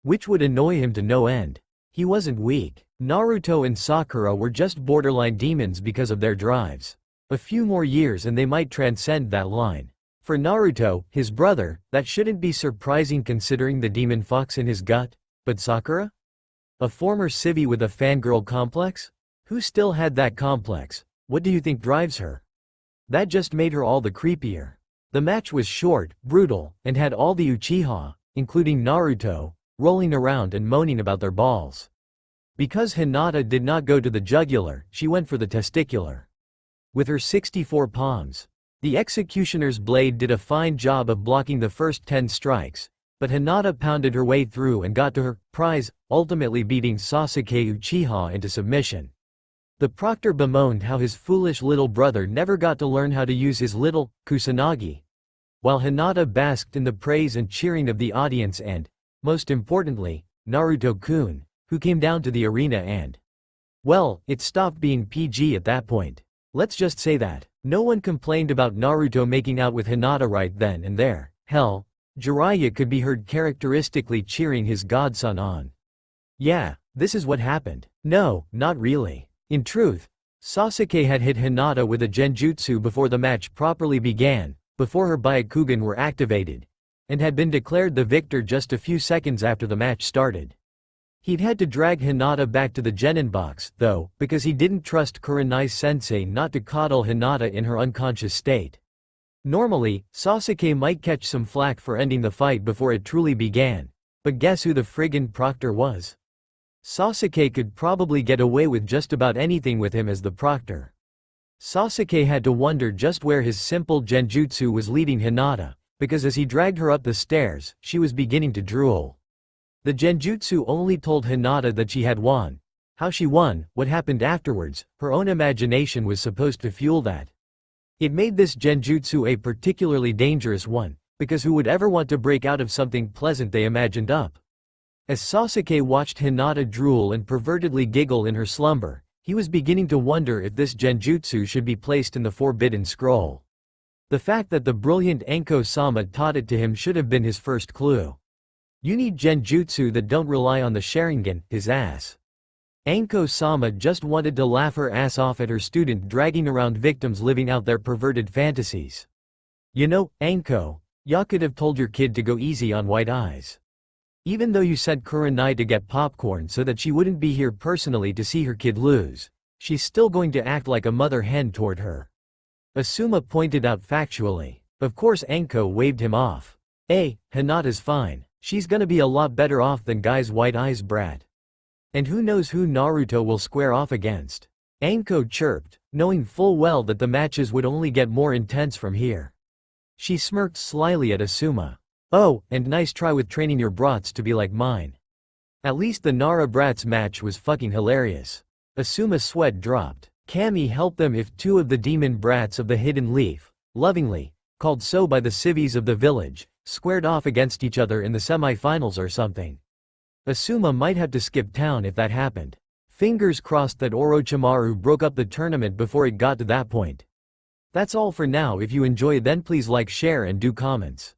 A: Which would annoy him to no end. He wasn't weak. Naruto and Sakura were just borderline demons because of their drives. A few more years and they might transcend that line. For Naruto, his brother, that shouldn't be surprising considering the demon fox in his gut, but Sakura? A former civvy with a fangirl complex? Who still had that complex? What do you think drives her? That just made her all the creepier. The match was short, brutal, and had all the Uchiha, including Naruto, rolling around and moaning about their balls. Because Hinata did not go to the jugular, she went for the testicular. With her 64 palms. The executioner's blade did a fine job of blocking the first 10 strikes, but Hinata pounded her way through and got to her prize, ultimately beating Sasuke Uchiha into submission. The proctor bemoaned how his foolish little brother never got to learn how to use his little kusanagi, while Hinata basked in the praise and cheering of the audience and, most importantly, Naruto-kun, who came down to the arena and, well, it stopped being PG at that point. Let's just say that. No one complained about Naruto making out with Hinata right then and there. Hell, Jiraiya could be heard characteristically cheering his godson on. Yeah, this is what happened. No, not really. In truth, Sasuke had hit Hinata with a genjutsu before the match properly began, before her Byakugan were activated, and had been declared the victor just a few seconds after the match started. He'd had to drag Hinata back to the Genin box, though, because he didn't trust Kurenai-sensei not to coddle Hinata in her unconscious state. Normally, Sasuke might catch some flack for ending the fight before it truly began. But guess who the friggin' proctor was? Sasuke could probably get away with just about anything with him as the proctor. Sasuke had to wonder just where his simple genjutsu was leading Hinata, because as he dragged her up the stairs, she was beginning to drool. The genjutsu only told Hinata that she had won. How she won, what happened afterwards, her own imagination was supposed to fuel that. It made this genjutsu a particularly dangerous one, because who would ever want to break out of something pleasant they imagined up? As Sasuke watched Hinata drool and pervertedly giggle in her slumber, he was beginning to wonder if this genjutsu should be placed in the Forbidden Scroll. The fact that the brilliant Anko-sama taught it to him should have been his first clue. You need genjutsu that don't rely on the Sharingan, his ass. Anko-sama just wanted to laugh her ass off at her student dragging around victims living out their perverted fantasies. You know, Anko, ya could have told your kid to go easy on White Eyes. Even though you sent Kurenai to get popcorn so that she wouldn't be here personally to see her kid lose, she's still going to act like a mother hen toward her. Asuma pointed out factually. Of course Anko waved him off. Hinata's fine. She's gonna be a lot better off than Guy's White Eyes brat. And who knows who Naruto will square off against. Anko chirped, knowing full well that the matches would only get more intense from here. She smirked slyly at Asuma. Oh, and nice try with training your brats to be like mine. At least the Nara brats match was fucking hilarious. Asuma's sweat dropped. Kami helped them if two of the demon brats of the Hidden Leaf, lovingly, called so by the civvies of the village, squared off against each other in the semi-finals or something. Asuma might have to skip town if that happened. Fingers crossed that Orochimaru broke up the tournament before it got to that point. That's all for now. If you enjoy, then please like, share and do comments.